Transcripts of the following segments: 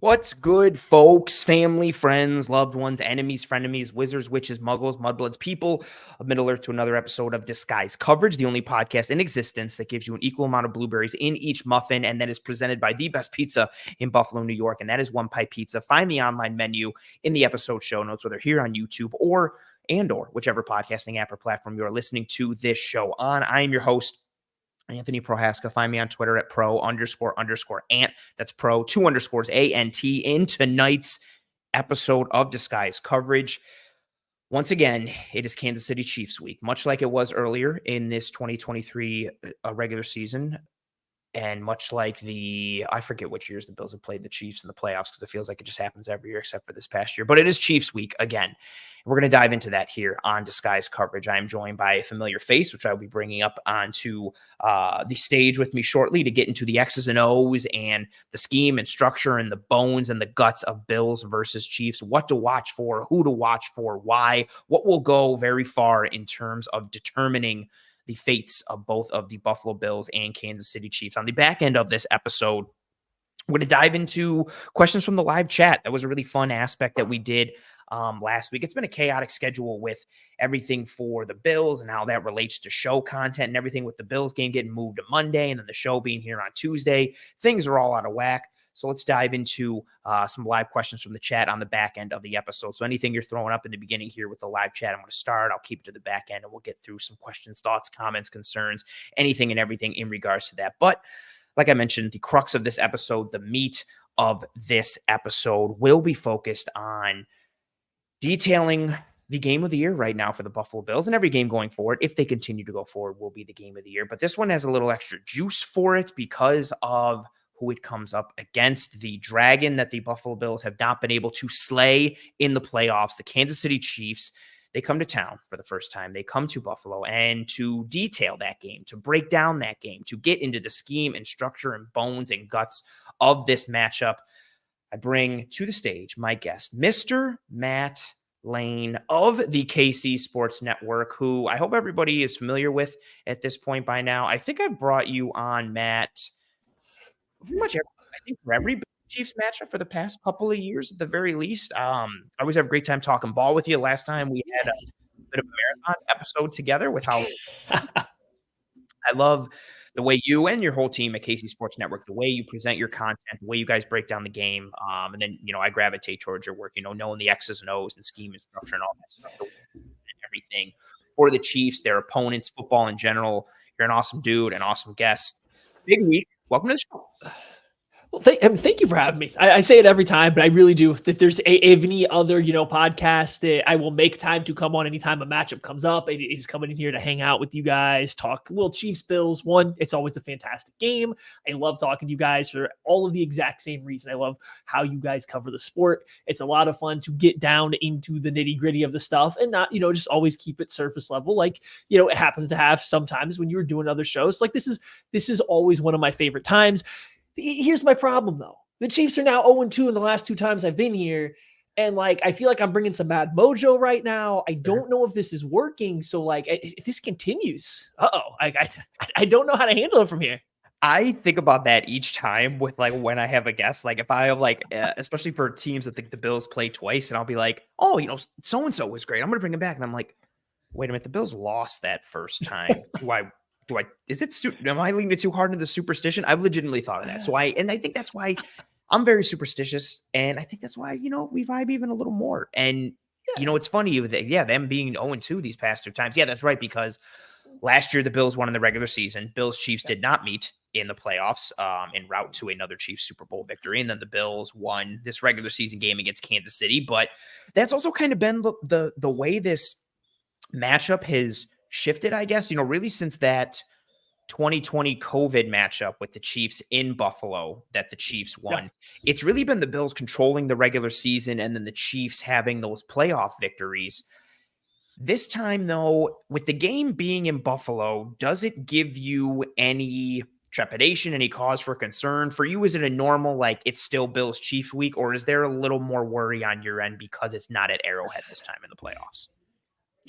What's good, folks, family, friends, loved ones, enemies, frenemies, wizards, witches, muggles, mudbloods, people of Middle-earth to another episode of Disguise Coverage, the only podcast in existence that gives you an equal amount of blueberries in each muffin, and that is presented by the best pizza in Buffalo, New York, and that is One Pipe Pizza. Find the online menu in the episode show notes, whether here on YouTube or whichever podcasting app or platform you are listening to this show on. I am your host, Anthony Prohaska. Find me on Twitter at pro__ant. That's pro 2 ANT in tonight's episode of Disguise Coverage. Once again, it is Kansas City Chiefs week, much like it was earlier in this 2023 regular season. And much like I forget which years the Bills have played the Chiefs in the playoffs because it feels like it just happens every year except for this past year. But it is Chiefs week again. We're going to dive into that here on Disguise Coverage. I am joined by a familiar face, which I will be bringing up onto the stage with me shortly to get into the X's and O's and the scheme and structure and the bones and the guts of Bills versus Chiefs, what to watch for, who to watch for, why, what will go very far in terms of determining the fates of both of the Buffalo Bills and Kansas City Chiefs. On the back end of this episode, we're going to dive into questions from the live chat. That was a really fun aspect that we did last week. It's been a chaotic schedule with everything for the Bills and how that relates to show content and everything, with the Bills game getting moved to Monday and then the show being here on Tuesday. Things are all out of whack. So let's dive into some live questions from the chat on the back end of the episode. So anything you're throwing up in the beginning here with the live chat, I'm going to start. I'll keep it to the back end and we'll get through some questions, thoughts, comments, concerns, anything and everything in regards to that. But like I mentioned, the crux of this episode, the meat of this episode, will be focused on detailing the game of the year right now for the Buffalo Bills, and every game going forward, if they continue to go forward, will be the game of the year. But this one has a little extra juice for it because of who it comes up against, the dragon that the Buffalo Bills have not been able to slay in the playoffs, the Kansas City Chiefs. They come to town for the first time. They come to Buffalo, and to detail that game, to break down that game, to get into the scheme and structure and bones and guts of this matchup, I bring to the stage my guest, Mr. Matt Lane of the KC Sports Network, who I hope everybody is familiar with at this point by now. I think I've brought you on, Matt, pretty much for every Chiefs matchup for the past couple of years at the very least. I always have a great time talking ball with you. Last time we had a bit of a marathon episode together with how I love the way you and your whole team at KC Sports Network, the way you present your content, the way you guys break down the game. And then, I gravitate towards your work, knowing the X's and O's and scheme and structure and all that stuff, and everything for the Chiefs, their opponents, football in general. You're an awesome dude, an awesome guest. Big week. Welcome to the show. Well, thank you for having me. I say it every time, but I really do. If there's any other, podcast that I will make time to come on anytime a matchup comes up, it is coming in here to hang out with you guys, talk a little Chiefs Bills. One, it's always a fantastic game. I love talking to you guys for all of the exact same reason. I love how you guys cover the sport. It's a lot of fun to get down into the nitty gritty of the stuff and not, just always keep it surface level. Like, it happens to have sometimes when you were doing other shows. Like this is always one of my favorite times. Here's my problem, though. The Chiefs are now 0-2 in the last 2 times I've been here. And, I feel like I'm bringing some bad mojo right now. I don't know if this is working. So, if this continues, I don't know how to handle it from here. I think about that each time with, when I have a guest. If I have, especially for teams that think the Bills play twice, and I'll be like, oh, so-and-so was great. I'm going to bring him back. And I'm like, wait a minute, the Bills lost that first time. Am I leaning too hard into the superstition? I've legitimately thought of that. So I think that's why I'm very superstitious. And I think that's why, we vibe even a little more. And, it's funny that, them being 0-2 these past 2 times. Yeah, that's right. Because last year the Bills won in the regular season. Bills Chiefs did not meet in the playoffs en route to another Chiefs Super Bowl victory. And then the Bills won this regular season game against Kansas City. But that's also kind of been the way this matchup has shifted, I guess, really since that 2020 COVID matchup with the Chiefs in Buffalo that the Chiefs won. Yeah. It's really been the Bills controlling the regular season and then the Chiefs having those playoff victories. This time, though, with the game being in Buffalo, does it give you any trepidation, any cause for concern? For you, is it a normal, it's still Bills Chiefs week, or is there a little more worry on your end because it's not at Arrowhead this time in the playoffs?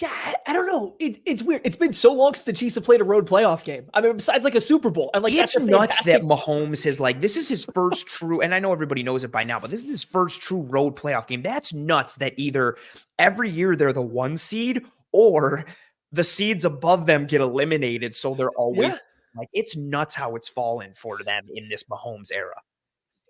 Yeah, I don't know. It's weird. It's been so long since the Chiefs have played a road playoff game. I mean, besides like a Super Bowl, and like It's that's a nuts that fantastic. Mahomes has like, this is his first true, and I know everybody knows it by now, but this is his first true road playoff game. That's nuts that either every year they're the 1 seed or the seeds above them get eliminated. So they're always Yeah, like, it's nuts how it's fallen for them in this Mahomes era.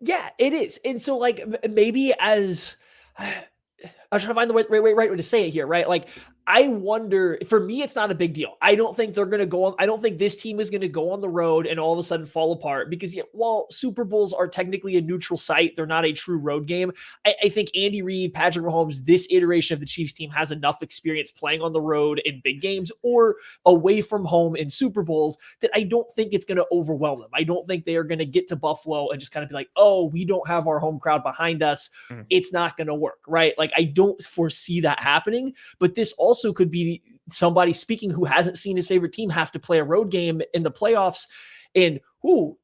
yeah, it is. And so like maybe as I'm trying to find the right way to say it here, right? Like, I wonder, for me, it's not a big deal. I don't think they're going to go on. I don't think this team is going to go on the road and all of a sudden fall apart because, yeah, while Super Bowls are technically a neutral site, they're not a true road game. I think Andy Reid, Patrick Mahomes, this iteration of the Chiefs team has enough experience playing on the road in big games or away from home in Super Bowls that I don't think it's going to overwhelm them. I don't think they are going to get to Buffalo and just kind of be like, oh, we don't have our home crowd behind us. It's not going to work, right? Like, I don't foresee that happening, but this also could be somebody speaking who hasn't seen his favorite team have to play a road game in the playoffs in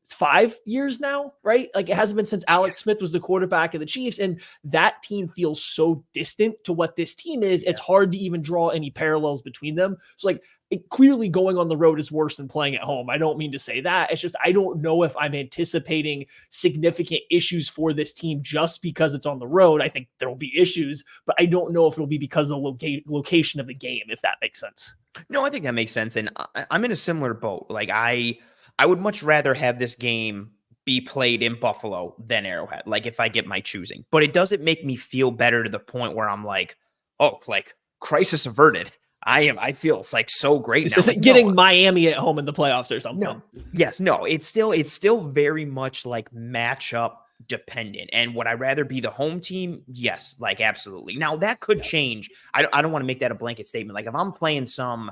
5 years now, right? Like, it hasn't been since Alex Smith was the quarterback of the Chiefs, and that team feels so distant to what this team is. It's hard to even draw any parallels between them. So like, clearly going on the road is worse than playing at home. I don't mean to say that. It's just I don't know if I'm anticipating significant issues for this team just because it's on the road. I think there will be issues, but I don't know if it'll be because of the location of the game, if that makes sense. No, I think that makes sense. And I'm in a similar boat. Like, I would much rather have this game be played in Buffalo than Arrowhead, like if I get my choosing. But it doesn't make me feel better to the point where I'm like, oh, like crisis averted. I feel it's like so great This now. isn't Like, getting no, Miami at home in the playoffs or something. no, yes, no. It's still very much like matchup dependent. And would I rather be the home team? Yes, like absolutely. Now that could change. I don't want to make that a blanket statement. Like if I'm playing some,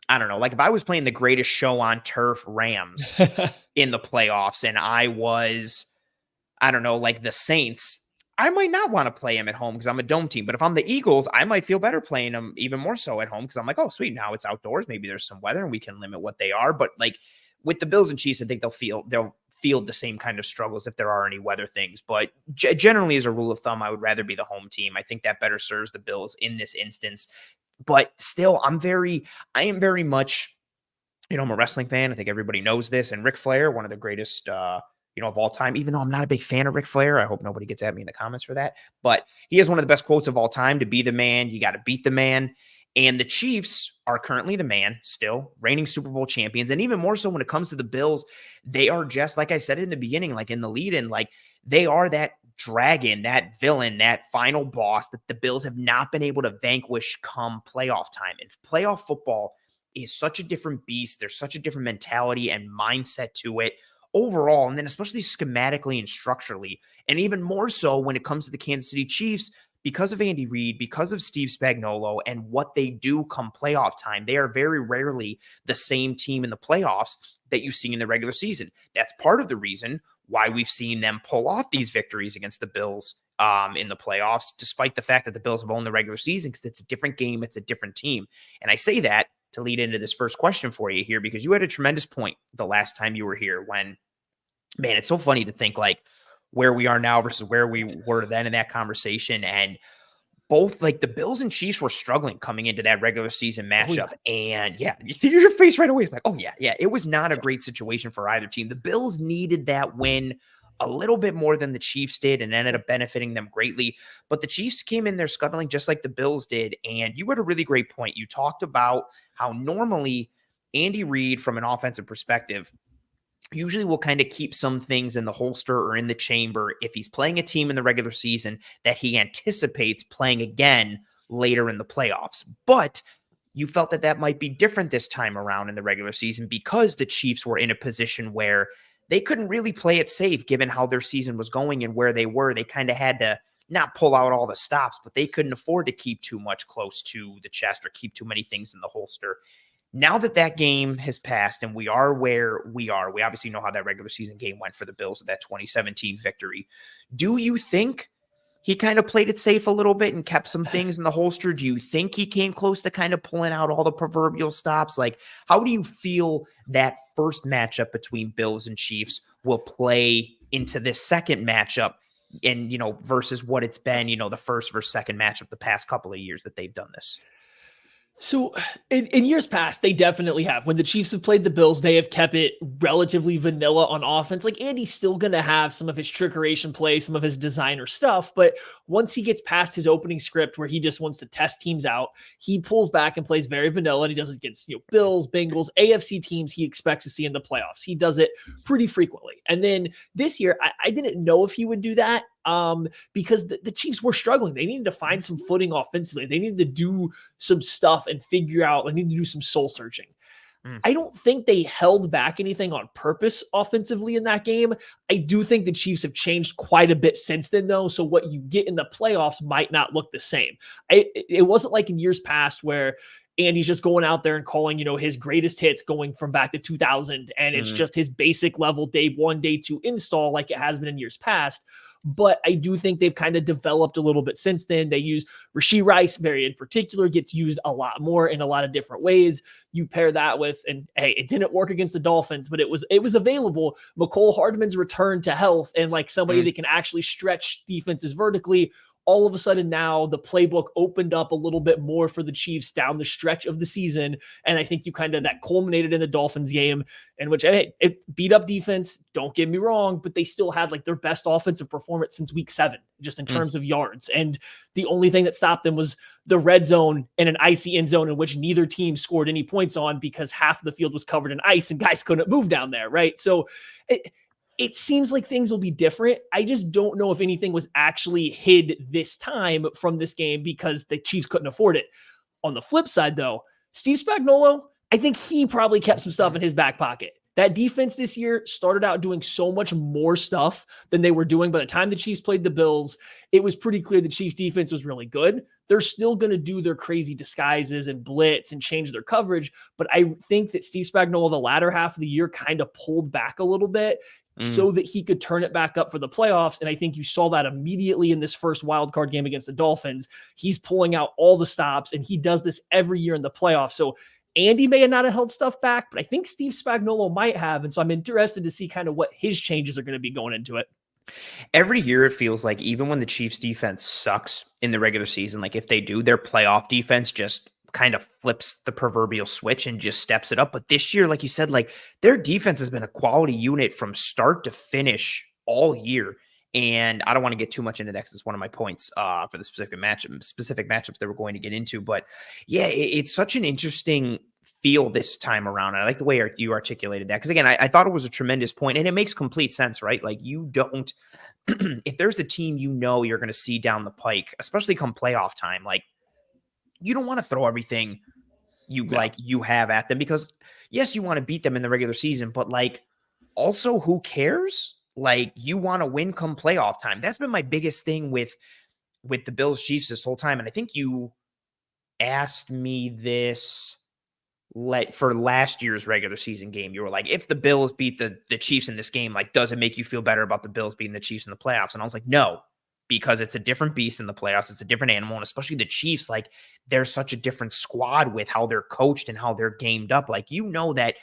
I don't know, like if I was playing the greatest show on turf Rams in the playoffs and I was, I don't know, like the Saints, I might not want to play him at home because I'm a dome team. But if I'm the Eagles, I might feel better playing them even more so at home because I'm like, oh, sweet, now it's outdoors. Maybe there's some weather and we can limit what they are. But like with the Bills and Chiefs, I think they'll feel the same kind of struggles if there are any weather things. But generally, as a rule of thumb, I would rather be the home team. I think that better serves the Bills in this instance. But still, I am very much, I'm a wrestling fan. I think everybody knows this. And Ric Flair, one of the greatest, of all time, even though I'm not a big fan of Ric Flair. I hope nobody gets at me in the comments for that. But he has one of the best quotes of all time: to be the man, you got to beat the man. And the Chiefs are currently the man, still reigning Super Bowl champions. And even more so when it comes to the Bills, they are just, like I said in the beginning, like in the lead in, like they are that dragon, that villain, that final boss that the Bills have not been able to vanquish come playoff time. And playoff football is such a different beast. There's such a different mentality and mindset to it overall, and then especially schematically and structurally, and even more so when it comes to the Kansas City Chiefs, because of Andy Reid, because of Steve Spagnuolo, and what they do come playoff time. They are very rarely the same team in the playoffs that you see in the regular season. That's part of the reason why we've seen them pull off these victories against the Bills in the playoffs, despite the fact that the Bills have owned the regular season, because it's a different game, it's a different team. And I say that to lead into this first question for you here, because you had a tremendous point the last time you were here when, man, it's so funny to think like where we are now versus where we were then in that conversation. And both like the Bills and Chiefs were struggling coming into that regular season matchup. Oh, yeah. And yeah, you see your face right away. It's like, oh yeah, it was not a great situation for either team. The Bills needed that win a little bit more than the Chiefs did and ended up benefiting them greatly. But the Chiefs came in there scuttling just like the Bills did. And you had a really great point. You talked about how normally Andy Reid, from an offensive perspective, usually will kind of keep some things in the holster or in the chamber if he's playing a team in the regular season that he anticipates playing again later in the playoffs. But you felt that that might be different this time around in the regular season because the Chiefs were in a position where they couldn't really play it safe given how their season was going and where they were. They kind of had to not pull out all the stops, but they couldn't afford to keep too much close to the chest or keep too many things in the holster. Now that that game has passed and we are where we are, we obviously know how that regular season game went for the Bills with that 2017 victory. Do you think he kind of played it safe a little bit and kept some things in the holster? Do you think he came close to kind of pulling out all the proverbial stops? Like, how do you feel that first matchup between Bills and Chiefs will play into this second matchup and, versus what it's been, the first versus second matchup the past couple of years that they've done this? So in years past, they definitely have. When the Chiefs have played the Bills, they have kept it relatively vanilla on offense. Like Andy's still going to have some of his trickeration play, some of his designer stuff. But once he gets past his opening script where he just wants to test teams out, he pulls back and plays very vanilla. And he does it against Bills, Bengals, AFC teams he expects to see in the playoffs. He does it pretty frequently. And then this year, I didn't know if he would do that because the Chiefs were struggling. They needed to find some footing offensively. They needed to do some stuff and figure out, they need to do some soul searching. I don't think they held back anything on purpose offensively in that game. I do think the Chiefs have changed quite a bit since then, though. So what you get in the playoffs might not look the same. It wasn't like in years past where Andy's just going out there and calling, his greatest hits going from back to 2000. And it's just his basic level day one, day two install like it has been in years past. But I do think they've kind of developed a little bit since then. They use Rashee Rice, very in particular, gets used a lot more in a lot of different ways. You pair that with, and hey, it didn't work against the Dolphins, but it was available. McCole Hardman's return to health and like somebody that can actually stretch defenses vertically. All of a sudden now the playbook opened up a little bit more for the Chiefs down the stretch of the season. And I think that culminated in the Dolphins game, in which, hey, it beat up defense, don't get me wrong, but they still had like their best offensive performance since week 7, just in terms of yards. And the only thing that stopped them was the red zone and an icy end zone in which neither team scored any points on because half of the field was covered in ice and guys couldn't move down there. Right. So it seems like things will be different. I just don't know if anything was actually hid this time from this game because the Chiefs couldn't afford it. On the flip side, though, Steve Spagnuolo, I think he probably kept some stuff in his back pocket. That defense this year started out doing so much more stuff than they were doing. By the time the Chiefs played the Bills, it was pretty clear the Chiefs defense was really good. They're still going to do their crazy disguises and blitz and change their coverage. But I think that Steve Spagnuolo, the latter half of the year, kind of pulled back a little bit so that he could turn it back up for the playoffs. And I think you saw that immediately in this first wild card game against the Dolphins. He's pulling out all the stops, and he does this every year in the playoffs. So Andy may have not have held stuff back, but I think Steve Spagnuolo might have. And so I'm interested to see kind of what his changes are going to be going into it. Every year it feels like even when the Chiefs defense sucks in the regular season, like if they do, their playoff defense just kind of flips the proverbial switch and just steps it up. But this year, like you said, like their defense has been a quality unit from start to finish all year. And I don't want to get too much into that because it's one of my points for the specific matchups that we're going to get into. But yeah, it's such an interesting feel this time around. I like the way you articulated that because again, I thought it was a tremendous point and it makes complete sense, right? Like you don't, if there's a team you're going to see down the pike, especially come playoff time, like you don't want to throw everything you have at them because yes, you want to beat them in the regular season, but like also who cares? Like you want to win come playoff time. That's been my biggest thing with the Bills Chiefs this whole time. And I think you asked me this for last year's regular season game. You were like, if the Bills beat the Chiefs in this game, like, does it make you feel better about the Bills beating the Chiefs in the playoffs? And I was like, no, because it's a different beast in the playoffs. It's a different animal. And especially the Chiefs, like they're such a different squad with how they're coached and how they're gamed up. Like, that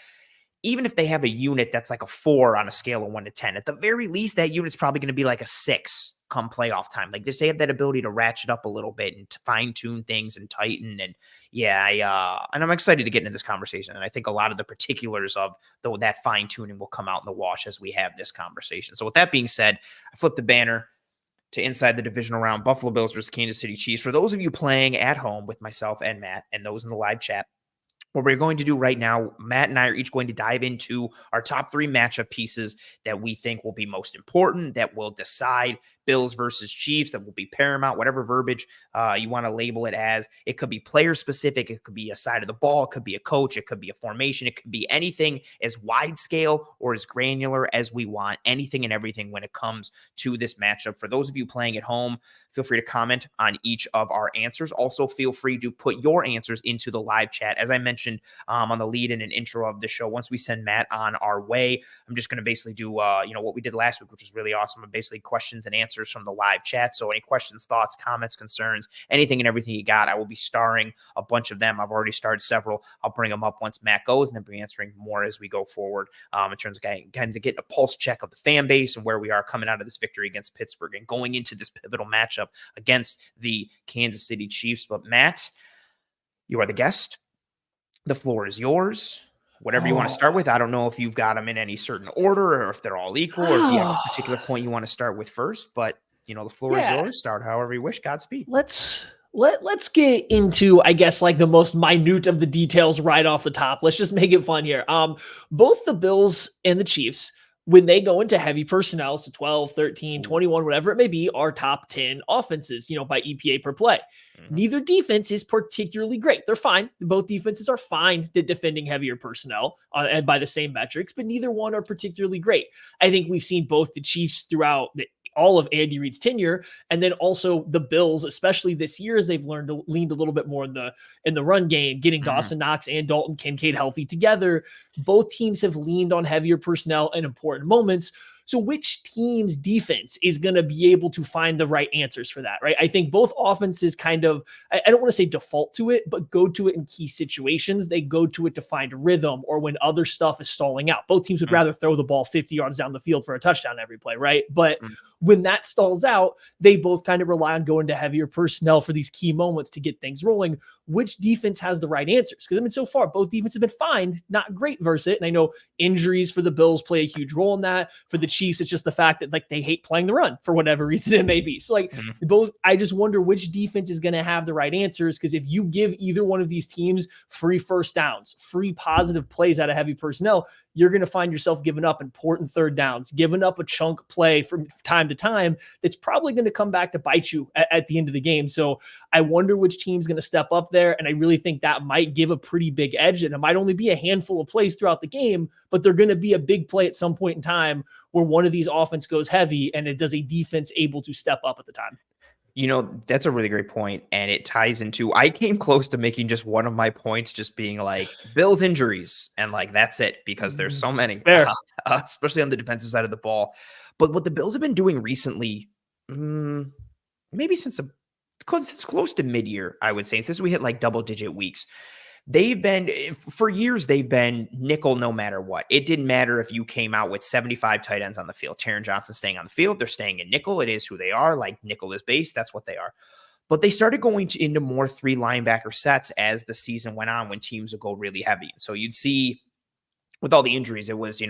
even if they have a unit that's like a 4 on a scale of 1 to 10, at the very least, that unit's probably going to be like a 6 come playoff time. Like they have that ability to ratchet up a little bit and to fine tune things and tighten. And yeah, and I'm excited to get into this conversation. And I think a lot of the particulars of that fine tuning will come out in the wash as we have this conversation. So with that being said, I flipped the banner to inside the divisional round, Buffalo Bills versus Kansas City Chiefs. For those of you playing at home with myself and Matt and those in the live chat, what we're going to do right now, Matt and I are each going to dive into our top 3 matchup pieces that we think will be most important, that will decide Bills versus Chiefs, that will be paramount, whatever verbiage you want to label it as. It could be player specific. It could be a side of the ball. It could be a coach. It could be a formation. It could be anything as wide scale or as granular as we want, anything and everything when it comes to this matchup. For those of you playing at home, feel free to comment on each of our answers. Also, feel free to put your answers into the live chat. As I mentioned on the lead and an intro of the show, once we send Matt on our way, I'm just going to basically do what we did last week, which was really awesome, and basically questions and answers from the live chat. So any questions, thoughts, comments, concerns, anything and everything you got, I will be starring a bunch of them. I've already started several. I'll bring them up once Matt goes, and then be answering more as we go forward in terms of kind of getting a pulse check of the fan base and where we are coming out of this victory against Pittsburgh and going into this pivotal matchup against the Kansas City Chiefs. But Matt, You are the guest. The floor is yours. Whatever you want to Oh. start with. I don't know if you've got them in any certain order or if they're all equal or if you have a particular point you want to start with first, but the floor is Yeah. yours. Start however you wish. Godspeed. Let's get into, I guess, like the most minute of the details right off the top. Let's just make it fun here. Both the Bills and the Chiefs, when they go into heavy personnel, so 12, 13, 21, whatever it may be, are top 10 offenses, by EPA per play. Neither defense is particularly great. They're fine. Both defenses are fine at defending heavier personnel and by the same metrics, but neither one are particularly great. I think we've seen both the Chiefs throughout all of Andy Reid's tenure, and then also the Bills, especially this year, as they've leaned a little bit more in the run game, getting Dawson Knox and Dalton Kincaid healthy together. Both teams have leaned on heavier personnel in important moments. So which team's defense is going to be able to find the right answers for that, right? I think both offenses kind of, I don't want to say default to it, but go to it in key situations. They go to it to find rhythm or when other stuff is stalling out. Both teams would rather throw the ball 50 yards down the field for a touchdown every play, right? But when that stalls out, they both kind of rely on going to heavier personnel for these key moments to get things rolling. Which defense has the right answers? Because so far, both defenses have been fine, not great versus it. And I know injuries for the Bills play a huge role in that. For the Chiefs, it's just the fact that they hate playing the run for whatever reason it may be. So both, I just wonder which defense is going to have the right answers. Because if you give either one of these teams free first downs, free positive plays out of heavy personnel, you're going to find yourself giving up important third downs, giving up a chunk play from time to time that's probably going to come back to bite you at the end of the game. So I wonder which team's going to step up there. And I really think that might give a pretty big edge. And it might only be a handful of plays throughout the game, but they're going to be a big play at some point in time where one of these offense goes heavy and it does a defense able to step up at the time. That's a really great point, and it ties into, I came close to making just one of my points just being like Bills injuries, and that's it, because there's so many, especially on the defensive side of the ball. But what the Bills have been doing recently, maybe since close to mid-year, I would say, since we hit double-digit weeks, for years, they've been nickel no matter what. It didn't matter if you came out with 75 tight ends on the field. Taron Johnson staying on the field. They're staying in nickel. It is who they are. Nickel is base. That's what they are. But they started going into more 3 linebacker sets as the season went on when teams would go really heavy. So you'd see with all the injuries, it was,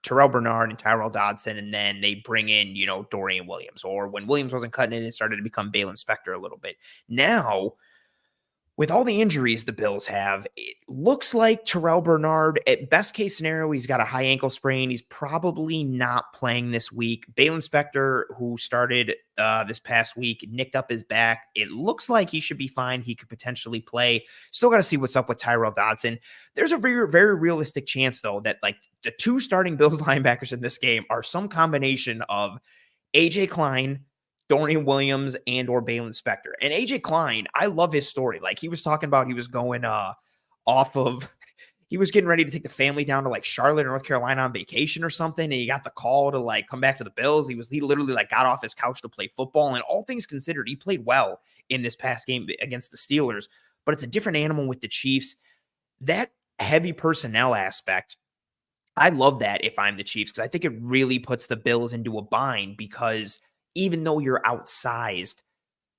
Terrell Bernard and Tyrell Dodson, and then they bring in, Dorian Williams. Or when Williams wasn't cutting it started to become Balen Spector a little bit. Now, with all the injuries the Bills have, it looks like Terrell Bernard, at best case scenario, he's got a high ankle sprain. He's probably not playing this week. Balen Spector, who started this past week, nicked up his back. It looks like he should be fine. He could potentially play. Still got to see what's up with Tyrell Dodson. There's a very, very realistic chance, though, that the 2 starting Bills linebackers in this game are some combination of A.J. Klein, Dorian Williams, and or Balen Spector. And AJ Klein, I love his story. He was talking about he was going he was getting ready to take the family down to Charlotte or North Carolina on vacation or something. And he got the call to come back to the Bills. He literally got off his couch to play football. And all things considered, he played well in this past game against the Steelers, but it's a different animal with the Chiefs. That heavy personnel aspect, I love that if I'm the Chiefs, because I think it really puts the Bills into a bind, because even though you're outsized,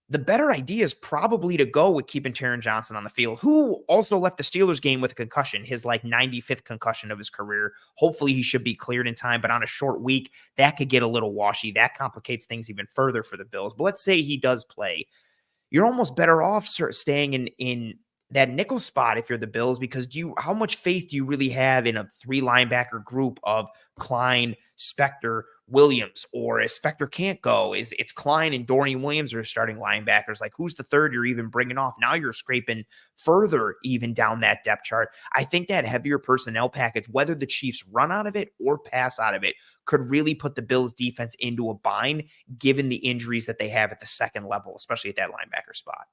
the better idea is probably to go with keeping Taron Johnson on the field, who also left the Steelers game with a concussion, his 95th concussion of his career. Hopefully he should be cleared in time, but on a short week, that could get a little washy. That complicates things even further for the Bills. But let's say he does play. You're almost better off staying in that nickel spot if you're the Bills, because how much faith do you really have in a 3 linebacker group of Klein, Spector, Williams? Or if Spector can't go, it's Klein and Dorian Williams are starting linebackers. Who's the third you're even bringing off? Now you're scraping further even down that depth chart. I think that heavier personnel package, whether the Chiefs run out of it or pass out of it, could really put the Bills defense into a bind, given the injuries that they have at the second level, especially at that linebacker spot.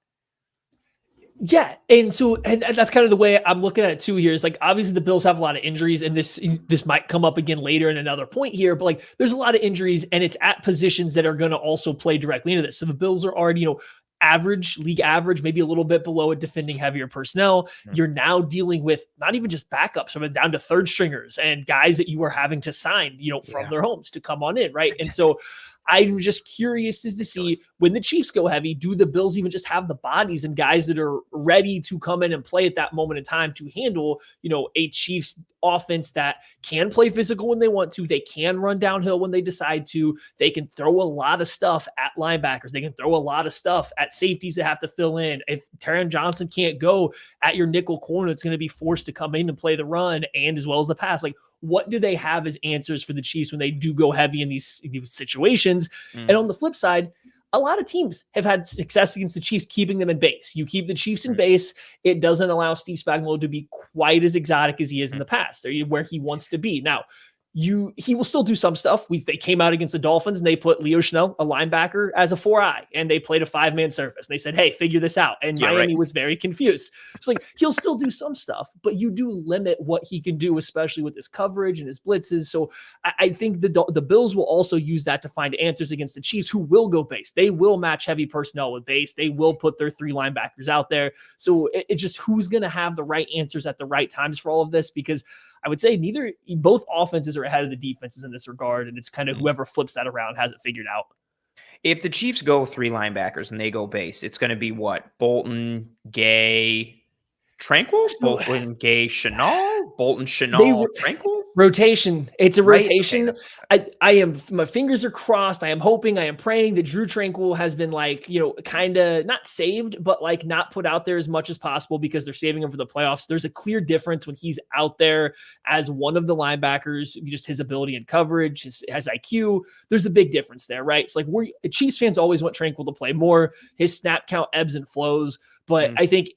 Yeah. And that's kind of the way I'm looking at it too here, is obviously the Bills have a lot of injuries, and this might come up again later in another point here, but there's a lot of injuries, and it's at positions that are going to also play directly into this. So the Bills are already, league average, maybe a little bit below it, defending heavier personnel. You're now dealing with not even just backups, but down to third stringers and guys that you are having to sign, from their homes to come on in. Right. And so I'm just curious to see when the Chiefs go heavy, do the Bills even just have the bodies and guys that are ready to come in and play at that moment in time to handle, a Chiefs offense that can play physical when they want to. They can run downhill when they decide to. They can throw a lot of stuff at linebackers. They can throw a lot of stuff at safeties that have to fill in. If Taron Johnson can't go at your nickel corner, it's going to be forced to come in and play the run and as well as the pass. Like, what do they have as answers for the Chiefs when they do go heavy in these situations? And on the flip side, a lot of teams have had success against the Chiefs, keeping them in base. You keep the Chiefs in base, it doesn't allow Steve Spagnuolo to be quite as exotic as he is in the past, or where he wants to be. Now, he will still do some stuff. They came out against the Dolphins and they put Leo Chenal, a linebacker, as a 4-eye, and they played a 5-man surface. And they said, hey, figure this out. And Miami was very confused. It's like, he'll still do some stuff, but you do limit what he can do, especially with his coverage and his blitzes. So I think the Bills will also use that to find answers against the Chiefs, who will go base. They will match heavy personnel with base. They will put their 3 linebackers out there. So it's just who's going to have the right answers at the right times for all of this, because I would say both offenses are ahead of the defenses in this regard, and it's kind of whoever flips that around has it figured out. If the Chiefs go 3 linebackers and they go base, it's going to be what? Bolton, Gay, Tranquil? Bolton, Gay, Chenal? Bolton, Chenal, Tranquil? Rotation. It's a rotation. Okay. My fingers are crossed. I am hoping, I am praying that Drew Tranquil has been kind of not saved, but not put out there as much as possible, because they're saving him for the playoffs. There's a clear difference when he's out there as one of the linebackers, just his ability in coverage, his IQ. There's a big difference there, right? So Chiefs fans always want Tranquil to play more. His snap count ebbs and flows. But I think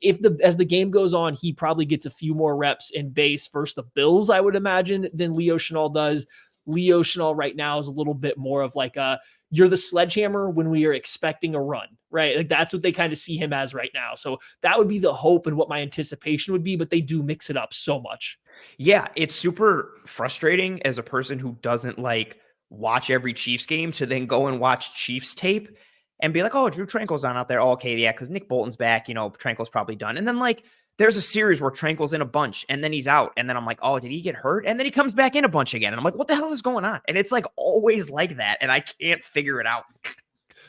as the game goes on, he probably gets a few more reps in base versus the Bills, I would imagine, than Leo Chenal does. Leo Chenal right now is a little bit more of you're the sledgehammer when we are expecting a run, right? That's what they kind of see him as right now. So that would be the hope and what my anticipation would be, but they do mix it up so much. Yeah, it's super frustrating as a person who doesn't watch every Chiefs game to then go and watch Chiefs tape and be like, oh, Drew Tranquil's on out there. Oh, okay, yeah, because Nick Bolton's back. Tranquil's probably done. And then there's a series where Tranquil's in a bunch and then he's out. And then I'm like, oh, did he get hurt? And then he comes back in a bunch again. And I'm like, what the hell is going on? And it's always like that. And I can't figure it out.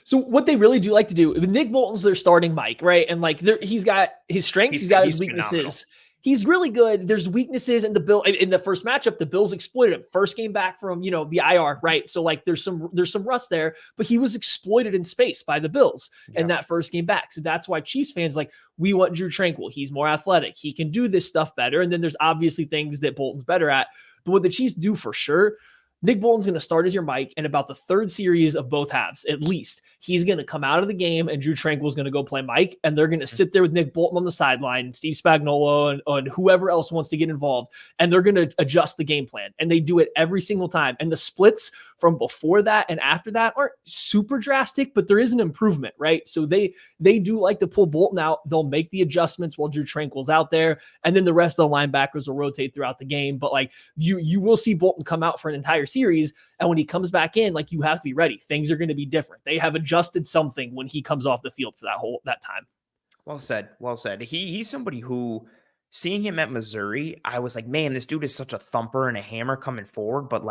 So what they really do like to do, Nick Bolton's their starting Mike, right? And he's got his strengths, he's got his weaknesses. Phenomenal. He's really good. There's weaknesses in the first matchup. The Bills exploited him. First game back from, the IR, right? So there's some rust there, but he was exploited in space by the Bills in that first game back. So that's why Chiefs fans we want Drew Tranquil. He's more athletic. He can do this stuff better. And then there's obviously things that Bolton's better at. But what the Chiefs do for sure, Nick Bolton's going to start as your Mike, and about the third series of both halves, at least, he's going to come out of the game, and Drew Tranquil's going to go play Mike, and they're going to sit there with Nick Bolton on the sideline, and Steve Spagnuolo, and whoever else wants to get involved, and they're going to adjust the game plan, and they do it every single time. And the splits from before that and after that aren't super drastic, but there is an improvement, right? So they do like to pull Bolton out. They'll make the adjustments while Drew Tranquil's out there, and then the rest of the linebackers will rotate throughout the game. But you will see Bolton come out for an entire series, and when he comes back in, you have to be ready. Things are going to be different. They have adjusted something when he comes off the field for that time. Well said. He's somebody who, seeing him at Missouri, I was like, man, this dude is such a thumper and a hammer coming forward, but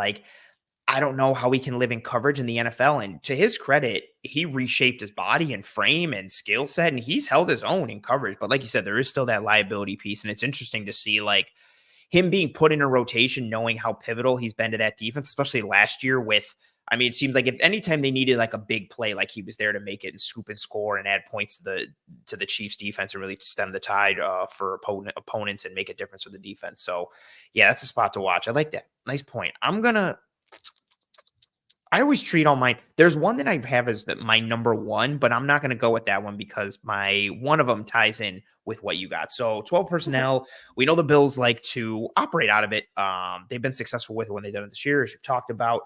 I don't know how he can live in coverage in the NFL. And to his credit, he reshaped his body and frame and skill set, and he's held his own in coverage. But like you said, there is still that liability piece, and it's interesting to see him being put in a rotation, knowing how pivotal he's been to that defense, especially last year with, it seems like if anytime they needed a big play, he was there to make it and scoop and score and add points to the Chiefs defense and really stem the tide for opponents and make a difference with the defense. So yeah, that's a spot to watch. I like that. Nice point. I always treat all mine. There's one that I have as my number one, but I'm not going to go with that one because one of them ties in with what you got. So 12 personnel, we know the Bills like to operate out of it. They've been successful with it when they've done it this year, as you've talked about.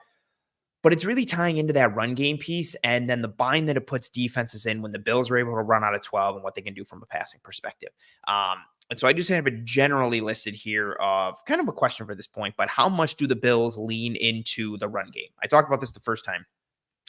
But it's really tying into that run game piece and then the bind that it puts defenses in when the Bills are able to run out of 12 and what they can do from a passing perspective. And so I just have it generally listed here of kind of a question for this point, but how much do the Bills lean into the run game? I talked about this the first time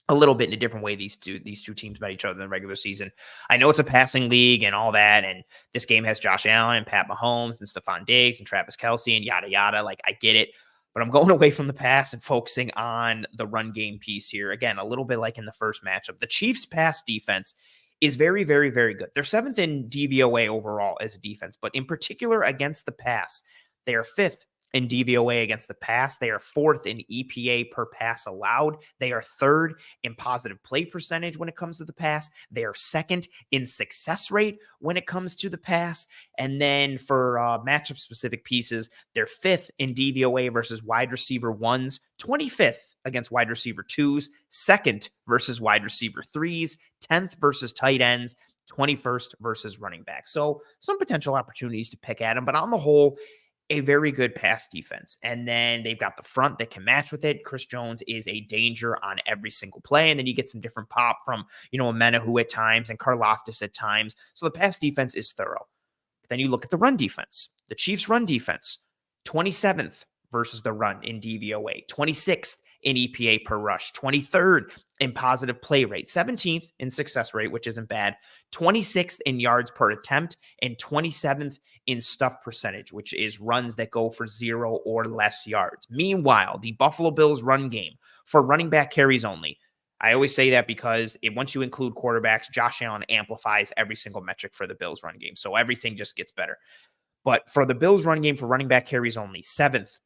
a little bit in a different way. These two teams met each other in the regular season. I know it's a passing league and all that. And this game has Josh Allen and Pat Mahomes and Stefon Diggs and Travis Kelce and yada, yada. I get it. But I'm going away from the pass and focusing on the run game piece here. Again, a little bit like in the first matchup. The Chiefs' pass defense is very, very, very good. They're 7th in DVOA overall as a defense, but in particular against the pass, they are 5th in DVOA against the pass. They are 4th in EPA per pass allowed. They are 3rd in positive play percentage when it comes to the pass. They are 2nd in success rate when it comes to the pass. And then for matchup specific pieces, they're 5th in DVOA versus wide receiver ones, 25th against wide receiver twos, 2nd versus wide receiver threes, 10th versus tight ends, 21st versus running back. So some potential opportunities to pick at them, but on the whole, a very good pass defense. And then they've got the front that can match with it. Chris Jones is a danger on every single play. And then you get some different pop from, a Menahu at times and Karlaftis at times. So the pass defense is thorough. But then you look at the run defense. The Chiefs' run defense, 27th versus the run in DVOA, 26th in EPA per rush, 23rd in positive play rate, 17th in success rate, which isn't bad, 26th in yards per attempt, and 27th in stuff percentage, which is runs that go for 0 or less yards. Meanwhile, the Buffalo Bills run game for running back carries only. I always say that because once you include quarterbacks, Josh Allen amplifies every single metric for the Bills run game. So everything just gets better. But for the Bills run game for running back carries only, 7th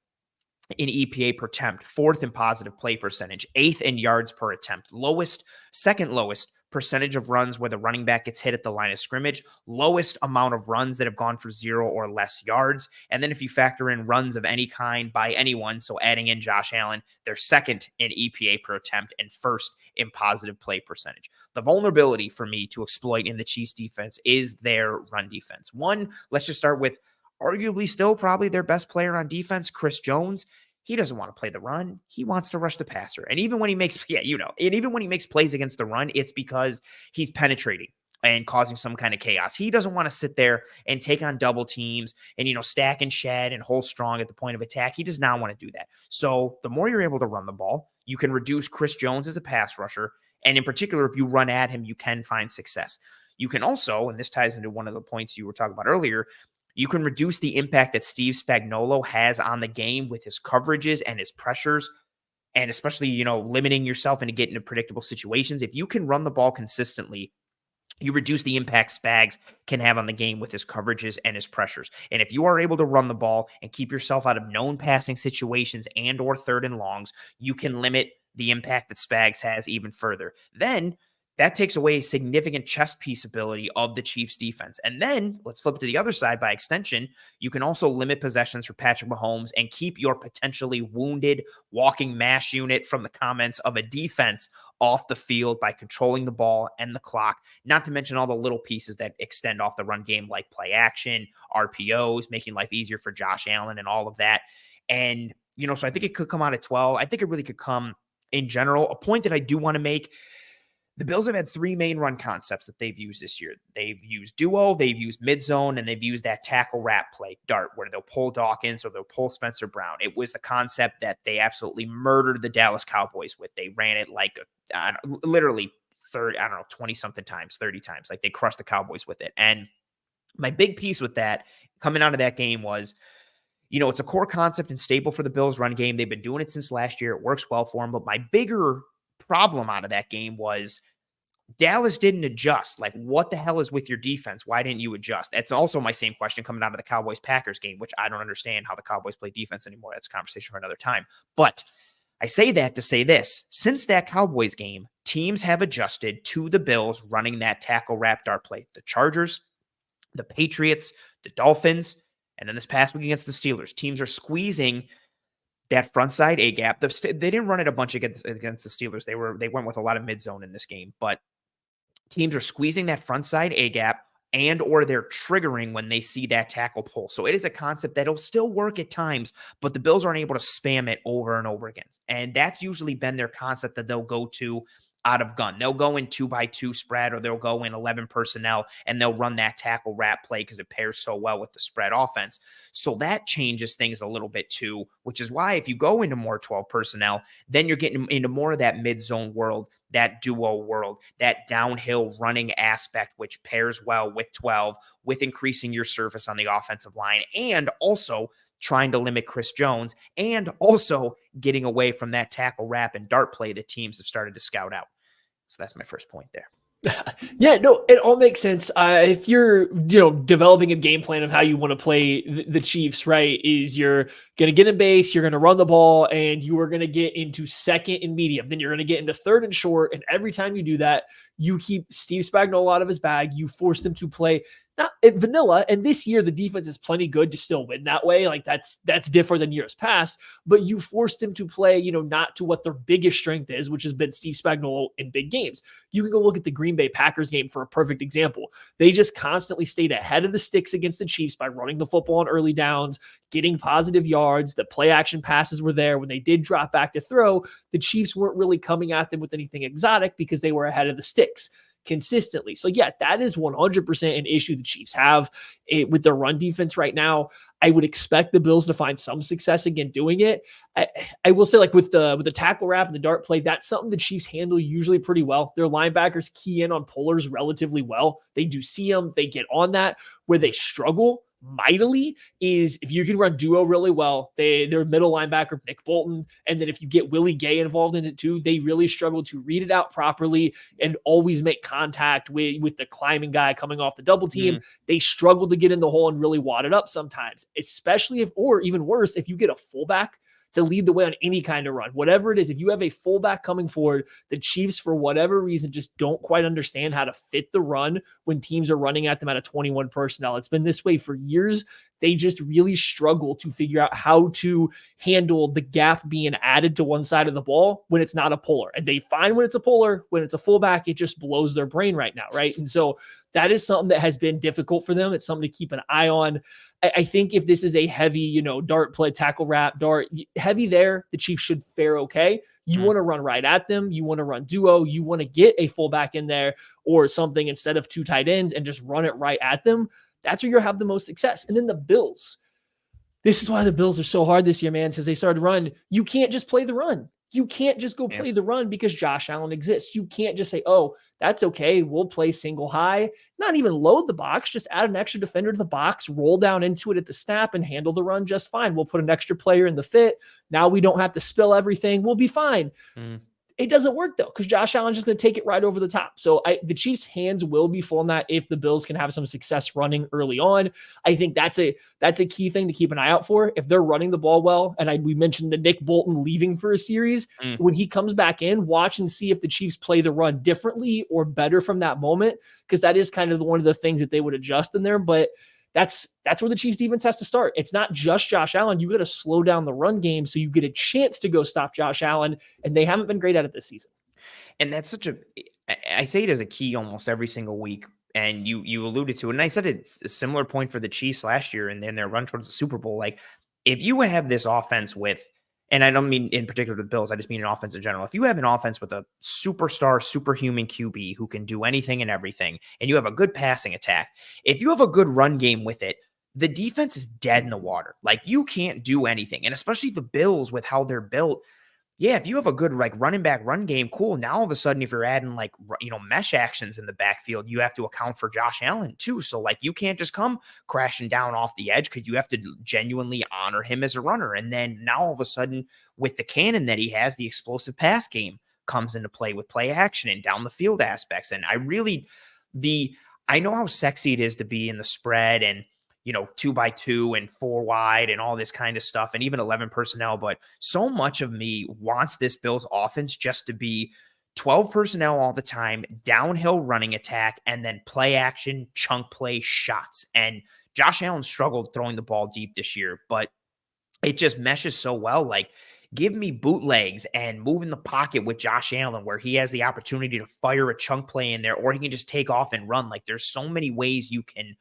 in EPA per attempt, 4th in positive play percentage, 8th in yards per attempt, second lowest percentage of runs where the running back gets hit at the line of scrimmage, lowest amount of runs that have gone for 0 or less yards. And then if you factor in runs of any kind by anyone, so adding in Josh Allen, they're 2nd in EPA per attempt and 1st in positive play percentage. The vulnerability for me to exploit in the Chiefs defense is their run defense. One, let's just start with arguably still probably their best player on defense, Chris Jones. He doesn't want to play the run. He wants to rush the passer. And even when he makes, even when he makes plays against the run, it's because he's penetrating and causing some kind of chaos. He doesn't want to sit there and take on double teams and, stack and shed and hold strong at the point of attack. He does not want to do that. So the more you're able to run the ball, you can reduce Chris Jones as a pass rusher. And in particular, if you run at him, you can find success. You can also, and this ties into one of the points you were talking about earlier, you can reduce the impact that Steve Spagnuolo has on the game with his coverages and his pressures, and especially, limiting yourself into getting into predictable situations. If you can run the ball consistently, you reduce the impact Spags can have on the game with his coverages and his pressures. And if you are able to run the ball and keep yourself out of known passing situations and or 3rd and longs, you can limit the impact that Spags has even further. Then that takes away a significant chess piece ability of the Chiefs defense. And then let's flip to the other side by extension. You can also limit possessions for Patrick Mahomes and keep your potentially wounded walking mash unit from the comments of a defense off the field by controlling the ball and the clock, not to mention all the little pieces that extend off the run game like play action, RPOs, making life easier for Josh Allen and all of that. And, so I think it could come out at 12. I think it really could come in general. A point that I do want to make, the Bills have had 3 main run concepts that they've used this year. They've used duo, they've used mid-zone, and they've used that tackle wrap play, dart, where they'll pull Dawkins or they'll pull Spencer Brown. It was the concept that they absolutely murdered the Dallas Cowboys with. They ran it like literally 20-something times, 30 times. Like they crushed the Cowboys with it. And my big piece with that coming out of that game was, it's a core concept and staple for the Bills run game. They've been doing it since last year. It works well for them. But my bigger problem out of that game was Dallas didn't adjust. Like, what the hell is with your defense? Why didn't you adjust? That's also my same question coming out of the Cowboys-Packers game, which I don't understand how the Cowboys play defense anymore. That's a conversation for another time. But I say that to say this. Since that Cowboys game, teams have adjusted to the Bills running that tackle wrap dart play. The Chargers, the Patriots, the Dolphins, and then this past week against the Steelers. Teams are squeezing that front side A gap. They didn't run it a bunch against the Steelers. They went with a lot of mid zone in this game, but teams are squeezing that front side A gap and or they're triggering when they see that tackle pull. So it is a concept that'll still work at times, but the Bills aren't able to spam it over and over again. And that's usually been their concept that they'll go to out of gun. They'll go in 2x2 spread, or they'll go in 11 personnel and they'll run that tackle wrap play because it pairs so well with the spread offense. So that changes things a little bit too, which is why if you go into more 12 personnel, then you're getting into more of that mid-zone world, that duo world, that downhill running aspect, which pairs well with 12, with increasing your surface on the offensive line and also trying to limit Chris Jones, and also getting away from that tackle wrap and dart play that teams have started to scout out. So that's my first point there. Yeah, no, it all makes sense. If you're, developing a game plan of how you want to play the Chiefs, right, is you're going to get in base, you're going to run the ball, and you are going to get into second and medium. Then you're going to get into third and short. And every time you do that, you keep Steve Spagnuolo out of his bag. You force him to play not vanilla. And this year, the defense is plenty good to still win that way. Like that's different than years past. But you forced him to play, not to what their biggest strength is, which has been Steve Spagnuolo in big games. You can go look at the Green Bay Packers game for a perfect example. They just constantly stayed ahead of the sticks against the Chiefs by running the football on early downs, getting positive yards. The play action passes were there. When they did drop back to throw, the Chiefs weren't really coming at them with anything exotic because they were ahead of the sticks consistently. So yeah, that is 100% an issue the Chiefs have with their run defense right now. I would expect the Bills to find some success again doing it. I will say, like with the tackle wrap and the dart play, that's something the Chiefs handle usually pretty well. Their linebackers key in on pullers relatively well. They do see them. They get on that. Where they struggle mightily is if you can run duo really well, their middle linebacker, Nick Bolton, and then if you get Willie Gay involved in it too, they really struggle to read it out properly and always make contact with the climbing guy coming off the double team. They struggle to get in the hole and really wad it up sometimes, especially or even worse, if you get a fullback to lead the way on any kind of run, whatever it is. If you have a fullback coming forward, the Chiefs, for whatever reason, just don't quite understand how to fit the run when teams are running at them out of 21 personnel. It's been this way for years. They just really struggle to figure out how to handle the gap being added to one side of the ball when it's not a puller. And they find when it's a puller, when it's a fullback, it just blows their brain right now, right? And so that is something that has been difficult for them. It's something to keep an eye on. I think if this is a heavy, dart play, tackle wrap, dart, heavy there, the Chiefs should fare okay. You want to run right at them. You want to run duo. You want to get a fullback in there or something instead of two tight ends and just run it right at them. That's where you'll have the most success. And then the Bills. This is why the Bills are so hard this year, man, since they started to run. You can't just play the run. You can't just go play the run because Josh Allen exists. You can't just say, oh, that's okay. We'll play single high, not even load the box, just add an extra defender to the box, roll down into it at the snap and handle the run just fine. We'll put an extra player in the fit. Now we don't have to spill everything. We'll be fine. It doesn't work though, because Josh Allen's just going to take it right over the top. So the Chiefs' hands will be full on that if the Bills can have some success running early on. I think that's a key thing to keep an eye out for. If they're running the ball well, and we mentioned the Nick Bolton leaving for a series, when he comes back in, watch and see if the Chiefs play the run differently or better from that moment, because that is kind of one of the things that they would adjust in there. But that's where the Chiefs defense has to start. It's not just Josh Allen. You got to slow down the run game so you get a chance to go stop Josh Allen, and they haven't been great at it this season. And that's I say it as a key almost every single week. And you alluded to it. And I said it's a similar point for the Chiefs last year and then their run towards the Super Bowl. Like if you have this offense with, and I don't mean in particular the Bills, I just mean an offense in general. If you have an offense with a superstar, superhuman QB who can do anything and everything, and you have a good passing attack, if you have a good run game with it, the defense is dead in the water. Like you can't do anything. And especially the Bills with how they're built. Yeah, if you have a good running back run game, cool. Now all of a sudden, if you're adding mesh actions in the backfield, you have to account for Josh Allen too. So you can't just come crashing down off the edge because you have to genuinely honor him as a runner. And then now all of a sudden, with the cannon that he has, the explosive pass game comes into play with play action and down the field aspects. And I know how sexy it is to be in the spread and 2x2 and 4 wide and all this kind of stuff, and even 11 personnel. But so much of me wants this Bills offense just to be 12 personnel all the time, downhill running attack, and then play action, chunk play shots. And Josh Allen struggled throwing the ball deep this year, but it just meshes so well. Give me bootlegs and move in the pocket with Josh Allen where he has the opportunity to fire a chunk play in there, or he can just take off and run. There's so many ways you can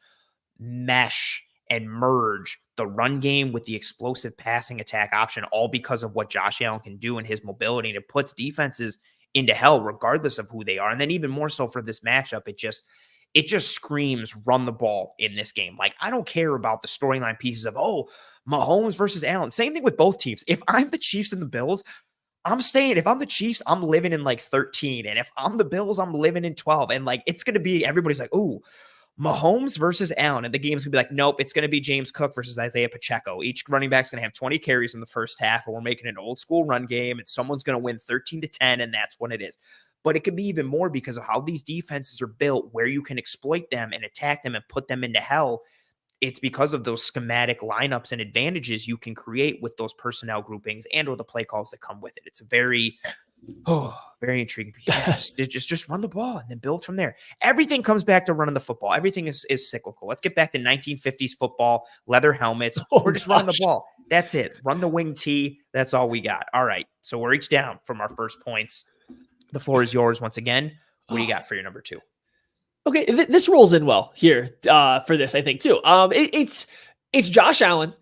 mesh and merge the run game with the explosive passing attack option, all because of what Josh Allen can do and his mobility. And it puts defenses into hell regardless of who they are. And then even more so for this matchup, it just screams run the ball in this game. I don't care about the storyline pieces of, Mahomes versus Allen. Same thing with both teams. If I'm the Chiefs and the Bills, I'm staying. If I'm the Chiefs, I'm living in 13. And if I'm the Bills, I'm living in 12. And it's going to be, everybody's like, ooh, Mahomes versus Allen, and the game's going to be like, nope, it's going to be James Cook versus Isaiah Pacheco. Each running back's going to have 20 carries in the first half, and we're making an old school run game, and someone's going to win 13-10, and that's what it is. But it could be even more because of how these defenses are built, where you can exploit them and attack them and put them into hell. It's because of those schematic lineups and advantages you can create with those personnel groupings and with the play calls that come with it. It's a very intriguing. Yeah, just run the ball and then build from there. Everything comes back to running the football. Everything is cyclical. Let's get back to 1950s football, leather helmets. We're just running the ball. That's it. Run the wing tee. That's all we got. All right. So we're each down from our first points. The floor is yours once again. What do you got for your number 2? Okay, this rolls in well here for this, I think, too. It's Josh Allen,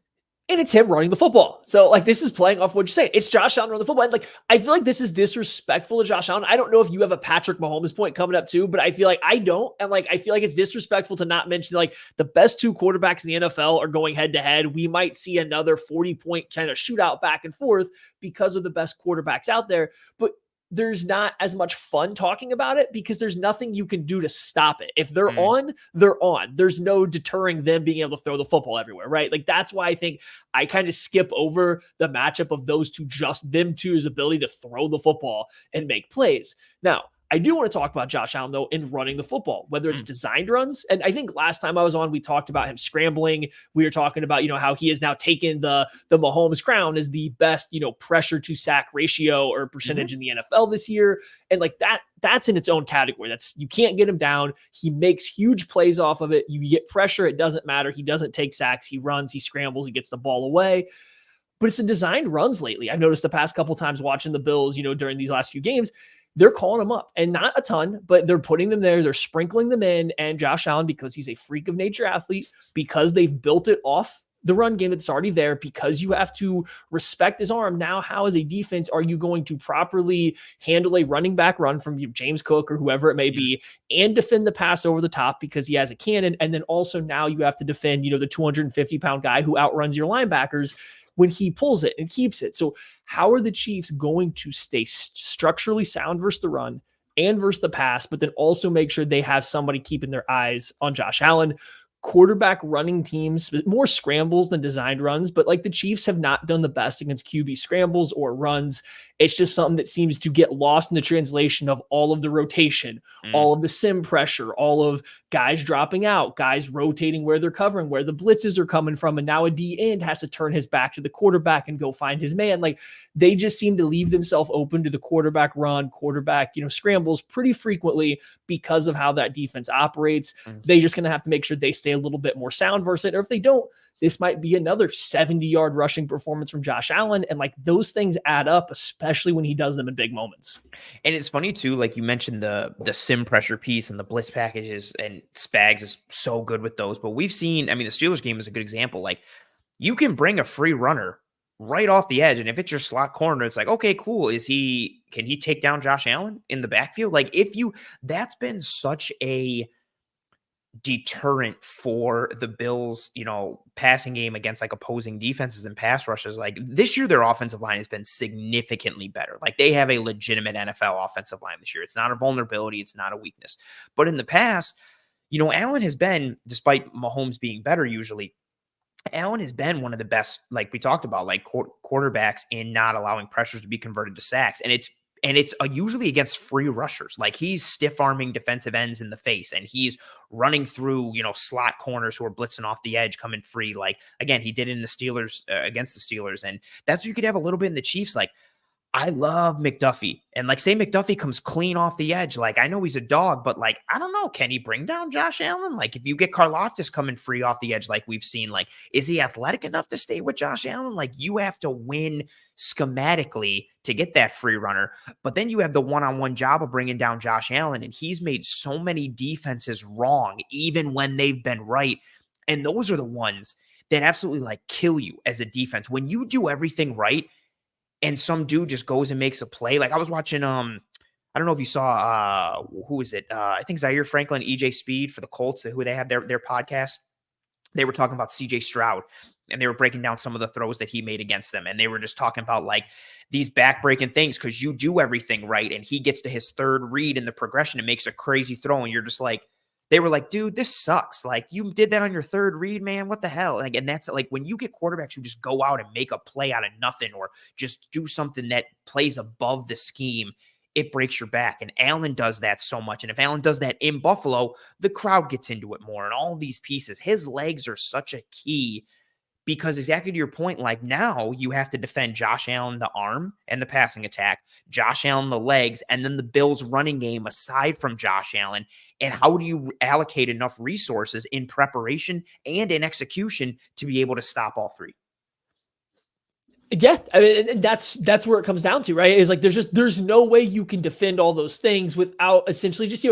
and it's him running the football. So, like, this is playing off what you say. It's Josh Allen running the football. And, like, I feel like this is disrespectful to Josh Allen. I don't know if you have a Patrick Mahomes point coming up, too, but I feel like I don't. And, like, I feel like it's disrespectful to not mention, like, the best 2 quarterbacks in the NFL are going head-to-head. We might see another 40-point kind of shootout back and forth because of the best quarterbacks out there. But there's not as much fun talking about it because there's nothing you can do to stop it. If they're on, they're on. There's no deterring them being able to throw the football everywhere, right? Like, that's why I think I kind of skip over the matchup of those two, just them two's ability to throw the football and make plays. Now, I do want to talk about Josh Allen, though, in running the football, whether it's designed runs. And I think last time I was on, we talked about him scrambling. We were talking about, how he has now taken the Mahomes crown as the best, pressure to sack ratio or percentage in the NFL this year. And like that's in its own category. You can't get him down. He makes huge plays off of it. You get pressure. It doesn't matter. He doesn't take sacks. He runs, he scrambles, he gets the ball away. But it's the designed runs lately. I've noticed the past couple times watching the Bills, during these last few games, they're calling them up, and not a ton, but they're putting them there. They're sprinkling them in. And Josh Allen, because he's a freak of nature athlete, because they've built it off the run game that's already there, because you have to respect his arm. Now, how as a defense are you going to properly handle a running back run from James Cook or whoever it may be, and defend the pass over the top because he has a cannon? And then also now you have to defend, the 250-pound guy who outruns your linebackers when he pulls it and keeps it. So how are the Chiefs going to stay structurally sound versus the run and versus the pass, but then also make sure they have somebody keeping their eyes on Josh Allen? Quarterback running teams, more scrambles than designed runs, but like the Chiefs have not done the best against QB scrambles or runs. It's just something that seems to get lost in the translation of all of the rotation, all of the sim pressure, all of guys dropping out, guys rotating where they're covering, where the blitzes are coming from. And now a D end has to turn his back to the quarterback and go find his man. Like, they just seem to leave themselves open to the quarterback run, quarterback, scrambles pretty frequently because of how that defense operates. They're just going to have to make sure they stay a little bit more sound versus it. Or if they don't, this might be another 70-yard rushing performance from Josh Allen. And like, those things add up, especially when he does them in big moments. And it's funny too, like you mentioned the sim pressure piece and the blitz packages, and Spags is so good with those. But we've seen, the Steelers game is a good example. Like, you can bring a free runner right off the edge, and if it's your slot corner, it's like, okay, cool. Can he take down Josh Allen in the backfield? Like, that's been such a deterrent for the Bills, passing game against like opposing defenses and pass rushes. Like, this year, their offensive line has been significantly better. Like, they have a legitimate NFL offensive line this year. It's not a vulnerability. It's not a weakness. But in the past, Allen has been, despite Mahomes being better usually, Allen has been one of the best, like we talked about, like quarterbacks in not allowing pressures to be converted to sacks. And it's usually against free rushers. Like, he's stiff arming defensive ends in the face, and he's running through, slot corners who are blitzing off the edge, coming free. Like, again, he did it in the Steelers against the Steelers. And that's what you could have a little bit in the Chiefs. Like, I love McDuffie, and like, say McDuffie comes clean off the edge. Like, I know he's a dog, but like, I don't know, can he bring down Josh Allen? Like, if you get Karlaftis coming free off the edge, like we've seen, like, is he athletic enough to stay with Josh Allen? Like, you have to win schematically to get that free runner, but then you have the one-on-one job of bringing down Josh Allen, and he's made so many defenses wrong, even when they've been right. And those are the ones that absolutely like kill you as a defense. When you do everything right, and some dude just goes and makes a play. Like, I was watching, I don't know if you saw, who is it? I think Zaire Franklin, EJ Speed for the Colts, who they have their podcast. They were talking about CJ Stroud, and they were breaking down some of the throws that he made against them. And they were just talking about like these back-breaking things, because you do everything right, and he gets to his third read in the progression and makes a crazy throw. And you're just like, they were like, dude, this sucks. Like, you did that on your third read, man. What the hell? Like, and that's like when you get quarterbacks who just go out and make a play out of nothing or just do something that plays above the scheme, it breaks your back. And Allen does that so much. And if Allen does that in Buffalo, the crowd gets into it more. And all these pieces, his legs are such a key. Because exactly to your point, like now you have to defend Josh Allen, the arm and the passing attack, Josh Allen, the legs, and then the Bills running game aside from Josh Allen. And how do you allocate enough resources in preparation and in execution to be able to stop all three? Yeah, I mean, that's where it comes down to, right? Is like there's no way you can defend all those things without essentially just,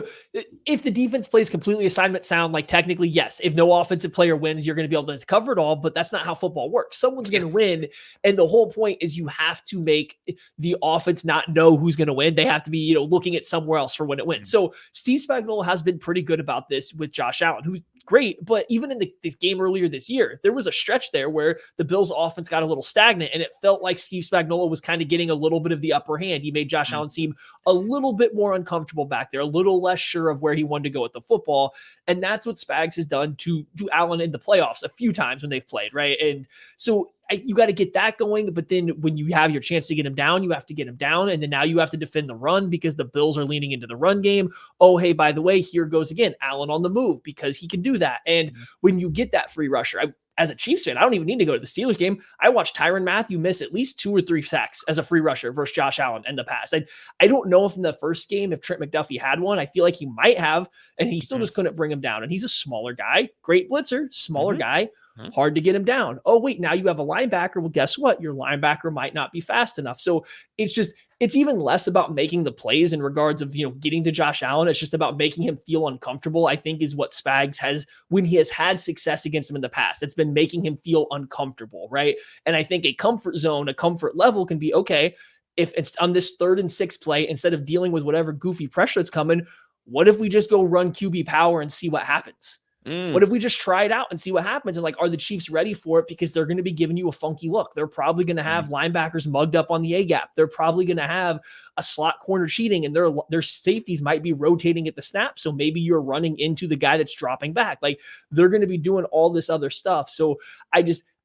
if the defense plays completely assignment sound, like technically, yes, if no offensive player wins, you're going to be able to cover it all, but that's not how football works. Someone's going to win, and the whole point is you have to make the offense not know who's going to win. They have to be, looking at somewhere else for when it wins. So Steve Spagnuolo has been pretty good about this with Josh Allen, who's great, but even in this game earlier this year, there was a stretch there where the Bills' offense got a little stagnant, and it felt like Steve Spagnuolo was kind of getting a little bit of the upper hand. He made Josh Allen seem a little bit more uncomfortable back there, a little less sure of where he wanted to go with the football, and that's what Spags has done to Allen in the playoffs a few times when they've played, right? And so you got to get that going, but then when you have your chance to get him down, you have to get him down, and then now you have to defend the run because the Bills are leaning into the run game. Oh, hey, by the way, here goes again, Allen on the move because he can do that. And when you get that free rusher, as a Chiefs fan, I don't even need to go to the Steelers game. I watched Tyrann Mathieu miss at least 2 or 3 sacks as a free rusher versus Josh Allen in the past. I don't know if in the first game, if Trent McDuffie had one, I feel like he might have, and he still just couldn't bring him down. And he's a smaller guy, great blitzer, smaller guy, hard to get him down. Oh, wait, now you have a linebacker. Well, guess what? Your linebacker might not be fast enough. So it's even less about making the plays in regards of, getting to Josh Allen. It's just about making him feel uncomfortable, I think, is what Spags has, when he has had success against him in the past. It's been making him feel uncomfortable, right? And I think a comfort zone, a comfort level can be, okay, if it's on this 3rd and 6 play, instead of dealing with whatever goofy pressure that's coming, what if we just go run QB power and see what happens? What if we just try it out and see what happens? And like, are the Chiefs ready for it? Because they're going to be giving you a funky look. They're probably going to have linebackers mugged up on the A gap. They're probably going to have a slot corner cheating, and their safeties might be rotating at the snap. So maybe you're running into the guy that's dropping back. Like, they're going to be doing all this other stuff. So I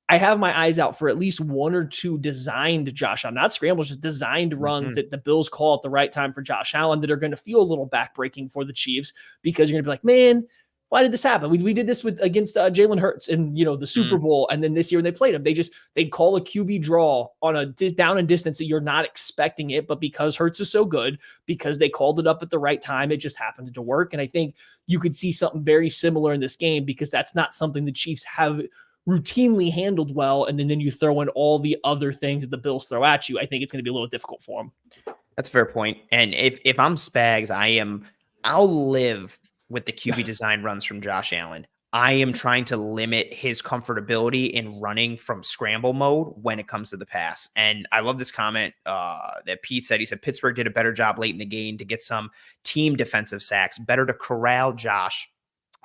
have my eyes out for at least 1 or 2 designed Josh Allen, not scrambles, just designed runs that the Bills call at the right time for Josh Allen that are going to feel a little backbreaking for the Chiefs, because you're going to be like, man, why did this happen? We did this against Jalen Hurts in the Super Bowl, and then this year when they played him, they'd call a QB draw on a down and distance that you're not expecting it, but because Hurts is so good, because they called it up at the right time, it just happened to work. And I think you could see something very similar in this game, because that's not something the Chiefs have routinely handled well. And then you throw in all the other things that the Bills throw at you. I think it's going to be a little difficult for them. That's a fair point. And if I'm Spags, I'll live with the QB design runs from Josh Allen. I am trying to limit his comfortability in running from scramble mode when it comes to the pass. And I love this comment that Pete said. He said, Pittsburgh did a better job late in the game to get some team defensive sacks. Better to corral Josh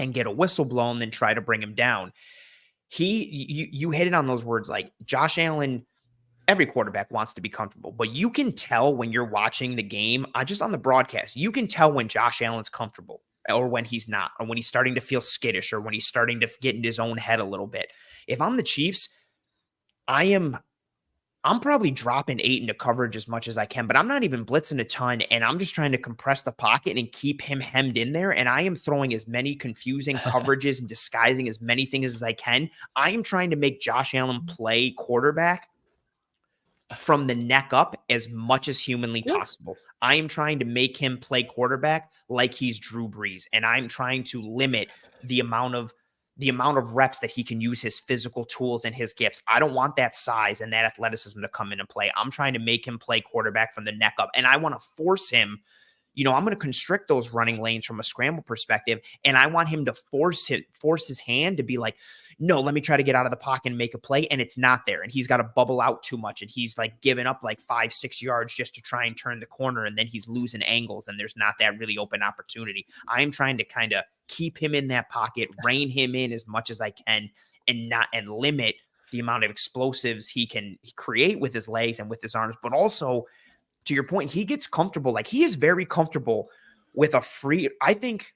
and get a whistle blown than try to bring him down. You hit it on those words. Like, Josh Allen, every quarterback wants to be comfortable, but you can tell when you're watching the game, just on the broadcast, you can tell when Josh Allen's comfortable or when he's not, or when he's starting to feel skittish, or when he's starting to get in his own head a little bit. If I'm the Chiefs, I'm probably dropping 8 into coverage as much as I can, but I'm not even blitzing a ton, and I'm just trying to compress the pocket and keep him hemmed in there, and I am throwing as many confusing coverages and disguising as many things as I can. I am trying to make Josh Allen play quarterback from the neck up as much as humanly possible. I am trying to make him play quarterback like he's Drew Brees, and I'm trying to limit the amount of reps that he can use his physical tools and his gifts. I don't want that size and that athleticism to come into play. I'm trying to make him play quarterback from the neck up, and I want to force him. I'm going to constrict those running lanes from a scramble perspective, and I want him to force his hand to be like, no, let me try to get out of the pocket and make a play, and it's not there, and he's got to bubble out too much, and he's like giving up like 5-6 yards just to try and turn the corner, and then he's losing angles, and there's not that really open opportunity. I'm trying to kind of keep him in that pocket, rein him in as much as I can, and limit the amount of explosives he can create with his legs and with his arms, but also, to your point, he gets comfortable. Like, he is very comfortable with I think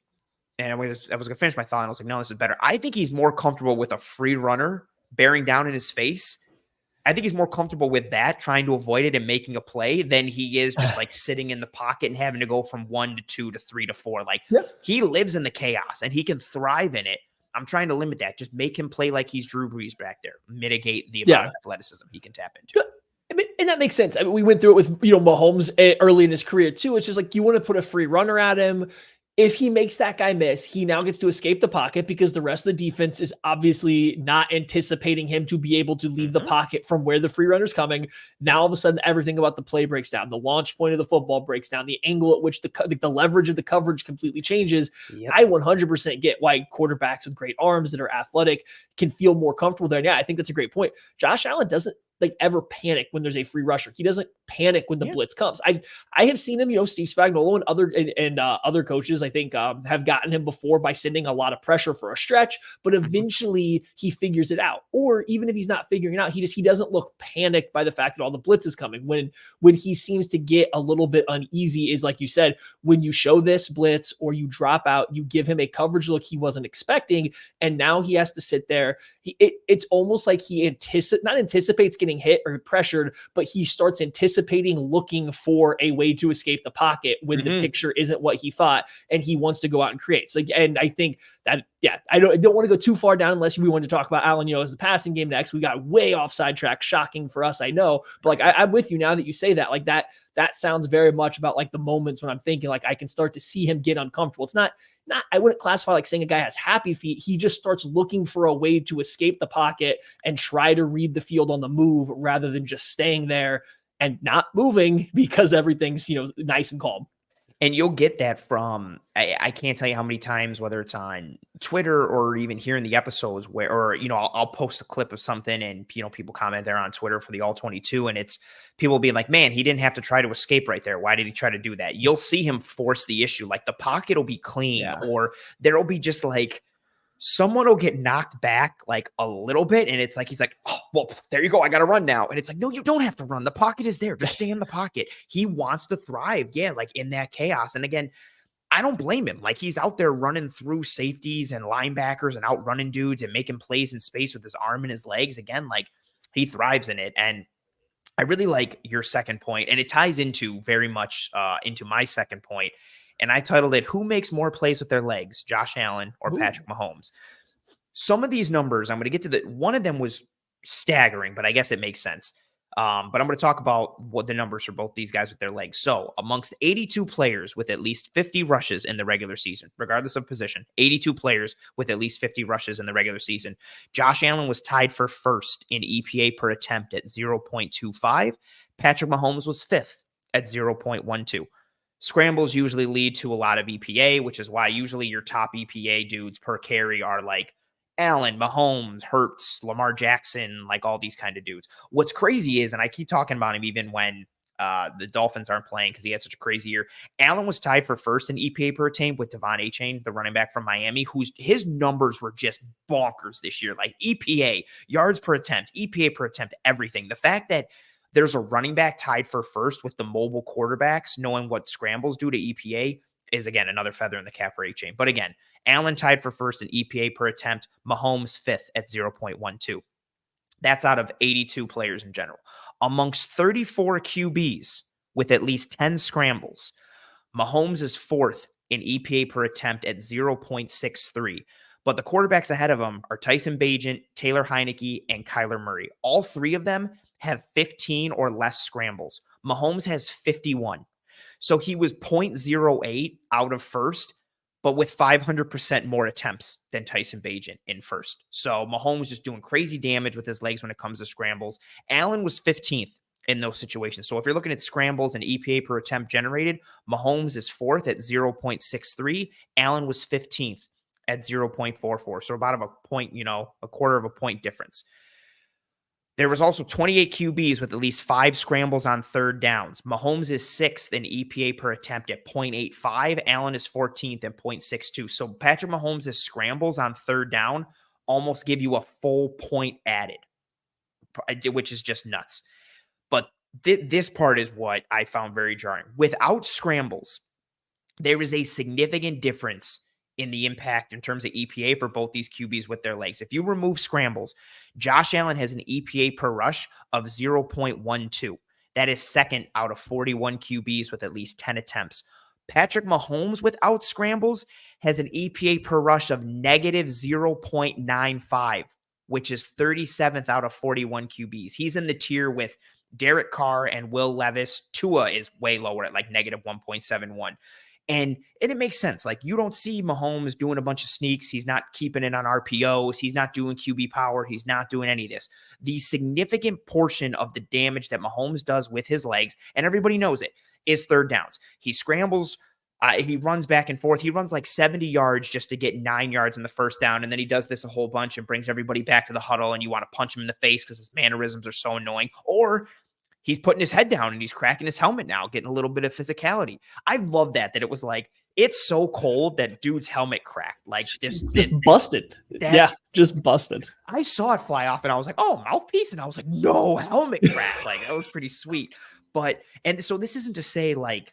and I was going to finish my thought, and I was like, no, this is better. I think he's more comfortable with a free runner bearing down in his face. I think he's more comfortable with that, trying to avoid it and making a play, than he is just like sitting in the pocket and having to go from 1 to 2 to 3 to 4. Like, he lives in the chaos and he can thrive in it. I'm trying to limit that. Just make him play like he's Drew Brees back there. Mitigate the amount of athleticism he can tap into. I mean, and that makes sense. I mean, we went through it with, Mahomes early in his career too. It's just like, you want to put a free runner at him. If he makes that guy miss, he now gets to escape the pocket because the rest of the defense is obviously not anticipating him to be able to leave the pocket from where the free runner's coming. Now, all of a sudden, everything about the play breaks down. The launch point of the football breaks down. The angle at which the leverage of the coverage completely changes. Yep. I 100% get why quarterbacks with great arms that are athletic can feel more comfortable there. And yeah, I think that's a great point. Josh Allen doesn't ever panic when there's a free rusher. He doesn't panic when the blitz comes. I have seen him, Steve Spagnuolo and other coaches, I think, have gotten him before by sending a lot of pressure for a stretch, but eventually he figures it out. Or even if he's not figuring it out, he doesn't look panicked by the fact that all the blitz is coming. When he seems to get a little bit uneasy is, like you said, when you show this blitz or you drop out, you give him a coverage look he wasn't expecting, and now he has to sit there. It's almost like he not anticipates getting hit or pressured, but he starts anticipating looking for a way to escape the pocket when the picture isn't what he thought, and he wants to go out and create. So, and I think that, I don't want to go too far down unless we want to talk about Allen, as the passing game next. We got way off sidetrack, shocking for us, I know, but like, I'm with you now that you say that. Like, that sounds very much about like the moments when I'm thinking like I can start to see him get uncomfortable. It's not, I wouldn't classify like saying a guy has happy feet. He just starts looking for a way to escape the pocket and try to read the field on the move rather than just staying there and not moving because everything's, nice and calm. And you'll get that from, I can't tell you how many times, whether it's on Twitter or even here in the episodes where, or, I'll post a clip of something and, people comment there on Twitter for the all 22. And it's people being like, man, he didn't have to try to escape right there. Why did he try to do that? You'll see him force the issue. Like, the pocket will be clean, or there'll be just like, someone will get knocked back like a little bit, and it's like he's like, oh, well, there you go, I gotta run now. And it's like, no, you don't have to run. The pocket is there. Just stay in the pocket. He wants to thrive, like in that chaos. And again, I don't blame him. Like, he's out there running through safeties and linebackers and outrunning dudes and making plays in space with his arm and his legs. Again, like, he thrives in it. And I really like your second point, and it ties into very much into my second point. And I titled it, Who Makes More Plays with Their Legs, Josh Allen or Patrick Mahomes? Some of these numbers, I'm going to get to one of them was staggering, but I guess it makes sense. But I'm going to talk about what the numbers for both these guys with their legs. So amongst 82 players with at least 50 rushes in the regular season, regardless of position, 82 players with at least 50 rushes in the regular season, Josh Allen was tied for first in EPA per attempt at 0.25. Patrick Mahomes was fifth at 0.12. Scrambles usually lead to a lot of EPA, which is why usually your top EPA dudes per carry are like Allen, Mahomes, Hurts, Lamar Jackson, like all these kind of dudes. What's crazy is, and I keep talking about him even when the Dolphins aren't playing because he had such a crazy year, Allen was tied for first in EPA per attempt with Devon Achane, the running back from Miami, his numbers were just bonkers this year. Like EPA, yards per attempt, EPA per attempt, everything. The fact that there's a running back tied for first with the mobile quarterbacks, knowing what scrambles do to EPA, is, again, another feather in the cap for A-Chain. But again, Allen tied for first in EPA per attempt, Mahomes fifth at 0.12. That's out of 82 players in general. Amongst 34 QBs with at least 10 scrambles, Mahomes is fourth in EPA per attempt at 0.63. But the quarterbacks ahead of him are Tyson Bagent, Taylor Heineke, and Kyler Murray. All three of them have 15 or less scrambles. Mahomes has 51. So he was 0.08 out of first, but with 500% more attempts than Tyson Bagent in first. So Mahomes just doing crazy damage with his legs when it comes to scrambles. Allen was 15th in those situations. So if you're looking at scrambles and EPA per attempt generated, Mahomes is fourth at 0.63. Allen was 15th at 0.44. So about a point, a quarter of a point difference. There was also 28 QBs with at least 5 scrambles on third downs. Mahomes is 6th in EPA per attempt at 0.85. Allen is 14th at 0.62. So Patrick Mahomes' scrambles on third down almost give you a full point added, which is just nuts. But this part is what I found very jarring. Without scrambles, there is a significant difference in the impact in terms of EPA for both these QBs with their legs. If you remove scrambles, Josh Allen has an EPA per rush of 0.12. That is second out of 41 QBs with at least 10 attempts. Patrick Mahomes without scrambles has an EPA per rush of negative 0.95, which is 37th out of 41 QBs. He's in the tier with Derek Carr and Will Levis. Tua is way lower at like negative 1.71. And it makes sense. Like, you don't see Mahomes doing a bunch of sneaks. He's not keeping it on RPOs. He's not doing QB power. He's not doing any of this. The significant portion of the damage that Mahomes does with his legs, and everybody knows it, is third downs. He scrambles. He runs back and forth. He runs like 70 yards just to get 9 yards in the first down. And then he does this a whole bunch and brings everybody back to the huddle. And you want to punch him in the face because his mannerisms are so annoying. Or he's putting his head down and he's cracking his helmet now, getting a little bit of physicality. I love that it was like, it's so cold that dude's helmet cracked. Like, this just busted. Yeah, just busted. I saw it fly off and I was like, oh, mouthpiece. And I was like, no, helmet crack. Like, that was pretty sweet. But, and so this isn't to say like,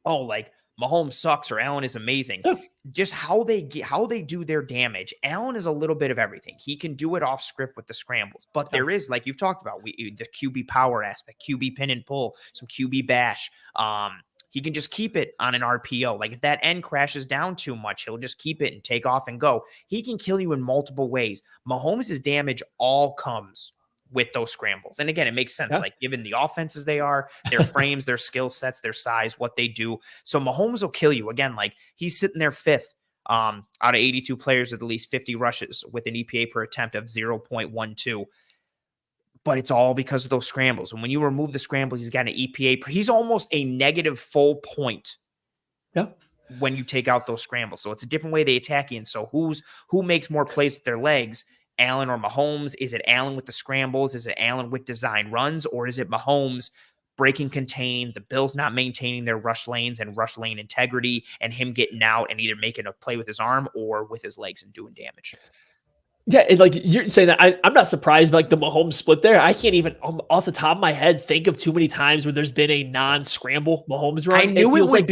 oh, like Mahomes sucks or Allen is amazing. Yeah. Just how they do their damage. Allen is a little bit of everything. He can do it off script with the scrambles, but there is, like you've talked about, the QB power aspect, QB pin and pull, some QB bash. He can just keep it on an RPO. Like, if that end crashes down too much, he'll just keep it and take off and go. He can kill you in multiple ways. Mahomes' damage all comes with those scrambles. And again, it makes sense, like given the offenses they are, their frames, their skill sets, their size, what they do. So Mahomes will kill you. Again, like, he's sitting there fifth out of 82 players with at least 50 rushes with an EPA per attempt of 0.12. But it's all because of those scrambles. And when you remove the scrambles, he's got an EPA. He's almost a negative full point. Yeah. When you take out those scrambles. So it's a different way they attack you. And so who makes more plays with their legs? Allen or Mahomes? Is it Allen with the scrambles? Is it Allen with design runs? Or is it Mahomes breaking contain, the Bills not maintaining their rush lanes and rush lane integrity, and him getting out and either making a play with his arm or with his legs and doing damage? Yeah, and like you're saying that, I'm not surprised by like the Mahomes split there. I can't even off the top of my head think of too many times where there's been a non-scramble Mahomes run. I knew it would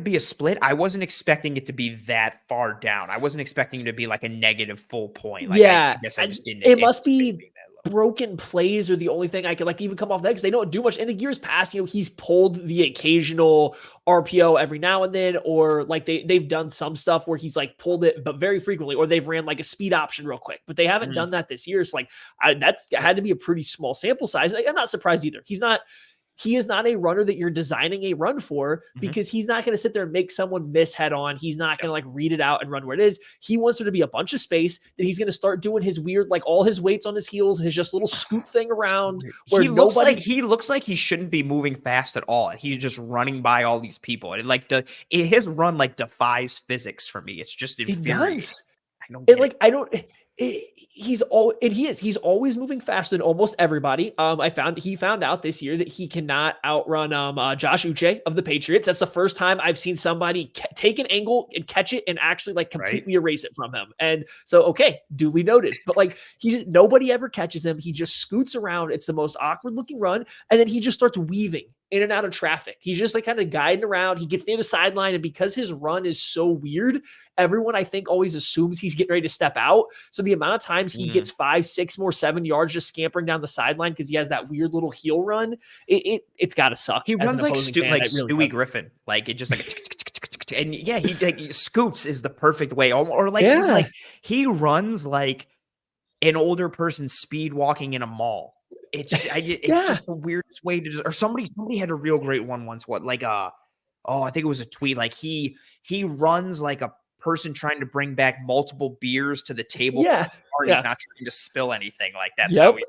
be a split. I wasn't expecting it to be that far down. I wasn't expecting it to be like a negative full point. Like, yeah, I guess I just didn't. It must be broken plays or the only thing I could like even come off that, because they don't do much. In the years past, he's pulled the occasional RPO every now and then, or like they've done some stuff where he's like pulled it, but very frequently, or they've ran like a speed option real quick, but they haven't done that this year. So like that's had to be a pretty small sample size. I'm not surprised either. He is not a runner that you're designing a run for, because he's not going to sit there and make someone miss head on. He's not going to like read it out and run where it is. He wants there to be a bunch of space, that he's going to start doing his weird, like all his weights on his heels, his just little scoot thing around. Where he looks like he shouldn't be moving fast at all. And he's just running by all these people. And like his run like defies physics for me. It's just infuriating. I don't. He's always moving faster than almost everybody. He found out this year that he cannot outrun Josh Uche of the Patriots. That's the first time I've seen somebody take an angle and catch it and actually like completely erase it from him. And so, okay, duly noted. But like nobody ever catches him. He just scoots around. It's the most awkward looking run, and then he just starts weaving in and out of traffic. He's just like kind of guiding around. He gets near the sideline, and because his run is so weird, everyone I think always assumes he's getting ready to step out. So the amount of times he gets 5, 6 more 7 yards just scampering down the sideline because he has that weird little heel run, it's got to suck. He runs like Stewie Griffin, like it just like, and yeah, he like scoots is the perfect way, or like he's like he runs like an older person speed walking in a mall. It's just the weirdest way to. Or somebody had a real great one once. What like I think it was a tweet. Like he runs like a person trying to bring back multiple beers to the table. Yeah, he's not trying to spill anything. Like that's how he.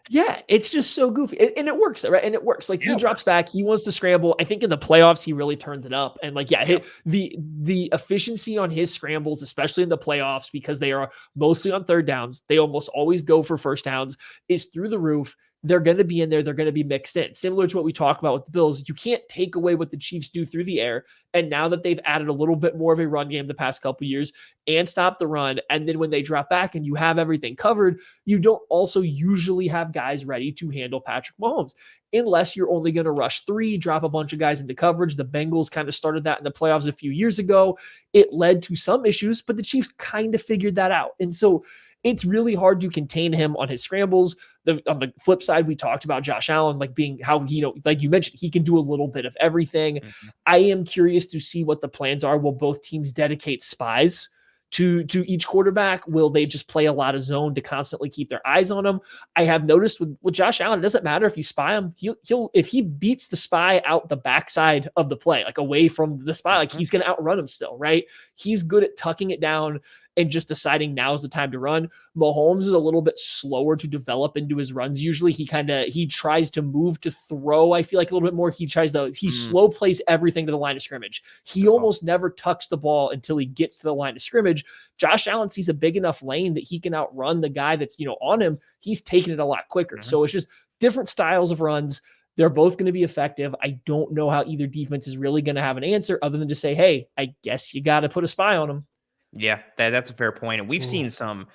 Yeah, it's just so goofy, and it works, right? And it works. Like he drops back, he wants to scramble. I think in the playoffs, he really turns it up. And like, the efficiency on his scrambles, especially in the playoffs, because they are mostly on third downs, they almost always go for first downs, is through the roof. they're going to be in there. They're going to be mixed in. Similar to what we talked about with the Bills, you can't take away what the Chiefs do through the air. And now that they've added a little bit more of a run game the past couple of years and stop the run, and then when they drop back and you have everything covered, you don't also usually have guys ready to handle Patrick Mahomes. Unless you're only going to rush 3, drop a bunch of guys into coverage. The Bengals kind of started that in the playoffs a few years ago. It led to some issues, but the Chiefs kind of figured that out. And so it's really hard to contain him on his scrambles. On the flip side, we talked about Josh Allen, like being how, like you mentioned, he can do a little bit of everything. Mm-hmm. I am curious to see what the plans are. Will both teams dedicate spies to each quarterback? Will they just play a lot of zone to constantly keep their eyes on him? I have noticed with Josh Allen, it doesn't matter if you spy him. He'll if he beats the spy out the backside of the play, like away from the spy, like he's going to outrun him still, right? He's good at tucking it down and just deciding now's the time to run. Mahomes is a little bit slower to develop into his runs. Usually he tries to move to throw. I feel like a little bit more. He slow plays everything to the line of scrimmage. He almost never tucks the ball until he gets to the line of scrimmage. Josh Allen sees a big enough lane that he can outrun the guy that's, on him. He's taking it a lot quicker. So it's just different styles of runs. They're both going to be effective. I don't know how either defense is really going to have an answer other than to say, hey, I guess you got to put a spy on him. Yeah, that's a fair point. And we've seen some.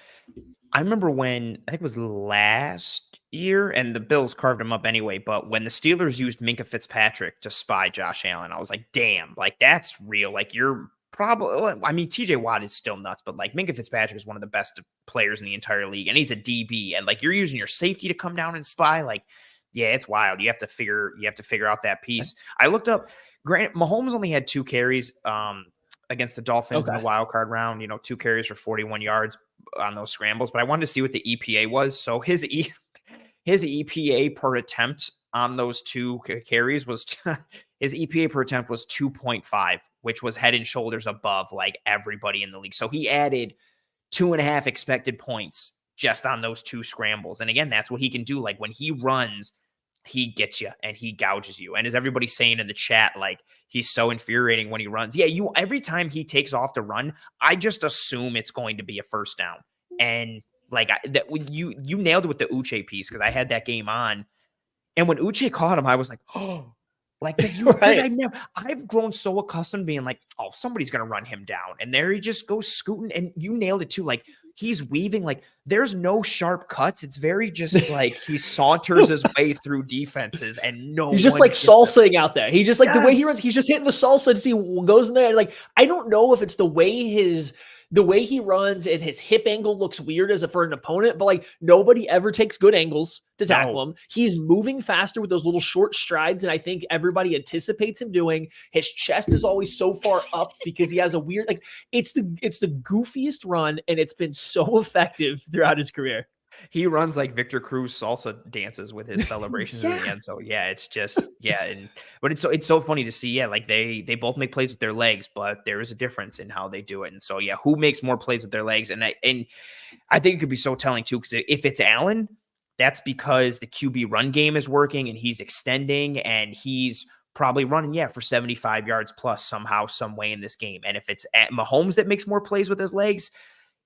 I remember when, I think it was last year, and the Bills carved him up anyway, but when the Steelers used Minkah Fitzpatrick to spy Josh Allen, I was like, damn, like that's real. Like you're probably, I mean, TJ Watt is still nuts, but like Minkah Fitzpatrick is one of the best players in the entire league, and he's a DB, and like you're using your safety to come down and spy. Like, yeah, it's wild. You have to figure out that piece. I looked up, granted, Mahomes only had 2 carries, against the Dolphins in the wild card round, 2 carries for 41 yards on those scrambles. But I wanted to see what the EPA was. So his EPA per attempt on those 2 carries was his EPA per attempt was 2.5, which was head and shoulders above like everybody in the league. So he added 2.5 expected points just on those 2 scrambles. And again, that's what he can do. Like when he runs, he gets you and he gouges you. And as everybody's saying in the chat, like he's so infuriating when he runs. Yeah, every time he takes off to run, I just assume it's going to be a first down. And like you nailed it with the Uche piece, because I had that game on, and when Uche caught him, I was like, oh, like right. I've grown so accustomed to being like, oh, somebody's gonna run him down, and there he just goes scooting, and you nailed it too. Like he's weaving, like there's no sharp cuts. It's very just like he saunters his way through defenses, and he's just like salsaing out there. He just like the way he runs, he's just hitting the salsa to see what goes in there. Like I don't know if it's the way he runs and his hip angle looks weird for an opponent, but like nobody ever takes good angles to tackle him. He's moving faster with those little short strides, and I think everybody anticipates him doing. His chest is always so far up because he has a weird, like it's the goofiest run, and it's been so effective throughout his career. He runs like Victor Cruz salsa dances with his celebrations in the end. So yeah, it's just, but it's so funny to see. Yeah. Like they both make plays with their legs, but there is a difference in how they do it. And so, yeah, who makes more plays with their legs? And I think it could be so telling too, because if it's Allen, that's because the QB run game is working and he's extending and he's probably running, for 75 yards plus somehow, some way in this game. And if it's at Mahomes that makes more plays with his legs,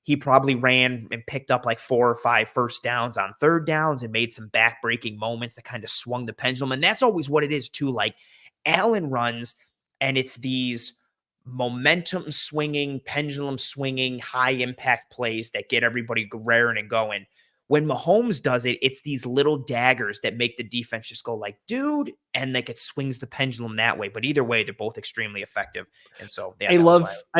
he probably ran and picked up like 4 or 5 first downs on third downs and made some back-breaking moments that kind of swung the pendulum. And that's always what it is too. Like Allen runs, and it's these momentum swinging, pendulum swinging, high impact plays that get everybody raring and going. When Mahomes does it, it's these little daggers that make the defense just go like, dude, and like it swings the pendulum that way. But either way, they're both extremely effective. And so I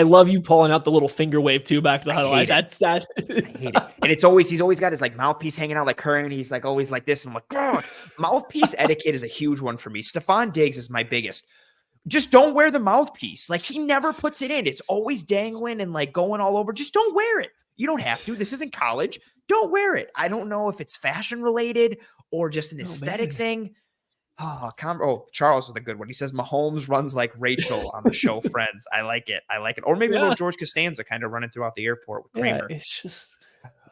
love you pulling out the little finger wave too back to the huddle. That's that. I hate it. And he's always got his like mouthpiece hanging out like Curry, and he's like always like this. And I'm like, God, mouthpiece etiquette is a huge one for me. Stefon Diggs is my biggest. Just don't wear the mouthpiece. Like he never puts it in. It's always dangling and like going all over. Just don't wear it. You don't have to. This isn't college. Don't wear it. I don't know if it's fashion related or just an aesthetic thing. Charles with a good one. He says Mahomes runs like Rachel on the show Friends. I like it. Or maybe a little George Costanza kind of running throughout the airport with Kramer. It's just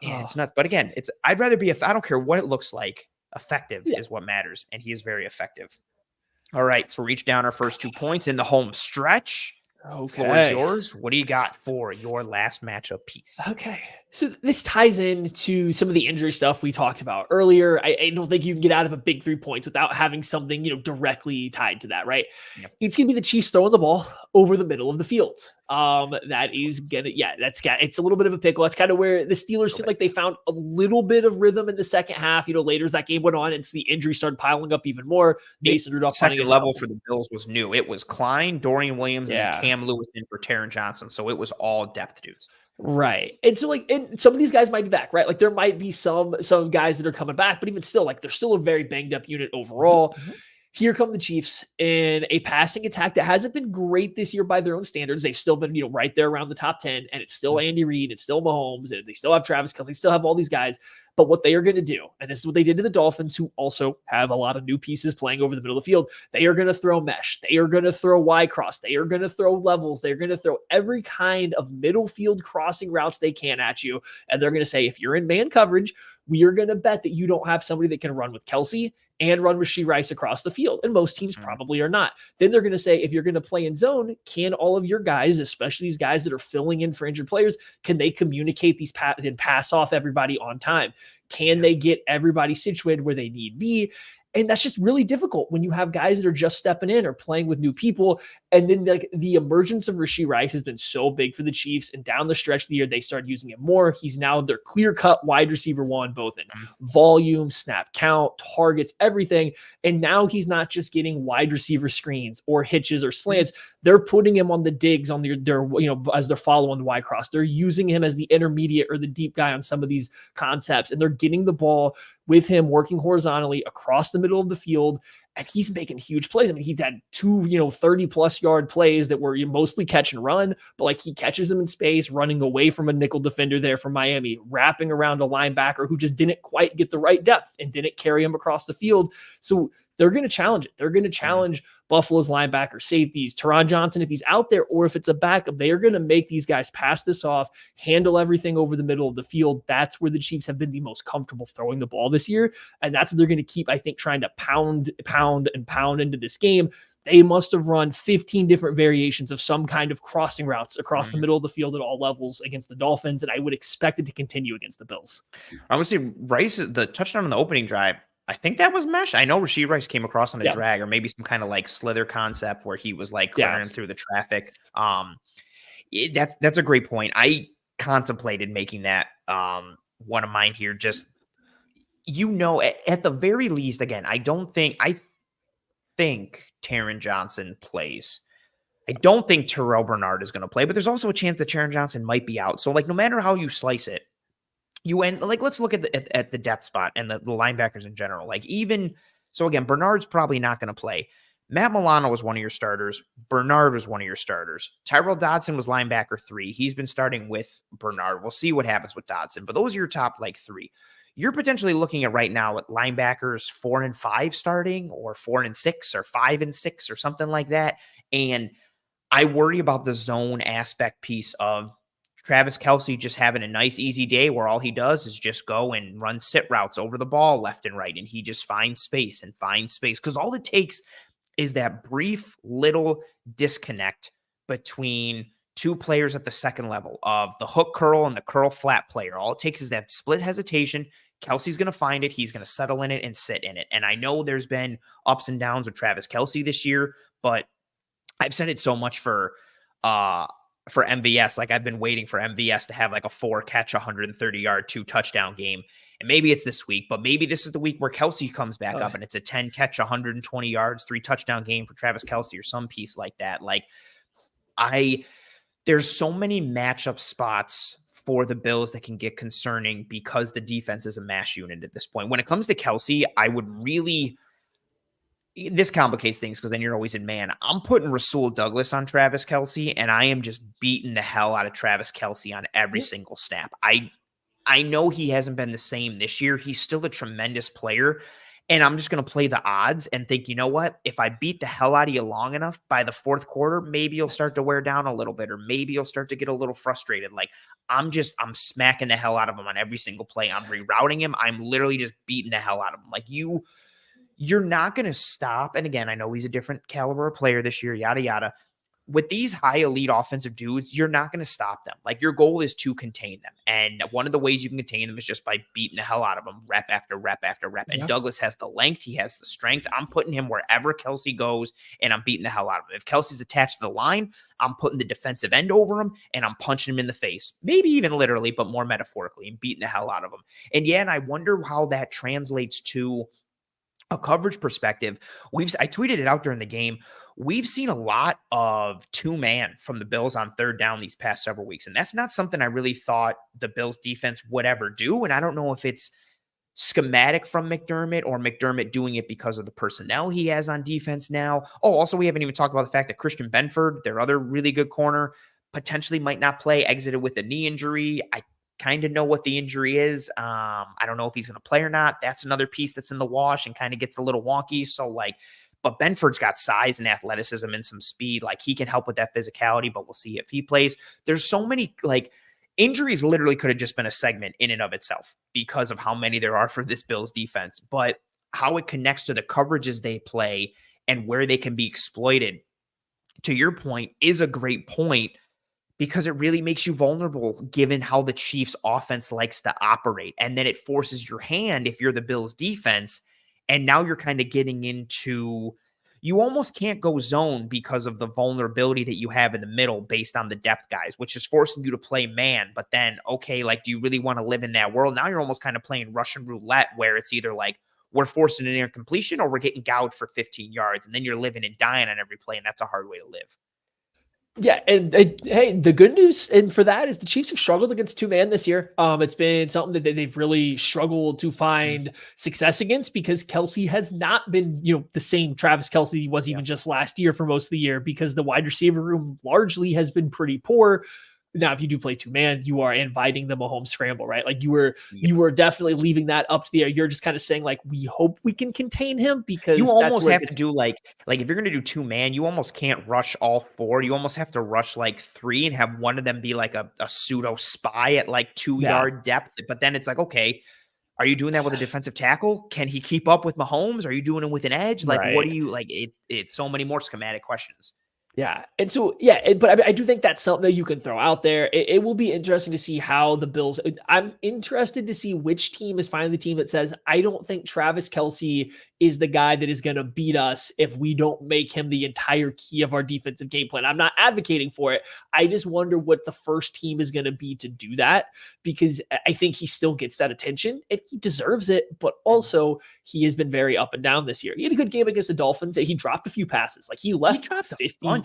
it's nuts. But again, I'd rather be I don't care what it looks like. Effective is what matters, and he is very effective. All right, so reach down our first 2 points in the home stretch. Okay. Floor is yours. What do you got for your last matchup piece? Okay. So this ties into some of the injury stuff we talked about earlier. I don't think you can get out of a big 3 points without having something, directly tied to that, right? Yep. It's gonna be the Chiefs throwing the ball over the middle of the field. That is gonna, it's a little bit of a pickle. That's kind of where the Steelers seem like they found a little bit of rhythm in the second half. Later as that game went on, it's the injury started piling up even more. Mason Rudolph second level for the Bills was new. It was Klein, Dorian Williams, and then Cam Lewis in for Taron Johnson. So it was all depth dudes. Right. And so and some of these guys might be back, right? Like there might be some guys that are coming back, but even still, like they're still a very banged up unit overall. Mm-hmm. Here come the Chiefs in a passing attack that hasn't been great this year by their own standards. They've still been, right there around the top 10, and it's still Andy Reid, it's still Mahomes, and they still have Travis Kelce, they still have all these guys. But what they are going to do, and this is what they did to the Dolphins, who also have a lot of new pieces playing over the middle of the field, they are going to throw mesh. They are going to throw Y cross. They are going to throw levels. They're going to throw every kind of middle field crossing routes they can at you. And they're going to say, if you're in man coverage, we are going to bet that you don't have somebody that can run with Kelce and run with Rashee Rice across the field. And most teams probably are not. Then they're going to say, if you're going to play in zone, can all of your guys, especially these guys that are filling in for injured players, can they communicate these and pass off everybody on time? Can they get everybody situated where they need be? And that's just really difficult when you have guys that are just stepping in or playing with new people. And then the emergence of Rashee Rice has been so big for the Chiefs. And down the stretch of the year, they started using him more. He's now their clear-cut wide receiver one, both in volume, snap count, targets, everything. And now he's not just getting wide receiver screens or hitches or slants. They're putting him on the digs on their as they're following the Y cross. They're using him as the intermediate or the deep guy on some of these concepts. And they're getting the ball with him working horizontally across the middle of the field. And he's making huge plays. I mean, he's had two, 30+ yard plays that were mostly catch and run, but like he catches them in space, running away from a nickel defender there from Miami, wrapping around a linebacker who just didn't quite get the right depth and didn't carry him across the field. So they're going to challenge it. They're going to challenge Buffalo's linebacker, safeties, Taron Johnson, if he's out there, or if it's a backup, they are going to make these guys pass this off, handle everything over the middle of the field. That's where the Chiefs have been the most comfortable throwing the ball this year. And that's what they're going to keep, I think, trying to pound into this game. They must have run 15 different variations of some kind of crossing routes across the middle of the field at all levels against the Dolphins. And I would expect it to continue against the Bills. I would say Rice, the touchdown on the opening drive, I think that was mesh. I know Rashee Rice came across on a drag or maybe some kind of like slither concept where he was like clearing through the traffic. That's a great point. I contemplated making that one of mine here. Just, at the very least, again, I think Taron Johnson plays. I don't think Terrell Bernard is going to play, but there's also a chance that Taron Johnson might be out. So like, no matter how you slice it, let's look at the depth spot and the linebackers in general. Like so again, Bernard's probably not going to play. Matt Milano was one of your starters. Bernard was one of your starters. Tyrell Dodson was linebacker 3. He's been starting with Bernard. We'll see what happens with Dodson, but those are your top 3. You're potentially looking at right now at linebackers 4 and 5 starting, or 4 and 6, or 5 and 6, or something like that. And I worry about the zone aspect piece of Travis Kelce just having a nice, easy day where all he does is just go and run sit routes over the ball left and right. And he just finds space. Because all it takes is that brief little disconnect between two players at the second level of the hook curl and the curl flat player. All it takes is that split hesitation. Kelce's going to find it. He's going to settle in it and sit in it. And I know there's been ups and downs with Travis Kelce this year, but I've said it so much for MVS. Like, I've been waiting for MVS to have like a 4-catch, 130-yard, 2-touchdown game. And maybe it's this week, but maybe this is the week where Kelce comes back up and it's a 10-catch, 120 yards, 3-touchdown game for Travis Kelce or some piece like that. Like, there's so many matchup spots for the Bills that can get concerning because the defense is a mash unit at this point. When it comes to Kelce, this complicates things because then you're always in man. I'm putting Rasul Douglas on Travis Kelce, and I am just beating the hell out of Travis Kelce on every single snap. I know he hasn't been the same this year. He's still a tremendous player, and I'm just going to play the odds and think, you know what? If I beat the hell out of you long enough, by the fourth quarter, maybe you'll start to wear down a little bit, or maybe you'll start to get a little frustrated. Like, I'm smacking the hell out of him on every single play. I'm rerouting him. I'm literally just beating the hell out of him. Like, you're not going to stop. And again, I know he's a different caliber of player this year, yada, yada. with these high elite offensive dudes, you're not going to stop them. Like, your goal is to contain them. And one of the ways you can contain them is just by beating the hell out of them, rep after rep after rep. And Douglas has the length. He has the strength. I'm putting him wherever Kelsey goes, and I'm beating the hell out of him. If Kelsey's attached to the line, I'm putting the defensive end over him, and I'm punching him in the face. Maybe even literally, but more metaphorically, and beating the hell out of him. And and I wonder how that translates to a coverage perspective. I tweeted it out during the game. We've seen a lot of 2-man from the Bills on third down these past several weeks. And that's not something I really thought the Bills defense would ever do. And I don't know if it's schematic from McDermott or McDermott doing it because of the personnel he has on defense now. Oh, also, we haven't even talked about the fact that Christian Benford, their other really good corner, potentially might not play, exited with a knee injury. I kind of know what the injury is. I don't know if he's going to play or not. That's another piece that's in the wash and kind of gets a little wonky. So but Benford's got size and athleticism and some speed. Like, he can help with that physicality, but we'll see if he plays. There's so many, injuries literally could have just been a segment in and of itself because of how many there are for this Bills defense, but how it connects to the coverages they play and where they can be exploited, to your point, is a great point, because it really makes you vulnerable given how the Chiefs offense likes to operate. And then it forces your hand if you're the Bills defense. And now you're kind of getting into, you almost can't go zone because of the vulnerability that you have in the middle based on the depth guys, which is forcing you to play man. But then, okay, do you really want to live in that world? Now you're almost kind of playing Russian roulette, where it's either we're forcing an incompletion or we're getting gouged for 15 yards. And then you're living and dying on every play. And that's a hard way to live. Yeah, and hey, the good news and for that is the Chiefs have struggled against 2-man this year. It's been something that they've really struggled to find success against, because Kelsey has not been, the same Travis Kelsey he was even just last year for most of the year, because the wide receiver room largely has been pretty poor. Now, if you do play 2-man, you are inviting the Mahomes scramble, right? You were definitely leaving that up to the air. You're just kind of saying, we hope we can contain him, because you almost have to do if you're going to do 2-man, you almost can't rush all 4. You almost have to rush 3 and have one of them be a pseudo spy at 2-yard depth. But then it's okay, are you doing that with a defensive tackle? Can he keep up with Mahomes? Are you doing it with an edge? What do you it's so many more schematic questions. Yeah. And so, but I do think that's something that you can throw out there. It will be interesting to see how the Bills, I'm interested to see which team is finally the team that says, I don't think Travis Kelsey is the guy that is going to beat us if we don't make him the entire key of our defensive game plan. I'm not advocating for it. I just wonder what the first team is going to be to do that, because I think he still gets that attention and he deserves it. But also, he has been very up and down this year. He had a good game against the Dolphins. He dropped a few passes. He dropped 50.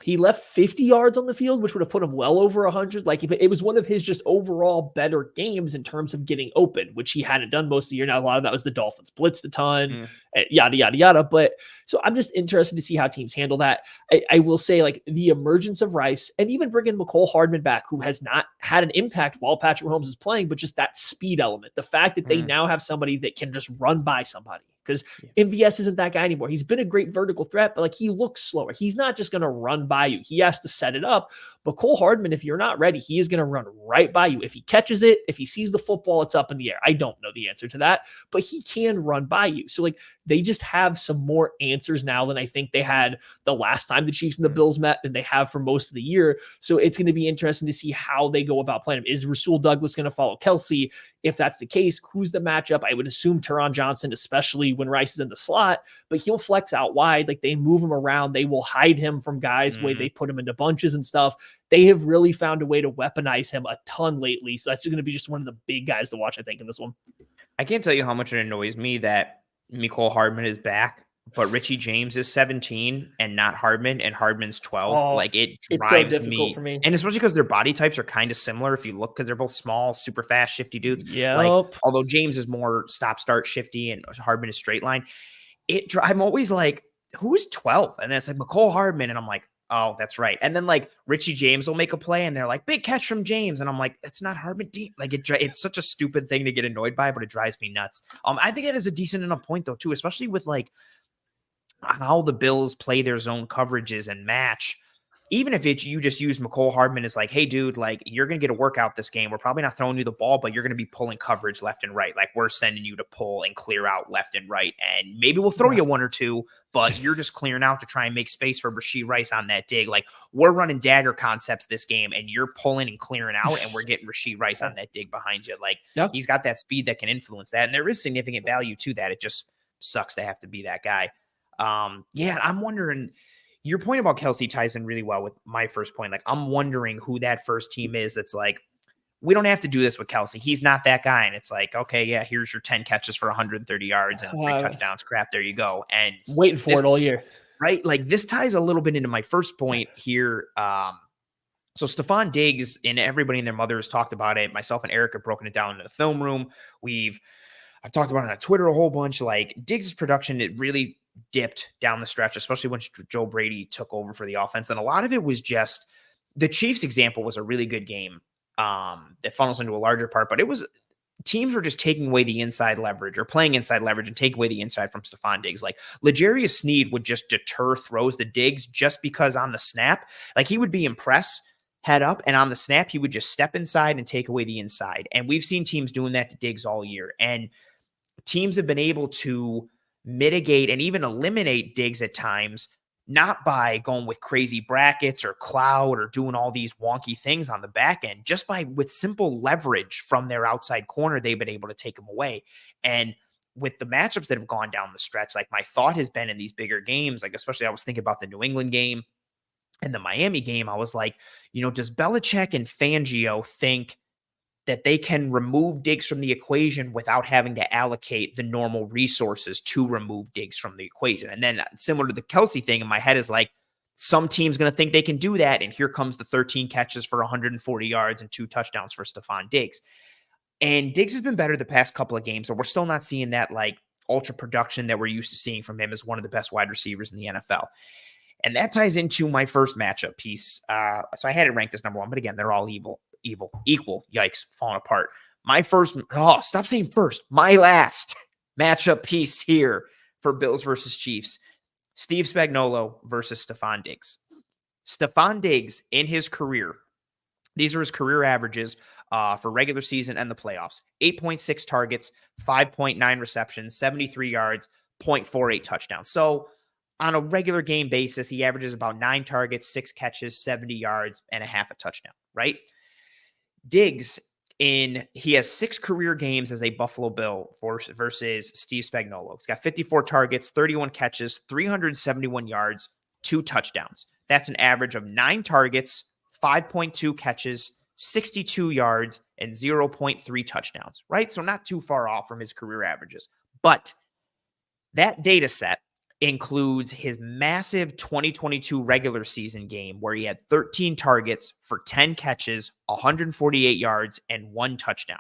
He left 50 yards on the field, which would have put him well over 100. It was one of his just overall better games in terms of getting open, which he hadn't done most of the year. Now, a lot of that was the Dolphins blitzed a ton, yada, yada, yada. But so I'm just interested to see how teams handle that. I will say, the emergence of Rice and even bringing Mecole Hardman back, who has not had an impact while Patrick Mahomes is playing, but just that speed element, the fact that they now have somebody that can just run by somebody. Because MVS isn't that guy anymore. He's been a great vertical threat, but he looks slower. He's not just going to run by you. He has to set it up. But Cole Hardman, if you're not ready, he is going to run right by you. If he catches it, if he sees the football, it's up in the air. I don't know the answer to that, but he can run by you. So they just have some more answers now than I think they had the last time the Chiefs and the Bills met, than they have for most of the year. So it's going to be interesting to see how they go about playing him. Is Rasul Douglas going to follow Kelsey? If that's the case, who's the matchup? I would assume Teron Johnson, especially when Rice is in the slot, but he'll flex out wide. They move him around. They will hide him from guys where they put him into bunches and stuff. They have really found a way to weaponize him a ton lately. So that's going to be just one of the big guys to watch, I think, in this one. I can't tell you how much it annoys me that Mecole Hardman is back, but Richie James is 17 and not Hardman, and Hardman's 12. It drives me. For me. And especially because their body types are kind of similar if you look, because they're both small, super fast, shifty dudes. Yeah. Although James is more stop-start shifty and Hardman is straight line. I'm always who is 12? And then it's Mecole Hardman, and I'm oh, that's right. And then Richie James will make a play and they're big catch from James. And I'm that's not Hardman deep. It's such a stupid thing to get annoyed by, but it drives me nuts. I think it is a decent enough point though, too, especially with how the Bills play their zone coverages and match. even if it's you just use McCole Hardman as like, hey, dude, like you're going to get a workout this game. We're probably not throwing you the ball, but you're going to be pulling coverage left and right. Like we're sending you to pull and clear out left and right. And maybe we'll throw you one or two, but you're just clearing out to try and make space for Rashee Rice on that dig. Like we're running dagger concepts this game and you're pulling and clearing out and we're getting Rashee Rice on that dig behind you. Like he's got that speed that can influence that. And there is significant value to that. It just sucks to have to be that guy. Yeah, I'm wondering, your point about Kelce ties in really well with my first point. Like, I'm wondering who that first team is that's like, we don't have to do this with Kelce. He's not that guy. And it's like, okay, yeah, here's your 10 catches for 130 yards and 3 touchdowns. Crap, there you go. And waiting for it all year. Right? Like, this ties a little bit into my first point here. So Stefon Diggs and everybody and their mother has talked about it. Myself and Eric have broken it down in the film room. I've talked about it on Twitter a whole bunch. Like, Diggs' production, it really dipped down the stretch, especially when Joe Brady took over for the offense. And a lot of it was just the Chiefs example was a really good game that funnels into a larger part, but it was teams were just taking away the inside leverage or playing inside leverage and take away the inside from Stefon Diggs. Like L'Jarius Sneed would just deter throws to Diggs just because on the snap, like he would be impressed head up and on the snap, he would just step inside and take away the inside. And we've seen teams doing that to Diggs all year. And teams have been able to mitigate and even eliminate Diggs at times, not by going with crazy brackets or cloud or doing all these wonky things on the back end, just by with simple leverage from their outside corner, they've been able to take him away. And with the matchups that have gone down the stretch, like my thought has been in these bigger games, like especially I was thinking about the New England game and the Miami game, I was like, does Belichick and Fangio think that they can remove Diggs from the equation without having to allocate the normal resources to remove Diggs from the equation? And then similar to the Kelce thing in my head is like, some team's going to think they can do that. And here comes the 13 catches for 140 yards and 2 touchdowns for Stefon Diggs. And Diggs has been better the past couple of games, but we're still not seeing that like ultra production that we're used to seeing from him as one of the best wide receivers in the NFL. And that ties into my first matchup piece. So I had it ranked as number 1, but again, they're all equal. Yikes, falling apart. My first, stop saying first. My last matchup piece here for Bills versus Chiefs. Steve Spagnuolo versus Stefon Diggs. Stefon Diggs in his career, these are his career averages for regular season and the playoffs. 8.6 targets, 5.9 receptions, 73 yards, 0.48 touchdowns. So on a regular game basis, he averages about 9 targets, 6 catches, 70 yards, and a half a touchdown, right? Diggs, he has 6 career games as a Buffalo Bill versus Steve Spagnuolo. He's got 54 targets, 31 catches, 371 yards, 2 touchdowns. That's an average of 9 targets, 5.2 catches, 62 yards, and 0.3 touchdowns, right? So not too far off from his career averages. But that data set includes his massive 2022 regular season game where he had 13 targets for 10 catches, 148 yards, and 1 touchdown.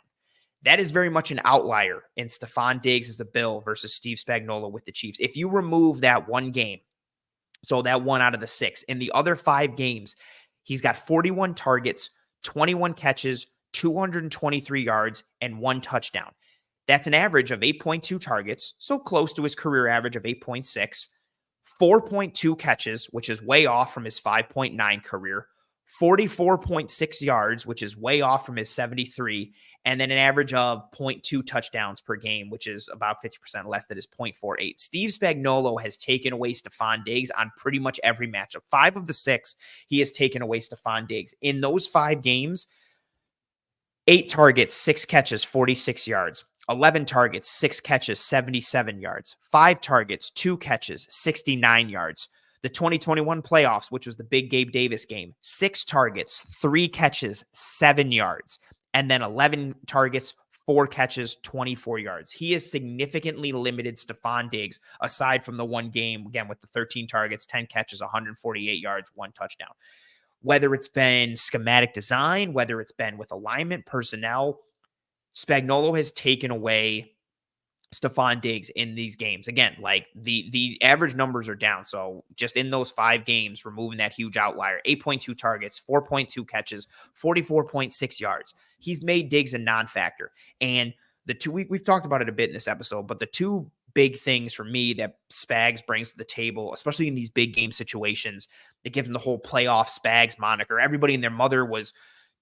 That is very much an outlier in Stefon Diggs as a Bill versus Steve Spagnuolo with the Chiefs. If you remove that one game, so that 1 out of the 6, in the other 5 games, he's got 41 targets, 21 catches, 223 yards, and 1 touchdown. That's an average of 8.2 targets, so close to his career average of 8.6, 4.2 catches, which is way off from his 5.9 career, 44.6 yards, which is way off from his 73, and then an average of 0.2 touchdowns per game, which is about 50% less than his 0.48. Steve Spagnuolo has taken away Stefon Diggs on pretty much every matchup. 5 of the 6, he has taken away Stefon Diggs. In those 5 games, 8 targets, 6 catches, 46 yards. 11 targets, 6 catches, 77 yards. 5 targets, 2 catches, 69 yards. The 2021 playoffs, which was the big Gabe Davis game, 6 targets, 3 catches, 7 yards. And then 11 targets, 4 catches, 24 yards. He has significantly limited Stefon Diggs aside from the one game, again, with the 13 targets, 10 catches, 148 yards, 1 touchdown. Whether it's been schematic design, whether it's been with alignment, personnel, Spagnuolo has taken away Stefon Diggs in these games. Again, like the average numbers are down. So just in those 5 games, removing that huge outlier, 8.2 targets, 4.2 catches, 44.6 yards. He's made Diggs a non-factor. And the two, we've talked about it a bit in this episode, but the 2 big things for me that Spags brings to the table, especially in these big game situations. They give him the whole playoff Spags moniker. Everybody and their mother was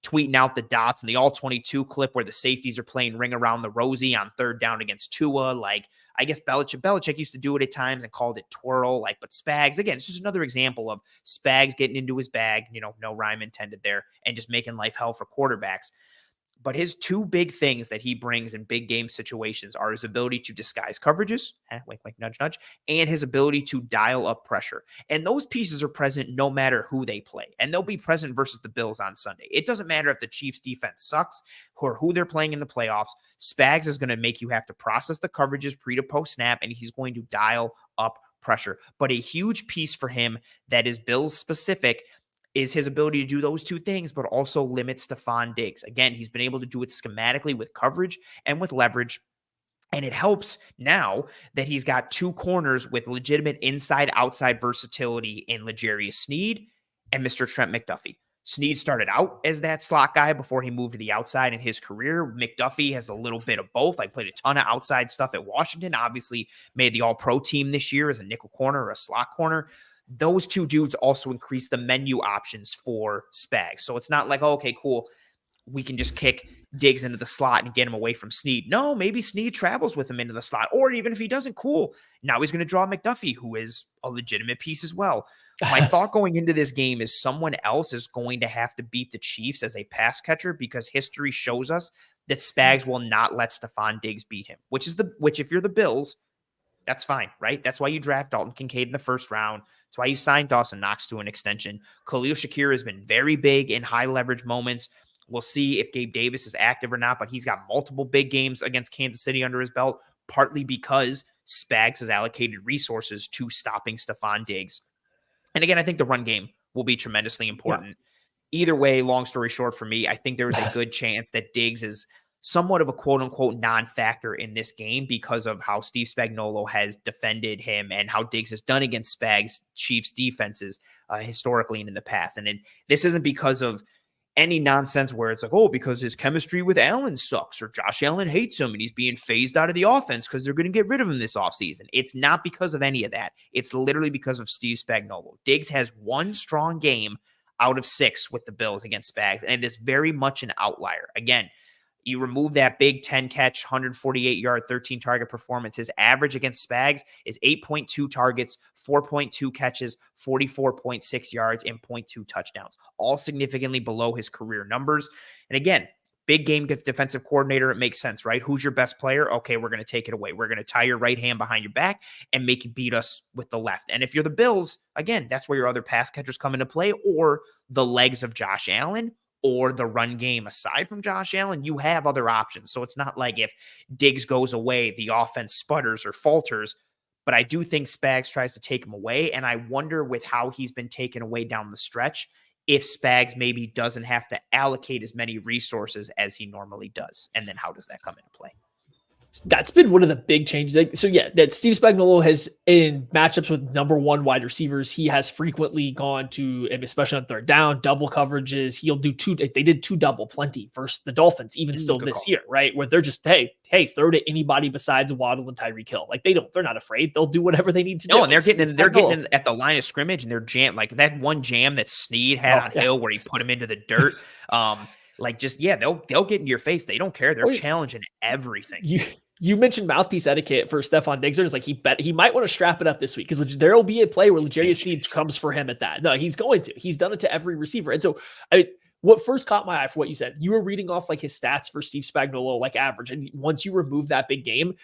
tweeting out the dots in the all 22 clip where the safeties are playing ring around the Rosie on third down against Tua. Like, I guess Belichick used to do it at times and called it twirl. Like, but Spags, again, it's just another example of Spags getting into his bag, no rhyme intended there, and just making life hell for quarterbacks. But his two big things that he brings in big game situations are his ability to disguise coverages, wink, wink, nudge, nudge, and his ability to dial up pressure. And those pieces are present no matter who they play. And they'll be present versus the Bills on Sunday. It doesn't matter if the Chiefs defense sucks or who they're playing in the playoffs. Spags is going to make you have to process the coverages pre to post snap, and he's going to dial up pressure. But a huge piece for him that is Bills specific is his ability to do those two things, but also limit Stefon Diggs. Again, he's been able to do it schematically with coverage and with leverage. And it helps now that he's got two corners with legitimate inside-outside versatility in L'Jarius Sneed and Mr. Trent McDuffie. Sneed started out as that slot guy before he moved to the outside in his career. McDuffie has a little bit of both. Played a ton of outside stuff at Washington. Obviously made the All-Pro team this year as a nickel corner or a slot corner. Those two dudes also increase the menu options for Spags. So it's not like, oh, okay, cool, we can just kick Diggs into the slot and get him away from Sneed. No, maybe Sneed travels with him into the slot. Or even if he doesn't, cool. Now he's going to draw McDuffie, who is a legitimate piece as well. My thought going into this game is someone else is going to have to beat the Chiefs as a pass catcher because history shows us that Spags will not let Stefon Diggs beat him, which if you're the Bills, that's fine, right? That's why you draft Dalton Kincaid in the first round. That's why you signed Dawson Knox to an extension. Khalil Shakir has been very big in high leverage moments. We'll see if Gabe Davis is active or not, but he's got multiple big games against Kansas City under his belt, partly because Spags has allocated resources to stopping Stefon Diggs. And again, I think the run game will be tremendously important. Yeah. Either way, long story short for me, I think there is a good chance that Diggs is somewhat of a quote-unquote non-factor in this game because of how Steve Spagnuolo has defended him and how Diggs has done against Spags' Chiefs defenses historically and in the past. And this isn't because of any nonsense where it's like, oh, because his chemistry with Allen sucks or Josh Allen hates him and he's being phased out of the offense because they're going to get rid of him this offseason. It's not because of any of that. It's literally because of Steve Spagnuolo. Diggs has one strong game out of 6 with the Bills against Spags, and it is very much an outlier. Again, you remove that big 10-catch, 148-yard, 13-target performance. His average against Spags is 8.2 targets, 4.2 catches, 44.6 yards, and 0.2 touchdowns, all significantly below his career numbers. And again, big game defensive coordinator, it makes sense, right? Who's your best player? Okay, we're going to take it away. We're going to tie your right hand behind your back and make you beat us with the left. And if you're the Bills, again, that's where your other pass catchers come into play, or the legs of Josh Allen, or the run game aside from Josh Allen. You have other options. So it's not like if Diggs goes away, the offense sputters or falters. But I do think Spags tries to take him away. And I wonder with how he's been taken away down the stretch, if Spags maybe doesn't have to allocate as many resources as he normally does. And then how does that come into play? That's been one of the big changes. So yeah, that Steve Spagnuolo has, in matchups with number one wide receivers, he has frequently gone to, especially on third down, double coverages. He'll do two. They did two double plenty versus the Dolphins, even still this year, right? Where they're just, hey, throw to anybody besides Waddle and Tyreek Hill. Like they're not afraid. They'll do whatever they need to do. No, and they're getting in at the line of scrimmage and they're jammed. Like that one jam that Sneed had on Hill where he put him into the dirt. They'll get in your face. They don't care. They're challenging everything. You mentioned mouthpiece etiquette for Stefon Diggs. It's like he might want to strap it up this week because there will be a play where L'Jarius Sneed comes for him at that. No, he's going to. He's done it to every receiver. And so what first caught my eye for what you said, you were reading off like his stats for Steve Spagnuolo, like average. And once you remove that big game,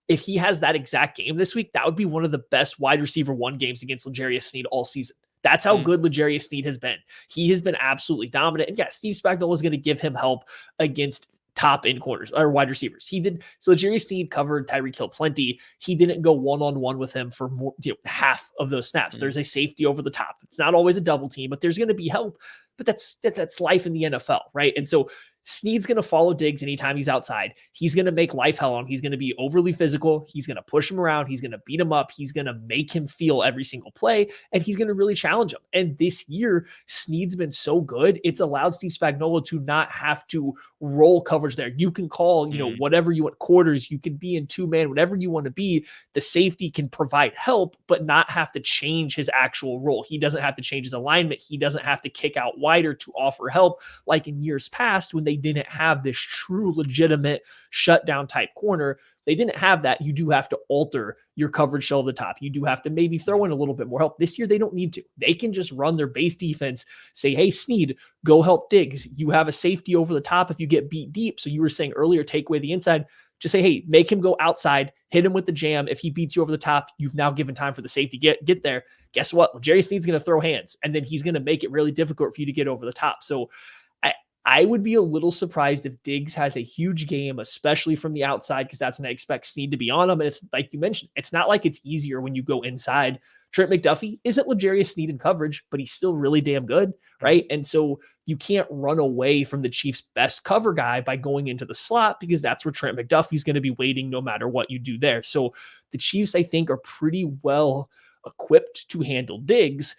if he has that exact game this week, that would be one of the best wide receiver one games against L'Jarius Sneed all season. That's how good L'Jarius Sneed has been. He has been absolutely dominant. And yeah, Steve Spagnuolo is going to give him help against top end corners or wide receivers. He did. So L'Jarius Sneed covered Tyreek Hill plenty. He didn't go one-on-one with him for more, half of those snaps. There's a safety over the top. It's not always a double team, but there's going to be help. But that's life in the NFL, right? And so Snead's going to follow Diggs anytime he's outside. He's going to make life hell on him. He's going to be overly physical. He's going to push him around. He's going to beat him up. He's going to make him feel every single play, and he's going to really challenge him. And this year, Snead's been so good. It's allowed Steve Spagnuolo to not have to roll coverage there. You can call, whatever you want, quarters. You can be in two-man, whatever you want to be. The safety can provide help, but not have to change his actual role. He doesn't have to change his alignment. He doesn't have to kick out wider to offer help like in years past when they didn't have this true legitimate shutdown type corner. They didn't have that. You do have to alter your coverage shell of the top. You do have to maybe throw in a little bit more help. This year, they don't need to. They can just run their base defense, say, hey, Snead, go help Diggs. You have a safety over the top if you get beat deep. So you were saying earlier, take away the inside. Just say, hey, make him go outside, hit him with the jam. If he beats you over the top, you've now given time for the safety get there. Guess what? Jerry Snead's going to throw hands, and then he's going to make it really difficult for you to get over the top. So I would be a little surprised if Diggs has a huge game, especially from the outside, because that's when I expect Snead to be on him. And it's like you mentioned, it's not like it's easier when you go inside. Trent McDuffie isn't L'Jarius Snead in coverage, but he's still really damn good, right? And so you can't run away from the Chiefs' best cover guy by going into the slot, because that's where Trent McDuffie's going to be waiting no matter what you do there. So the Chiefs, I think, are pretty well equipped to handle Diggs.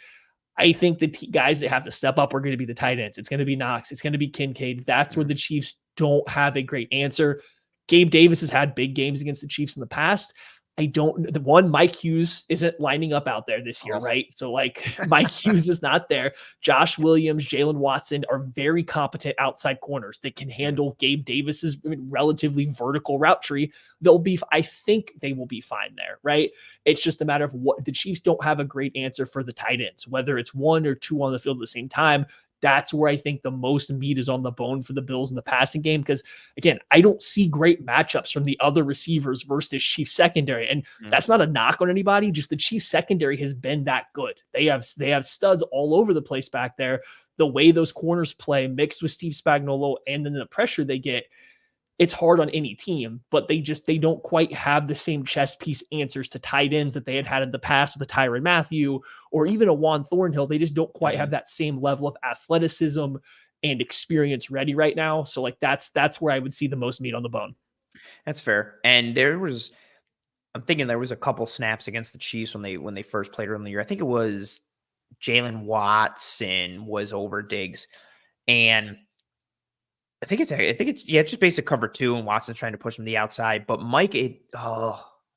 I think the guys that have to step up are going to be the tight ends. It's going to be Knox. It's going to be Kincaid. That's where the Chiefs don't have a great answer. Gabe Davis has had big games against the Chiefs in the past. Mike Hughes isn't lining up out there this year, right? So like Mike Hughes is not there. Josh Williams, Jalen Watson are very competent outside corners that can handle Gabe Davis's relatively vertical route tree. I think they will be fine there, right? It's just a matter of what the Chiefs don't have a great answer for the tight ends, whether it's one or two on the field at the same time. That's where I think the most meat is on the bone for the Bills in the passing game. Because again, I don't see great matchups from the other receivers versus this Chiefs secondary. And that's not a knock on anybody. Just the Chiefs secondary has been that good. They have studs all over the place back there. The way those corners play mixed with Steve Spagnuolo and then the pressure they get, it's hard on any team, but they don't quite have the same chess piece answers to tight ends that they had in the past with a Tyrann Mathieu or even a Juan Thornhill. They just don't quite have that same level of athleticism and experience ready right now. So like that's where I would see the most meat on the bone. That's fair. And I'm thinking there was a couple snaps against the Chiefs when they first played early in the year. I think it was Jalen Watson was over Diggs, and I think it's just basic cover 2, and Watson's trying to push him to the outside. But Mike,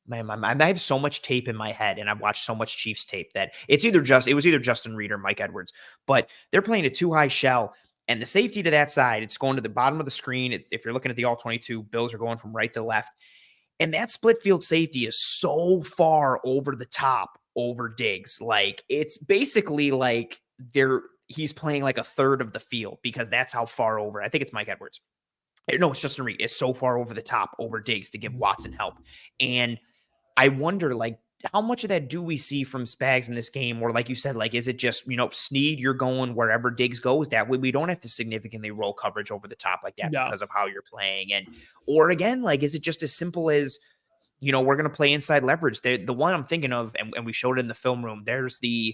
man, I have so much tape in my head, and I've watched so much Chiefs tape that it was either Justin Reed or Mike Edwards. But they're playing a too high shell, and the safety to that side, it's going to the bottom of the screen. If you're looking at the all 22, Bills are going from right to left, and that split field safety is so far over the top over Diggs. Like it's basically like he's playing like a third of the field because that's how far over. I think it's Mike Edwards. No, it's Justin Reed. It's so far over the top over Diggs to give Watson help. And I wonder, like, how much of that do we see from Spags in this game? Or like you said, like, is it just, Snead, you're going wherever Diggs goes? That way we don't have to significantly roll coverage over the top like that because of how you're playing. Or again, like, is it just as simple as, we're going to play inside leverage? The one I'm thinking of, and we showed it in the film room, there's I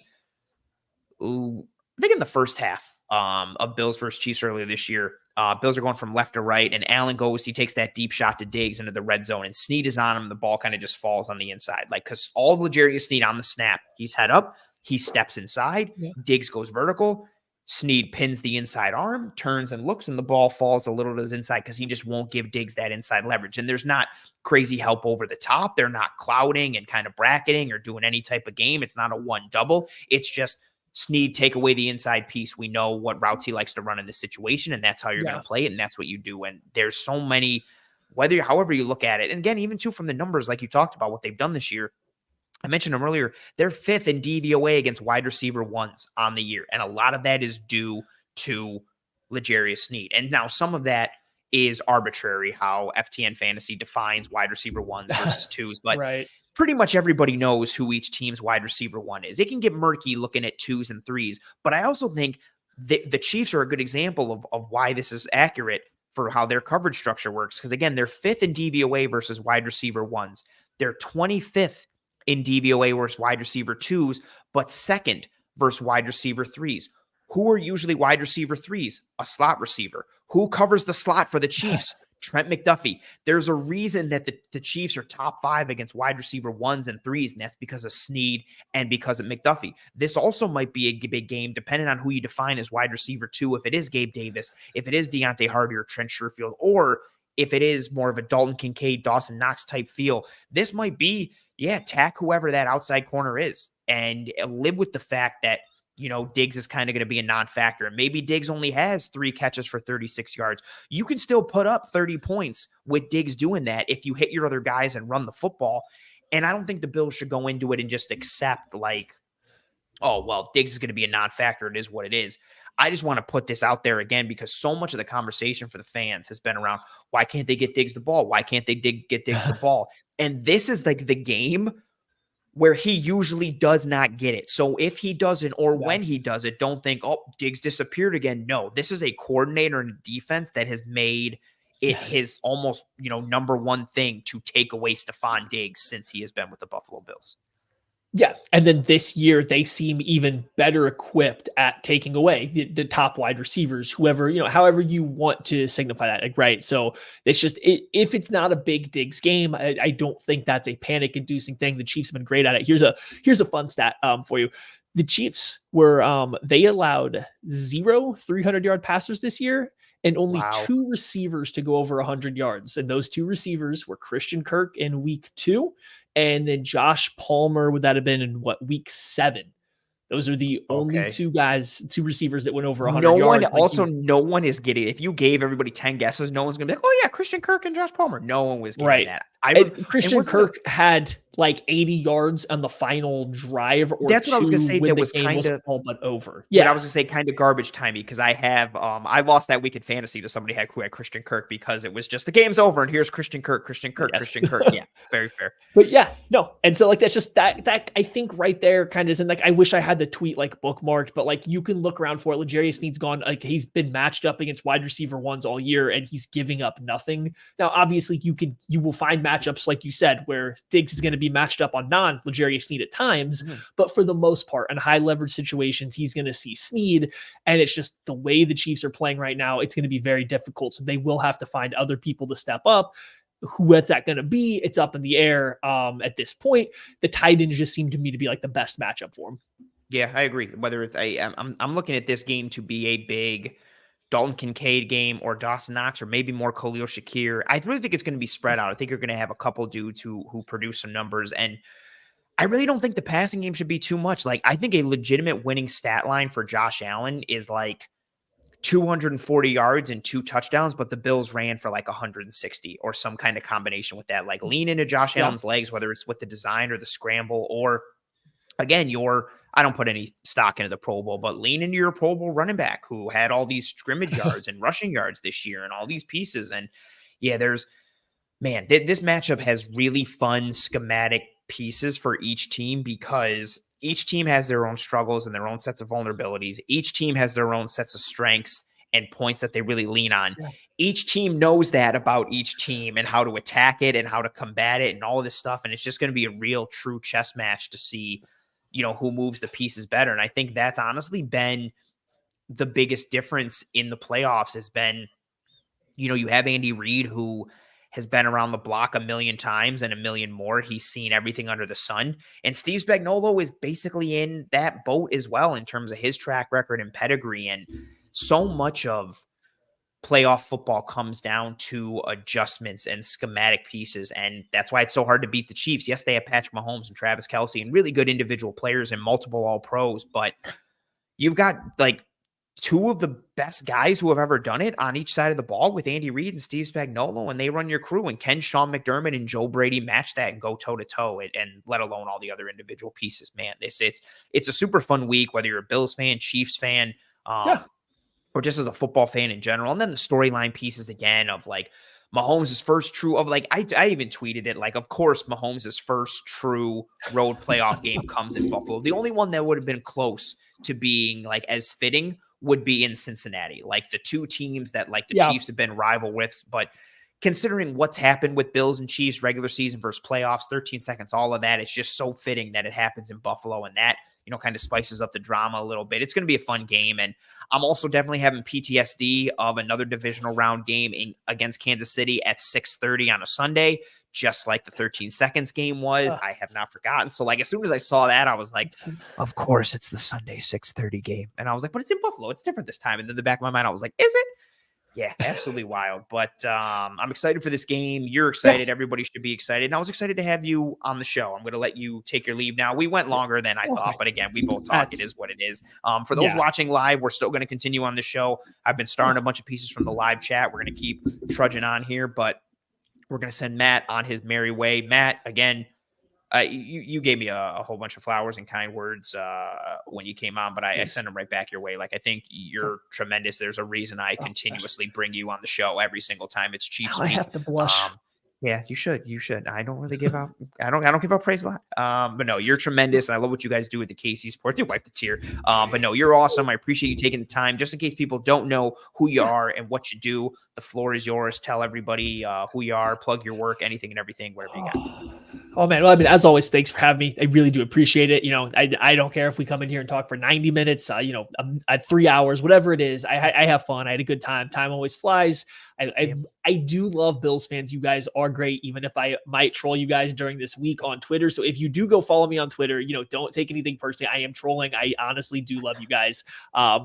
think in the first half of Bills versus Chiefs earlier this year, Bills are going from left to right, and Allen he takes that deep shot to Diggs into the red zone, and Snead is on him. The ball kind of just falls on the inside. Like, because all of L'Jarius Snead on the snap, he's head up, he steps inside, Diggs goes vertical, Snead pins the inside arm, turns and looks, and the ball falls a little to his inside because he just won't give Diggs that inside leverage. And there's not crazy help over the top. They're not clouding and kind of bracketing or doing any type of game. It's not a one double. It's just Snead, take away the inside piece. We know what routes he likes to run in this situation, and that's how you're going to play it, and that's what you do. And there's so many, however you look at it, and again, even too from the numbers, like you talked about, what they've done this year. I mentioned them earlier. They're 5th in DVOA against wide receiver ones on the year, and a lot of that is due to L'Jarius Snead. And now some of that is arbitrary, how FTN Fantasy defines wide receiver ones versus twos, but pretty much everybody knows who each team's wide receiver one is. It can get murky looking at 2s and 3s, but I also think the Chiefs are a good example of why this is accurate for how their coverage structure works. Because again, they're 5th in DVOA versus wide receiver ones. They're 25th in DVOA versus wide receiver 2s, but 2nd versus wide receiver 3s. Who are usually wide receiver threes? A slot receiver. Who covers the slot for the Chiefs? Trent McDuffie. There's a reason that the Chiefs are top 5 against wide receiver 1s and 3s, and that's because of Snead and because of McDuffie. This also might be a big game, depending on who you define as wide receiver 2, if it is Gabe Davis, if it is Deontay Hardy or Trent Sherfield, or if it is more of a Dalton Kincaid, Dawson Knox type feel. This might be, tack whoever that outside corner is and live with the fact that Diggs is kind of going to be a non-factor. And maybe Diggs only has 3 catches for 36 yards. You can still put up 30 points with Diggs doing that if you hit your other guys and run the football. And I don't think the Bills should go into it and just accept like, oh, well, Diggs is going to be a non-factor. It is what it is. I just want to put this out there again because so much of the conversation for the fans has been around, why can't they get Diggs the ball? Why can't they get Diggs the ball? And this is like the game where he usually does not get it. So if he doesn't, or when he does it, don't think, oh, Diggs disappeared again. No, this is a coordinator in defense that has made it his almost, number one thing to take away Stefon Diggs since he has been with the Buffalo Bills. Yeah. And then this year, they seem even better equipped at taking away the top wide receivers, whoever, however you want to signify that. Like, right. So it's just, if it's not a big Diggs game, I don't think that's a panic inducing thing. The Chiefs have been great at it. Here's a fun stat for you. The Chiefs were, they allowed 0 300-yard passers this year and only 2 receivers to go over 100 yards. And those 2 receivers were Christian Kirk in week 2. And then Josh Palmer, would that have been in week 7? Those are the only 2 receivers that went over 100 yards. No one is getting, if you gave everybody 10 guesses, no one's going to be like, oh yeah, Christian Kirk and Josh Palmer. No one was getting that. Christian Kirk had like 80 yards on the final drive. That's what I was going to say. That was kind of all but over. Yeah, I was going to say kind of garbage timey because I have I lost that week in fantasy to somebody who had Christian Kirk because it was just the game's over and here's Christian Kirk. Yeah, very fair. But and so like that's just that I think right there kind of is in like I wish I had the tweet like bookmarked, but like you can look around for it. L'Jarius Sneed's gone, like he's been matched up against wide receiver 1s all year and he's giving up nothing. Now obviously you will find matchups like you said where Diggs is going to be matched up on non-L'Jarius Sneed at times, but for the most part, in high leverage situations, he's going to see Sneed, and it's just the way the Chiefs are playing right now, it's going to be very difficult, so they will have to find other people to step up. Who is that going to be? It's up in the air at this point. The tight ends just seem to me to be like the best matchup for him. Yeah, I agree. Whether it's I'm looking at this game to be a big Dalton Kincaid game or Dawson Knox or maybe more Khalil Shakir. I really think it's going to be spread out. I think you're going to have a couple dudes who produce some numbers. And I really don't think the passing game should be too much. Like I think a legitimate winning stat line for Josh Allen is like 240 yards and 2 touchdowns, but the Bills ran for like 160 or some kind of combination with that. Like lean into Josh Allen's legs, whether it's with the design or the scramble or again, I don't put any stock into the Pro Bowl, but lean into your Pro Bowl running back who had all these scrimmage yards and rushing yards this year and all these pieces. And this matchup has really fun schematic pieces for each team because each team has their own struggles and their own sets of vulnerabilities. Each team has their own sets of strengths and points that they really lean on. Yeah. Each team knows that about each team and how to attack it and how to combat it and all of this stuff. And it's just going to be a real true chess match to see who moves the pieces better. And I think that's honestly been the biggest difference in the playoffs has been, you have Andy Reid who has been around the block a million times and a million more. He's seen everything under the sun. And Steve Spagnuolo is basically in that boat as well in terms of his track record and pedigree. And so much of playoff football comes down to adjustments and schematic pieces. And that's why it's so hard to beat the Chiefs. Yes, they have Patrick Mahomes and Travis Kelce and really good individual players and multiple all pros, but you've got like 2 of the best guys who have ever done it on each side of the ball with Andy Reid and Steve Spagnuolo, and they run your crew. And can Sean McDermott and Joe Brady match that and go toe to toe, and let alone all the other individual pieces? Man, it's a super fun week, whether you're a Bills fan, Chiefs fan, or just as a football fan in general. And then the storyline pieces again of like Mahomes' first true of like, I even tweeted it. Like, of course, Mahomes' first true road playoff game comes in Buffalo. The only one that would have been close to being like as fitting would be in Cincinnati. Like the 2 teams that like the Chiefs have been rival with, but considering what's happened with Bills and Chiefs regular season versus playoffs, 13 seconds, all of that, it's just so fitting that it happens in Buffalo. And that kind of spices up the drama a little bit. It's going to be a fun game. And I'm also definitely having PTSD of another divisional round game against Kansas City at 6:30 on a Sunday, just like the 13 seconds game was. I have not forgotten. So like, as soon as I saw that, I was like, of course it's the Sunday 6:30 game. And I was like, but it's in Buffalo. It's different this time. And in the back of my mind, I was like, is it? Yeah, absolutely wild. But I'm excited for this game. You're excited. Yeah. Everybody should be excited. And I was excited to have you on the show. I'm going to let you take your leave now. We went longer than I thought, but again, we both talk. It is what it is. For those watching live, we're still going to continue on the show. I've been starting a bunch of pieces from the live chat. We're going to keep trudging on here, but we're going to send Matt on his merry way. Matt, again, you gave me a whole bunch of flowers and kind words when you came on, but I send them right back your way. Like, I think you're tremendous. There's a reason I continuously bring you on the show every single time it's Chiefs week. I have to blush. Yeah, you should. I don't really give out. I don't give out praise a lot. But no, you're tremendous, and I love what you guys do with the KC Sports. You wipe the tear. But no, you're awesome. I appreciate you taking the time. Just in case people don't know who you are and what you do, the floor is yours. Tell everybody who you are, plug your work, anything and everything, wherever you got. Oh man, well, I mean, as always, thanks for having me. I really do appreciate it. I don't care if we come in here and talk for 90 minutes, at 3 hours, whatever it is. I have fun. I had a good time. Time always flies. I do love Bills fans. You guys are great, even if I might troll you guys during this week on Twitter. So if you do go follow me on Twitter, don't take anything personally. I am trolling. I honestly do love you guys. I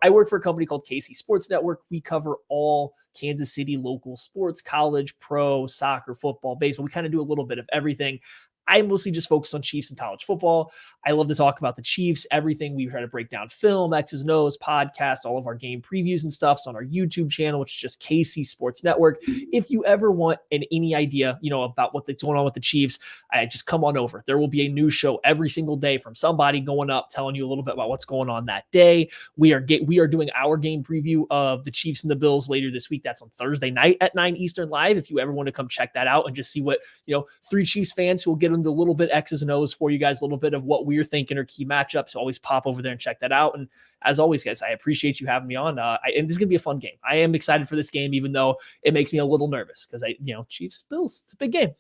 work for a company called KC Sports Network. We cover all Kansas City local sports, college, pro, soccer, football, baseball. We kind of do a little bit of everything. I mostly just focus on Chiefs and college football. I love to talk about the Chiefs, everything. We try to break down film, X's and O's, podcast, all of our game previews and stuff. So on our YouTube channel, which is just KC Sports Network. If you ever want any idea, about what's going on with the Chiefs, just come on over. There will be a new show every single day from somebody going up, telling you a little bit about what's going on that day. We are doing our game preview of the Chiefs and the Bills later this week. That's on Thursday night at 9 Eastern live. If you ever want to come check that out and just see what, three Chiefs fans who will get into a little bit X's and O's for you guys, a little bit of what we're thinking or key matchups. Always pop over there and check that out. And as always, guys, I appreciate you having me on. And this is going to be a fun game. I am excited for this game, even though it makes me a little nervous because Chiefs, Bills, it's a big game.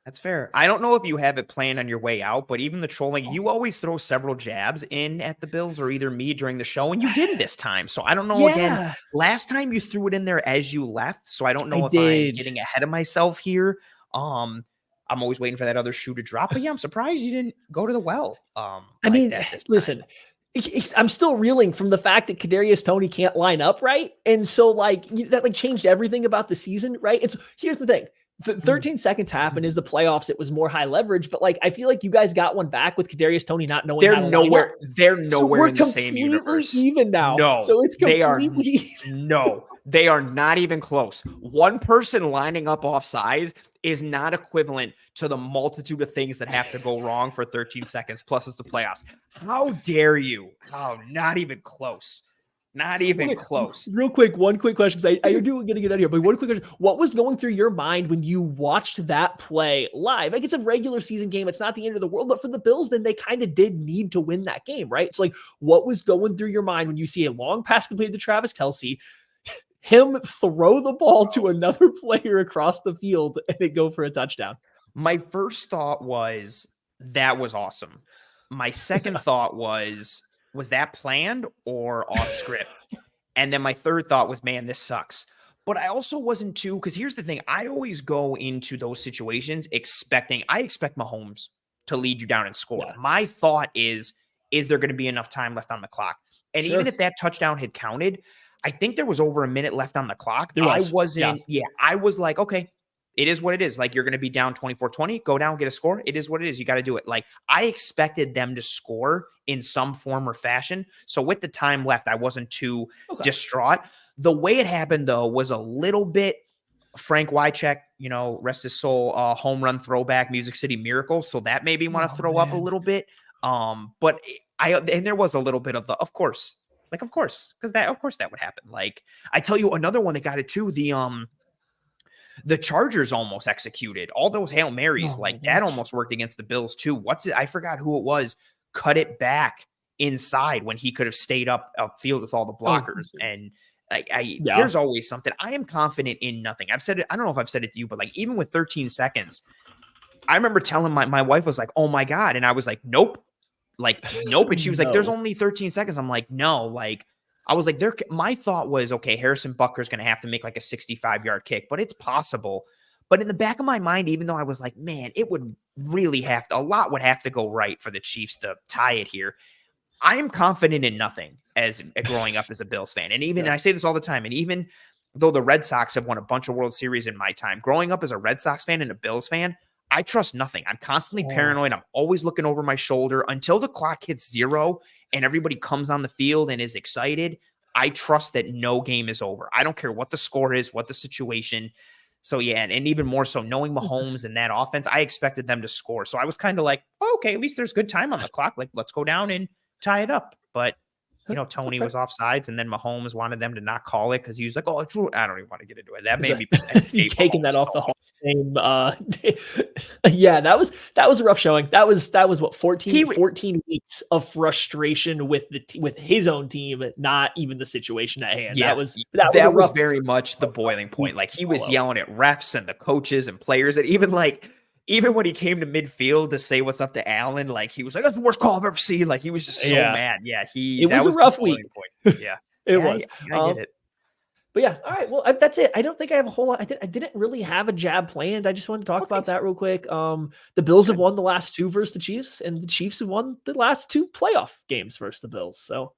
That's fair. I don't know if you have it planned on your way out, but even the trolling, you always throw several jabs in at the Bills or either me during the show, and you didn't this time. So I don't know. Again, last time you threw it in there as you left. So I don't know if I'm getting ahead of myself here. I'm always waiting for that other shoe to drop. But yeah, I'm surprised you didn't go to the well. Listen, I'm still reeling from the fact that Kadarius Toney can't line up right. And so that changed everything about the season, right? Here's the thing. 13 seconds happened is the playoffs. It was more high leverage, but I feel like you guys got one back with Kadarius Toney not knowing they're nowhere. They're nowhere in the same universe. Even now. No, so it's completely. They are not even close. One person lining up offsides is not equivalent to the multitude of things that have to go wrong for 13 seconds. Plus it's the playoffs. How dare you? Oh, not even close. Not even close. Real quick, one quick question, because I do going to get out of here, but one quick question. What was going through your mind when you watched that play live? It's a regular season game. It's not the end of the world, but for the Bills, then they kind of did need to win that game, right? So what was going through your mind when you see a long pass completed to Travis Kelce, him throw the ball to another player across the field and it go for a touchdown? My first thought was, that was awesome. My second thought was that planned or off script? And then my third thought was, man, this sucks. But I also wasn't too, because here's the thing. I always go into those situations I expect Mahomes to lead you down and score. Yeah. My thought is there going to be enough time left on the clock? And even if that touchdown had counted, I think there was over a minute left on the clock. I was like, okay, it is what it is. You're going to be down 24-20, go down, get a score. It is what it is. You got to do it. I expected them to score in some form or fashion. So with the time left, I wasn't too distraught. The way it happened, though, was a little bit Frank Wycheck, rest his soul, home run throwback, Music City Miracle. So that made me want to throw up a little bit. But there was a little bit of of course, because of course that would happen. I tell you another one that got it too. The Chargers almost executed all those Hail Marys. That almost worked against the Bills too. I forgot who it was. Cut it back inside when he could have stayed upfield with all the blockers. And there's always something. I am confident in nothing. I've said it. I don't know if I've said it to you, but even with 13 seconds, I remember telling my wife was like, oh my God. And I was like, nope. Like, nope. And she was like, there's No. only 13 seconds. I'm like, no, like, I was like, my thought was, okay, Harrison Butker's going to have to make like a 65-yard kick, but it's possible. But in the back of my mind, even though I was like, man, it would really a lot would have to go right for the Chiefs to tie it here. I am confident in nothing as growing up as a Bills fan. And even, and I say this all the time, and even though the Red Sox have won a bunch of World Series in my time, growing up as a Red Sox fan and a Bills fan, I trust nothing. I'm constantly paranoid. I'm always looking over my shoulder until the clock hits 0 and everybody comes on the field and is excited. I trust that no game is over. I don't care what the score is, what the situation. So yeah, and even more so, knowing Mahomes and that offense, I expected them to score. So I was kind of like, oh, okay, at least there's good time on the clock. Like, let's go down and tie it up. But Tony was offsides, and then Mahomes wanted them to not call it because he was like, "Oh, it's I don't even want to get into it." That made me you taking that off the Hall of Fame. Yeah, that was a rough showing. That was what 14 weeks of frustration with with his own team, not even the situation at hand. Yeah, that was very much the boiling point. Like, he was yelling at refs and the coaches and players, and even when he came to midfield to say what's up to Allen, like, he was like, "That's the worst call I've ever seen." Like, he was just so mad. Yeah, it was a rough week. Yeah, it was. I get it. But yeah, all right. Well, that's it. I don't think I have a whole lot. I didn't really have a jab planned. I just wanted to talk about that real quick. The Bills have won the last 2 versus the Chiefs, and the Chiefs have won the last 2 playoff games versus the Bills. So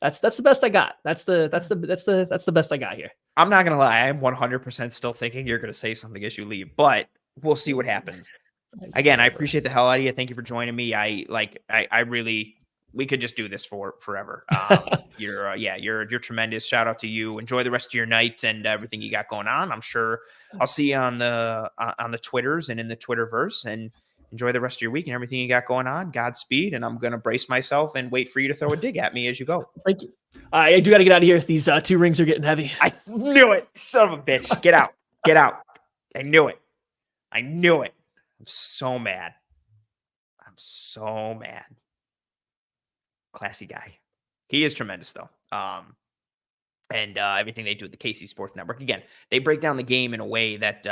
that's the best I got. That's the best I got here. I'm not gonna lie. I'm 100% still thinking you're gonna say something as you leave, but we'll see what happens. Again, I appreciate the hell out of you. Thank you for joining me. I really, we could just do this for forever. You're tremendous. Shout out to you. Enjoy the rest of your night and everything you got going on. I'm sure I'll see you on the Twitters and in the Twitterverse, and enjoy the rest of your week and everything you got going on. Godspeed. And I'm going to brace myself and wait for you to throw a dig at me as you go. Thank you. I do got to get out of here. These 2 rings are getting heavy. I knew it. Son of a bitch. Get out. Get out. I knew it. I'm so mad. Classy guy. He is tremendous, though. And everything they do at the KC Sports Network. Again, they break down the game in a way that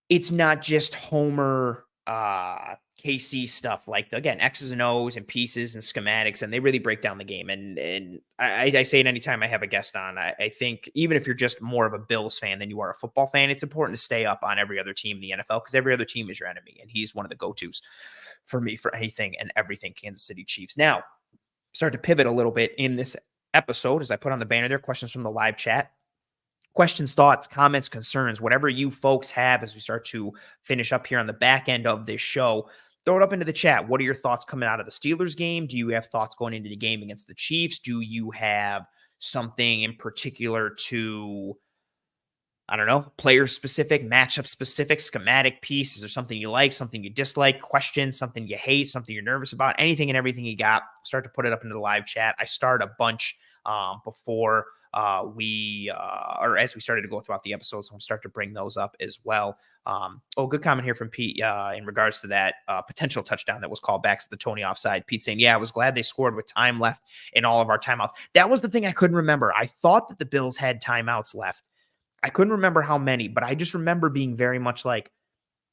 it's not just Homer KC stuff, like, again, X's and O's and pieces and schematics, and they really break down the game. And I say it anytime I have a guest on. I think even if you're just more of a Bills fan than you are a football fan, it's important to stay up on every other team in the NFL, because every other team is your enemy, and he's one of the go-tos for me for anything and everything Kansas City Chiefs. Now, start to pivot a little bit in this episode, as I put on the banner there, questions from the live chat. Questions, thoughts, comments, concerns, whatever you folks have as we start to finish up here on the back end of this show, throw it up into the chat. What are your thoughts coming out of the Steelers game? Do you have thoughts going into the game against the Chiefs? Do you have something in particular to, I don't know, player specific, matchup specific, schematic piece? Is there something you like, something you dislike, questions, something you hate, something you're nervous about? Anything and everything you got, start to put it up into the live chat. I started a bunch before as we started to go throughout the episodes, we'll start to bring those up as well. Good comment here from Pete in regards to that potential touchdown that was called back to the Tony offside. Pete saying, yeah, I was glad they scored with time left in all of our timeouts. That was the thing I couldn't remember. I thought that the Bills had timeouts left. I couldn't remember how many, but I just remember being very much like,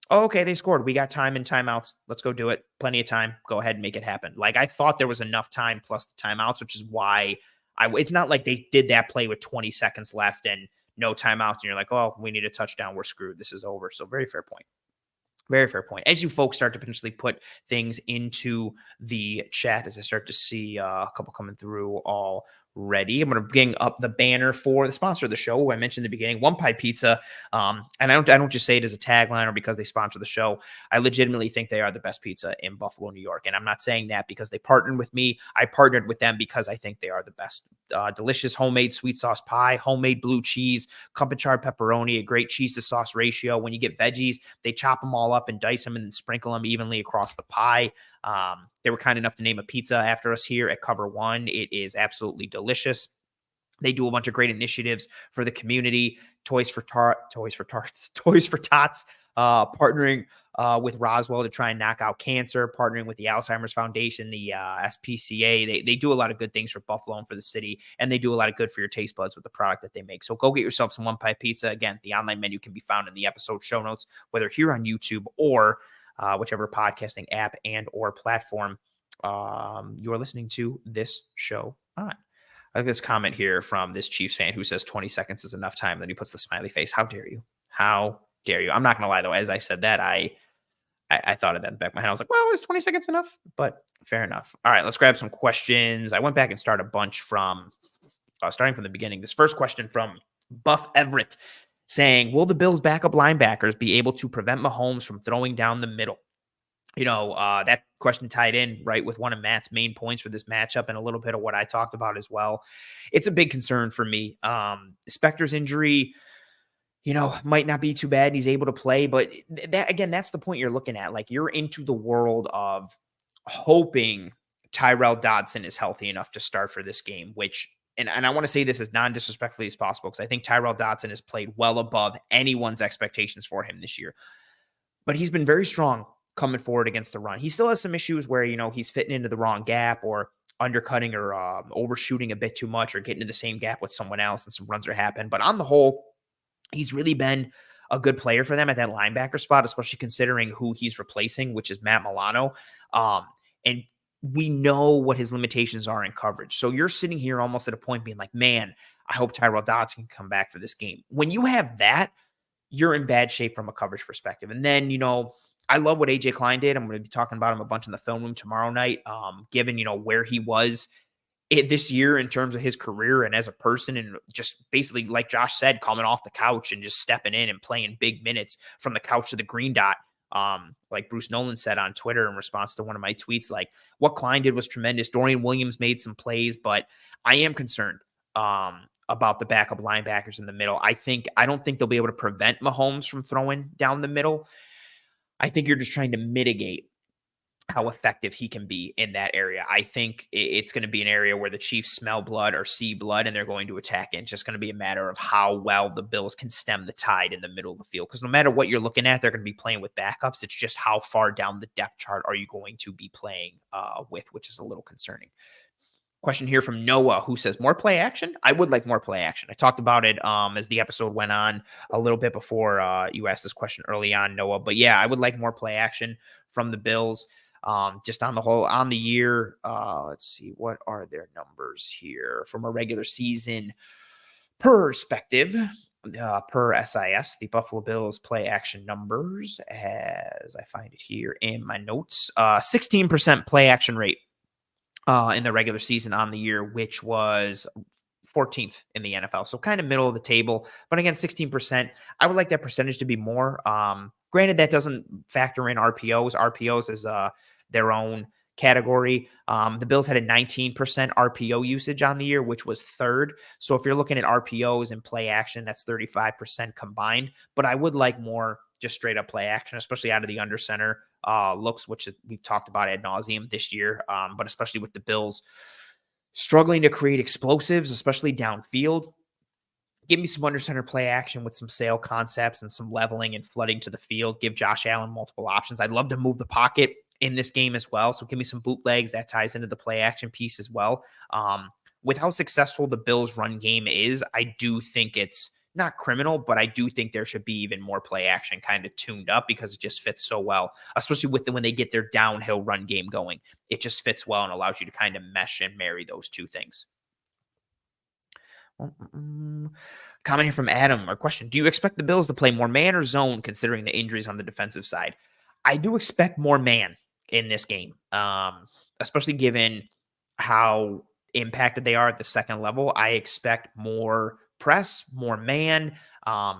oh, okay, they scored. We got time and timeouts. Let's go do it. Plenty of time. Go ahead and make it happen. Like, I thought there was enough time plus the timeouts, which is why it's not like they did that play with 20 seconds left and no timeouts, and you're like, oh, we need a touchdown. We're screwed. This is over. So very fair point. Very fair point. As you folks start to potentially put things into the chat, as I start to see a couple coming through already, I'm going to bring up the banner for the sponsor of the show, who I mentioned in the beginning, One Pie Pizza. And I don't just say it as a tagline or because they sponsor the show. I legitimately think they are the best pizza in Buffalo, New York. And I'm not saying that because they partnered with me. I partnered with them because I think they are the best. Delicious homemade sweet sauce pie, homemade blue cheese, cup and char pepperoni, a great cheese to sauce ratio. When you get veggies, they chop them all up and dice them and then sprinkle them evenly across the pie. They were kind enough to name a pizza after us here at Cover One. It is absolutely delicious. They do a bunch of great initiatives for the community. Toys for Tots, partnering with Roswell to try and knock out cancer, partnering with the Alzheimer's Foundation, the SPCA. They do a lot of good things for Buffalo and for the city, and they do a lot of good for your taste buds with the product that they make. So go get yourself some One Pie Pizza. Again, the online menu can be found in the episode show notes, whether here on YouTube or whichever podcasting app and or platform you're listening to this show on. I like this comment here from this Chiefs fan who says 20 seconds is enough time. Then he puts the smiley face. How dare you? How dare you? I'm not going to lie, though. As I said that, I thought of that in the back of my head. I was like, well, is 20 seconds enough? But fair enough. All right, let's grab some questions. I went back and started a bunch from starting from the beginning. This first question from Buff Everett saying, will the Bills' backup linebackers be able to prevent Mahomes from throwing down the middle? That question tied in right with one of Matt's main points for this matchup and a little bit of what I talked about as well. It's a big concern for me. Spector's injury, might not be too bad. He's able to play, but that's the point you're looking at. Like, you're into the world of hoping Tyrell Dodson is healthy enough to start for this game, which, and I want to say this as non-disrespectfully as possible, because I think Tyrell Dodson has played well above anyone's expectations for him this year, but he's been very strong coming forward against the run. He still has some issues where, he's fitting into the wrong gap or undercutting or overshooting a bit too much or getting into the same gap with someone else and some runs are happening. But on the whole, he's really been a good player for them at that linebacker spot, especially considering who he's replacing, which is Matt Milano. And we know what his limitations are in coverage. So you're sitting here almost at a point being like, man, I hope Tyrell Dodson can come back for this game. When you have that, you're in bad shape from a coverage perspective. And then, I love what AJ Klein did. I'm going to be talking about him a bunch in the film room tomorrow night, given, where he was this year in terms of his career and as a person, and just basically, like Josh said, coming off the couch and just stepping in and playing big minutes from the couch to the green dot. Like Bruce Nolan said on Twitter in response to one of my tweets, like, what Klein did was tremendous. Dorian Williams made some plays, but I am concerned about the backup linebackers in the middle. I don't think they'll be able to prevent Mahomes from throwing down the middle. I think you're just trying to mitigate how effective he can be in that area. I think it's going to be an area where the Chiefs smell blood or see blood, and they're going to attack it. It's just going to be a matter of how well the Bills can stem the tide in the middle of the field. Because no matter what you're looking at, they're going to be playing with backups. It's just how far down the depth chart are you going to be playing with, which is a little concerning. Question here from Noah, who says, more play action? I would like more play action. I talked about it as the episode went on a little bit before you asked this question early on, Noah. But yeah, I would like more play action from the Bills. Just on the whole, on the year, let's see, what are their numbers here from a regular season perspective? Per SIS, the Buffalo Bills play action numbers, as I find it here in my notes, 16% play action rate in the regular season on the year, which was 14th in the NFL. So kind of middle of the table, but again, 16%. I would like that percentage to be more. Granted, that doesn't factor in RPOs. RPOs is their own category. The Bills had a 19% RPO usage on the year, which was third. So if you're looking at RPOs and play action, that's 35% combined. But I would like more just straight up play action, especially out of the under center looks, which we've talked about ad nauseum this year, but especially with the Bills struggling to create explosives, especially downfield. Give me some under center play action with some sail concepts and some leveling and flooding to the field. Give Josh Allen multiple options. I'd love to move the pocket in this game as well. So give me some bootlegs. That ties into the play action piece as well. With how successful the Bills run game is, I do think it's not criminal, but I do think there should be even more play action kind of tuned up because it just fits so well, especially with when they get their downhill run game going. It just fits well and allows you to kind of mesh and marry those two things. Comment here from Adam, or question, do you expect the Bills to play more man or zone considering the injuries on the defensive side? I do expect more man in this game, especially given how impacted they are at the second level. I expect more press, more man,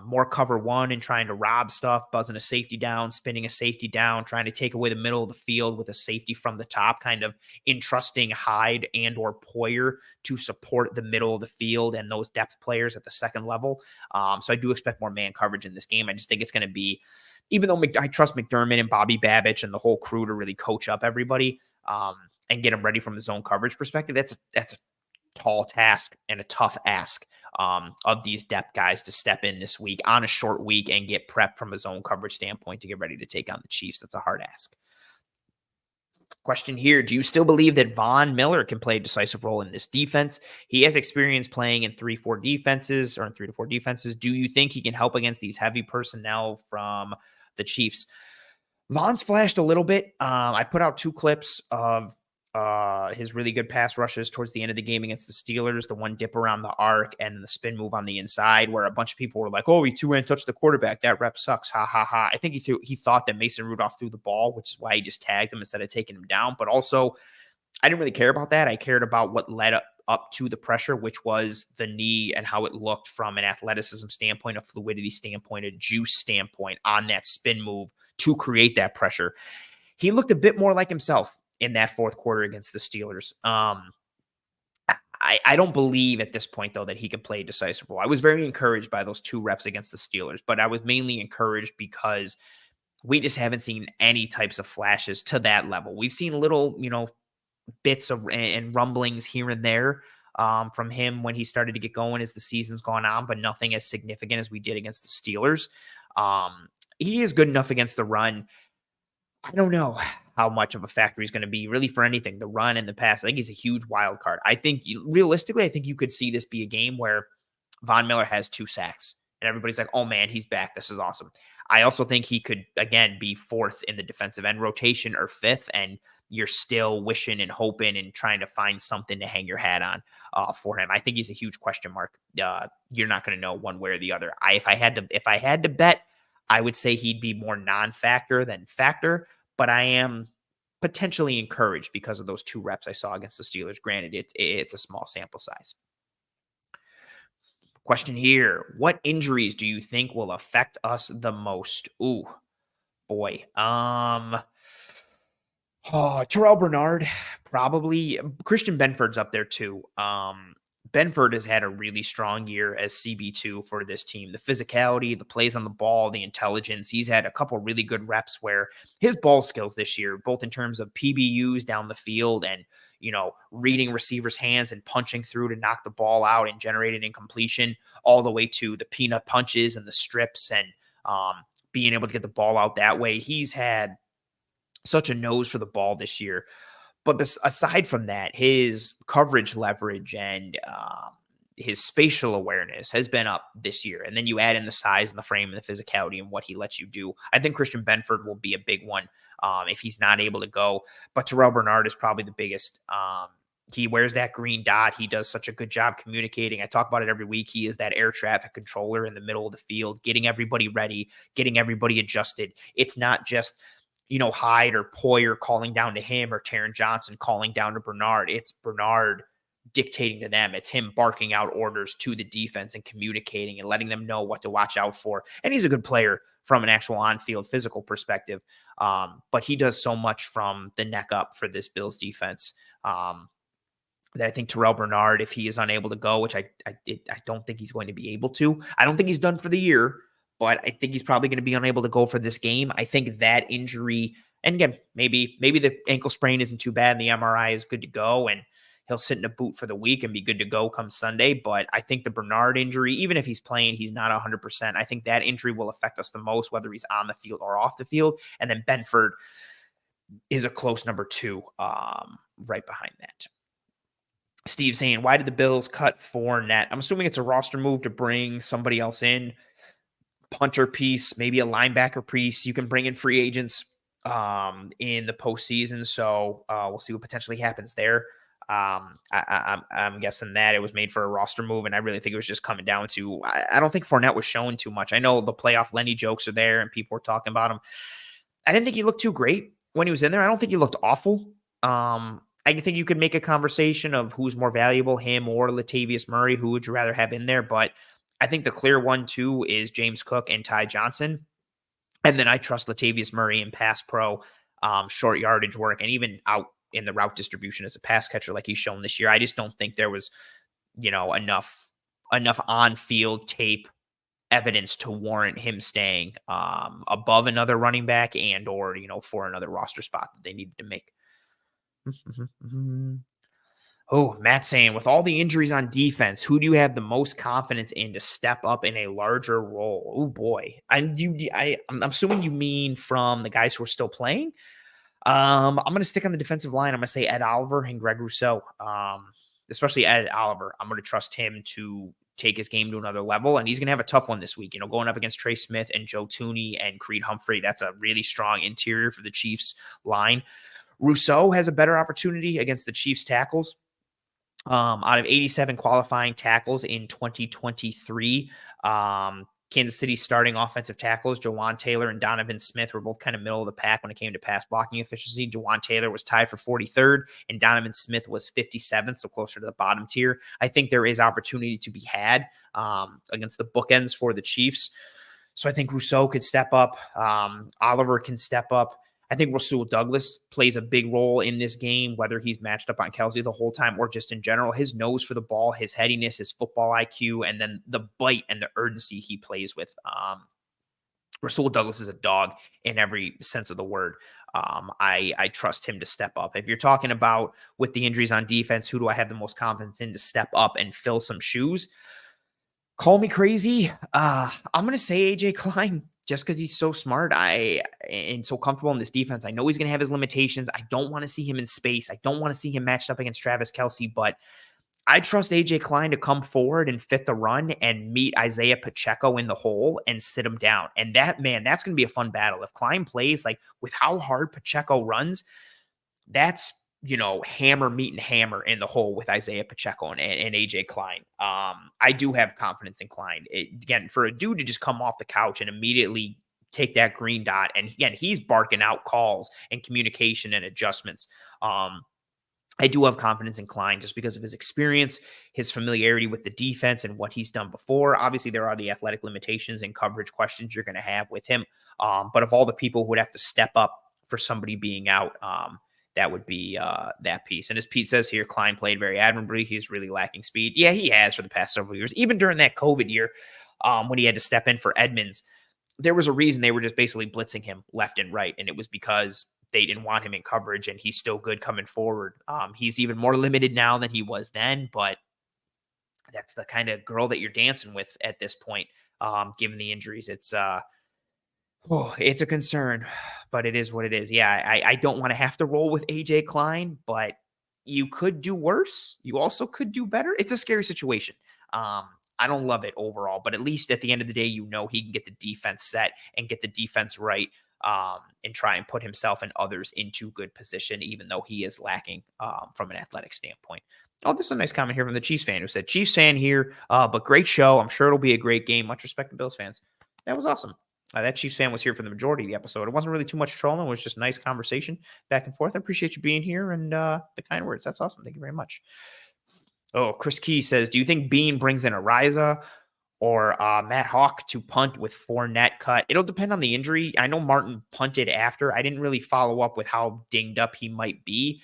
more cover one and trying to rob stuff, buzzing a safety down, spinning a safety down, trying to take away the middle of the field with a safety from the top, kind of entrusting Hyde and or Poyer to support the middle of the field and those depth players at the second level. So I do expect more man coverage in this game. I just think it's going to be, even though I trust McDermott and Bobby Babich and the whole crew to really coach up everybody and get them ready from a zone coverage perspective, that's a tall task and a tough ask of these depth guys to step in this week on a short week and get prepped from a zone coverage standpoint to get ready to take on the Chiefs. That's a hard ask. Question here. Do you still believe that Von Miller can play a decisive role in this defense? He has experience playing in 3-4 defenses or in 3 to 4 defenses. Do you think he can help against these heavy personnel from the Chiefs? Vaughn's flashed a little bit. I put out 2 clips of his really good pass rushes towards the end of the game against the Steelers, the one dip around the arc and the spin move on the inside, where a bunch of people were like, oh, he two-hand touched the quarterback. That rep sucks. Ha, ha, ha. I think he thought that Mason Rudolph threw the ball, which is why he just tagged him instead of taking him down. But also, I didn't really care about that. I cared about what led up to the pressure, which was the knee and how it looked from an athleticism standpoint, a fluidity standpoint, a juice standpoint on that spin move to create that pressure. He looked a bit more like himself in that fourth quarter against the Steelers. I don't believe at this point, though, that he can play a decisive role. I was very encouraged by those 2 reps against the Steelers, but I was mainly encouraged because we just haven't seen any types of flashes to that level. We've seen little, bits of and rumblings here and there from him when he started to get going as the season's gone on, but nothing as significant as we did against the Steelers. He is good enough against the run. I don't know how much of a factor he's going to be really for anything, the run and the pass. I think he's a huge wild card. I think realistically, I think you could see this be a game where Von Miller has 2 sacks and everybody's like, oh man, he's back. This is awesome. I also think he could, again, be 4th in the defensive end rotation or 5th, and you're still wishing and hoping and trying to find something to hang your hat on for him. I think he's a huge question mark. You're not going to know one way or the other. If I had to bet, I would say he'd be more non-factor than factor, but I am potentially encouraged because of those 2 reps I saw against the Steelers. Granted, it's a small sample size. Question here. What injuries do you think will affect us the most? Ooh, boy. Terrell Bernard, probably. Christian Benford's up there too. Benford has had a really strong year as CB2 for this team. The physicality, the plays on the ball, the intelligence. He's had a couple really good reps where his ball skills this year, both in terms of PBUs down the field and, reading receivers' hands and punching through to knock the ball out and generate an incompletion, all the way to the peanut punches and the strips and being able to get the ball out that way. He's had such a nose for the ball this year. But aside from that, his coverage leverage and his spatial awareness has been up this year. And then you add in the size and the frame and the physicality and what he lets you do. I think Christian Benford will be a big one if he's not able to go. But Terrell Bernard is probably the biggest. He wears that green dot. He does such a good job communicating. I talk about it every week. He is that air traffic controller in the middle of the field, getting everybody ready, getting everybody adjusted. It's not just Hyde or Poyer calling down to him or Taron Johnson calling down to Bernard. It's Bernard dictating to them. It's him barking out orders to the defense and communicating and letting them know what to watch out for. And he's a good player from an actual on-field physical perspective. But he does so much from the neck up for this Bills defense that I think Terrell Bernard, if he is unable to go, which I don't think he's going to be able to, I don't think he's done for the year, but I think he's probably going to be unable to go for this game. I think that injury, and again, maybe the ankle sprain isn't too bad and the MRI is good to go and he'll sit in a boot for the week and be good to go come Sunday. But I think the Bernard injury, even if he's playing, he's not 100%. I think that injury will affect us the most, whether he's on the field or off the field. And then Benford is a close number 2 right behind that. Steve saying, why did the Bills cut Fournette? I'm assuming it's a roster move to bring somebody else in. Punter piece, maybe a linebacker piece. You can bring in free agents in the postseason. So we'll see what potentially happens there. I'm guessing that it was made for a roster move, and I really think it was just coming down to I don't think Fournette was showing too much. I know the playoff Lenny jokes are there, and people were talking about him. I didn't think he looked too great when he was in there. I don't think he looked awful. I think you could make a conversation of who's more valuable, him or Latavius Murray. Who would you rather have in there? But I think the clear 1-2 is James Cook and Ty Johnson. And then I trust Latavius Murray in pass pro, short yardage work, and even out in the route distribution as a pass catcher like he's shown this year. I just don't think there was, enough on-field tape evidence to warrant him staying above another running back and or, for another roster spot that they needed to make. Oh, Matt saying, with all the injuries on defense, who do you have the most confidence in to step up in a larger role? Oh boy. I'm assuming you mean from the guys who are still playing. I'm going to stick on the defensive line. I'm going to say Ed Oliver and Greg Rousseau, especially Ed Oliver. I'm going to trust him to take his game to another level. And he's going to have a tough one this week, going up against Trey Smith and Joe Tooney and Creed Humphrey. That's a really strong interior for the Chiefs line. Rousseau has a better opportunity against the Chiefs tackles. Out of 87 qualifying tackles in 2023, Kansas City's starting offensive tackles, Jawan Taylor and Donovan Smith, were both kind of middle of the pack when it came to pass blocking efficiency. Jawan Taylor was tied for 43rd, and Donovan Smith was 57th, so closer to the bottom tier. I think there is opportunity to be had against the bookends for the Chiefs. So I think Rousseau could step up. Oliver can step up. I think Rasul Douglas plays a big role in this game, whether he's matched up on Kelsey the whole time or just in general. His nose for the ball, his headiness, his football IQ, and then the bite and the urgency he plays with. Rasul Douglas is a dog in every sense of the word. I trust him to step up. If you're talking about with the injuries on defense, who do I have the most confidence in to step up and fill some shoes? Call me crazy. I'm going to say AJ Klein. Just because he's so smart and so comfortable in this defense. I know he's going to have his limitations. I don't want to see him in space. I don't want to see him matched up against Travis Kelsey, but I trust AJ Klein to come forward and fit the run and meet Isaiah Pacheco in the hole and sit him down. And that's going to be a fun battle. If Klein plays like with how hard Pacheco runs, that's, hammer meeting hammer in the hole with Isaiah Pacheco and AJ Klein. I do have confidence in Klein. Again, for a dude to just come off the couch and immediately take that green dot, and again, he's barking out calls and communication and adjustments. I do have confidence in Klein just because of his experience, his familiarity with the defense, and what he's done before. Obviously, there are the athletic limitations and coverage questions you're going to have with him. But of all the people who would have to step up for somebody being out, that would be that piece. And as Pete says here, Klein played very admirably. He's really lacking speed. Yeah, he has for the past several years. Even during that COVID year when he had to step in for Edmonds, there was a reason they were just basically blitzing him left and right. And it was because they didn't want him in coverage, and he's still good coming forward. He's even more limited now than he was then, but that's the kind of girl that you're dancing with at this point, given the injuries. It's a concern, but it is what it is. Yeah, I don't want to have to roll with AJ Klein, but you could do worse. You also could do better. It's a scary situation. I don't love it overall, but at least at the end of the day, he can get the defense set and get the defense right, and try and put himself and others into good position, even though he is lacking from an athletic standpoint. Oh, this is a nice comment here from the Chiefs fan who said, Chiefs fan here, but great show. I'm sure it'll be a great game. Much respect to Bills fans. That was awesome. That Chiefs fan was here for the majority of the episode. It wasn't really too much trolling. It was just nice conversation back and forth. I appreciate you being here and the kind words. That's awesome. Thank you very much. Oh, Chris Key says, do you think Bean brings in Ariza or Matt Hawk to punt with Fournette cut? It'll depend on the injury. I know Martin punted after. I didn't really follow up with how dinged up he might be.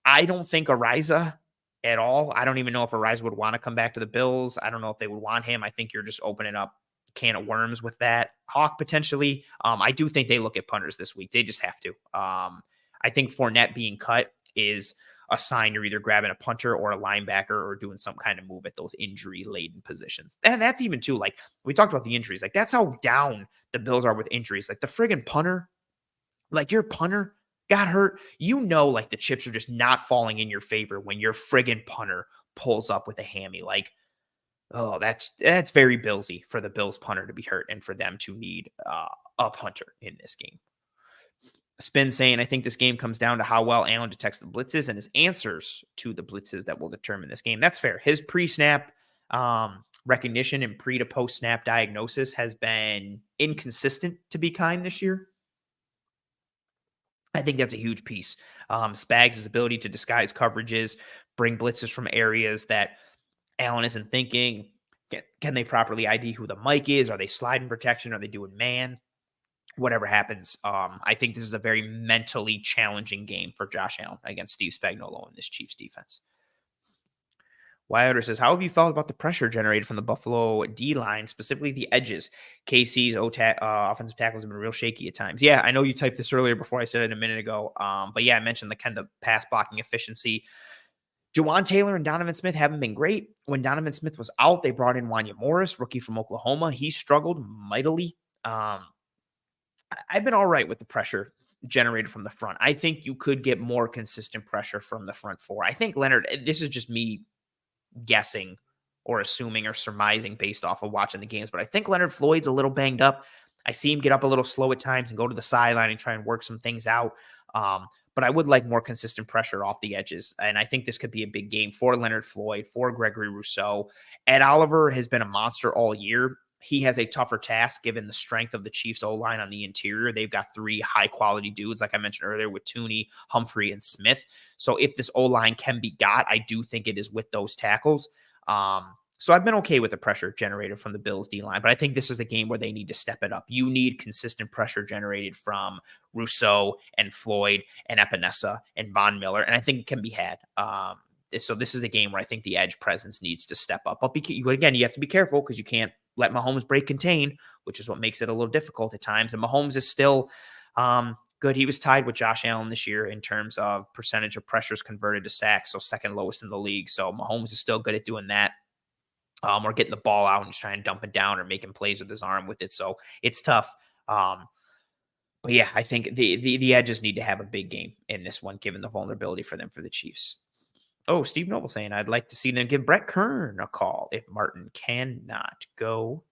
I don't think Ariza at all. I don't even know if Ariza would want to come back to the Bills. I don't know if they would want him. I think you're just opening up can of worms with that. Hawk potentially. I do think they look at punters this week. They just have to. I think Fournette being cut is a sign you're either grabbing a punter or a linebacker or doing some kind of move at those injury-laden positions. And that's even too, like, we talked about the injuries. Like, that's how down the Bills are with injuries. Like, the friggin' punter, like, your punter got hurt. Like, the chips are just not falling in your favor when your friggin' punter pulls up with a hammy. Like, oh, that's very Billsy for the Bills punter to be hurt and for them to need a punter in this game. Spin saying, I think this game comes down to how well Allen detects the blitzes and his answers to the blitzes that will determine this game. That's fair. His pre-snap recognition and pre to post-snap diagnosis has been inconsistent, to be kind, this year. I think that's a huge piece. Spags' ability to disguise coverages, bring blitzes from areas that Allen isn't thinking. Can they properly ID who the mic is? Are they sliding protection? Are they doing man? Whatever happens, I think this is a very mentally challenging game for Josh Allen against Steve Spagnuolo in this Chiefs defense. Wilder says, how have you felt about the pressure generated from the Buffalo D-line, specifically the edges? KC's offensive tackles have been real shaky at times. Yeah, I know you typed this earlier before I said it a minute ago, but yeah, I mentioned the kind of pass blocking efficiency. Jawan Taylor and Donovan Smith haven't been great. When Donovan Smith was out, they brought in Wanya Morris, rookie from Oklahoma. He struggled mightily. I've been all right with the pressure generated from the front. I think you could get more consistent pressure from the front four. I think Leonard, this is just me guessing or assuming or surmising based off of watching the games. But I think Leonard Floyd's a little banged up. I see him get up a little slow at times and go to the sideline and try and work some things out. But I would like more consistent pressure off the edges. And I think this could be a big game for Leonard Floyd, for Gregory Rousseau. Ed Oliver has been a monster all year. He has a tougher task given the strength of the Chiefs O-line on the interior. They've got 3 high-quality dudes, like I mentioned earlier, with Tooney, Humphrey, and Smith. So if this O-line can be got, I do think it is with those tackles. So I've been okay with the pressure generated from the Bills D-line, but I think this is the game where they need to step it up. You need consistent pressure generated from Rousseau and Floyd and Epinesa and Von Miller, and I think it can be had. So this is a game where I think the edge presence needs to step up. But again, you have to be careful because you can't let Mahomes break contain, which is what makes it a little difficult at times. And Mahomes is still good. He was tied with Josh Allen this year in terms of percentage of pressures converted to sacks, so second lowest in the league. So Mahomes is still good at doing that. Or getting the ball out and just trying to dump it down or making plays with his arm with it. So it's tough. But yeah, I think the edges need to have a big game in this one, given the vulnerability for them for the Chiefs. Oh, Steve Noble saying, I'd like to see them give Brett Kern a call if Martin cannot go.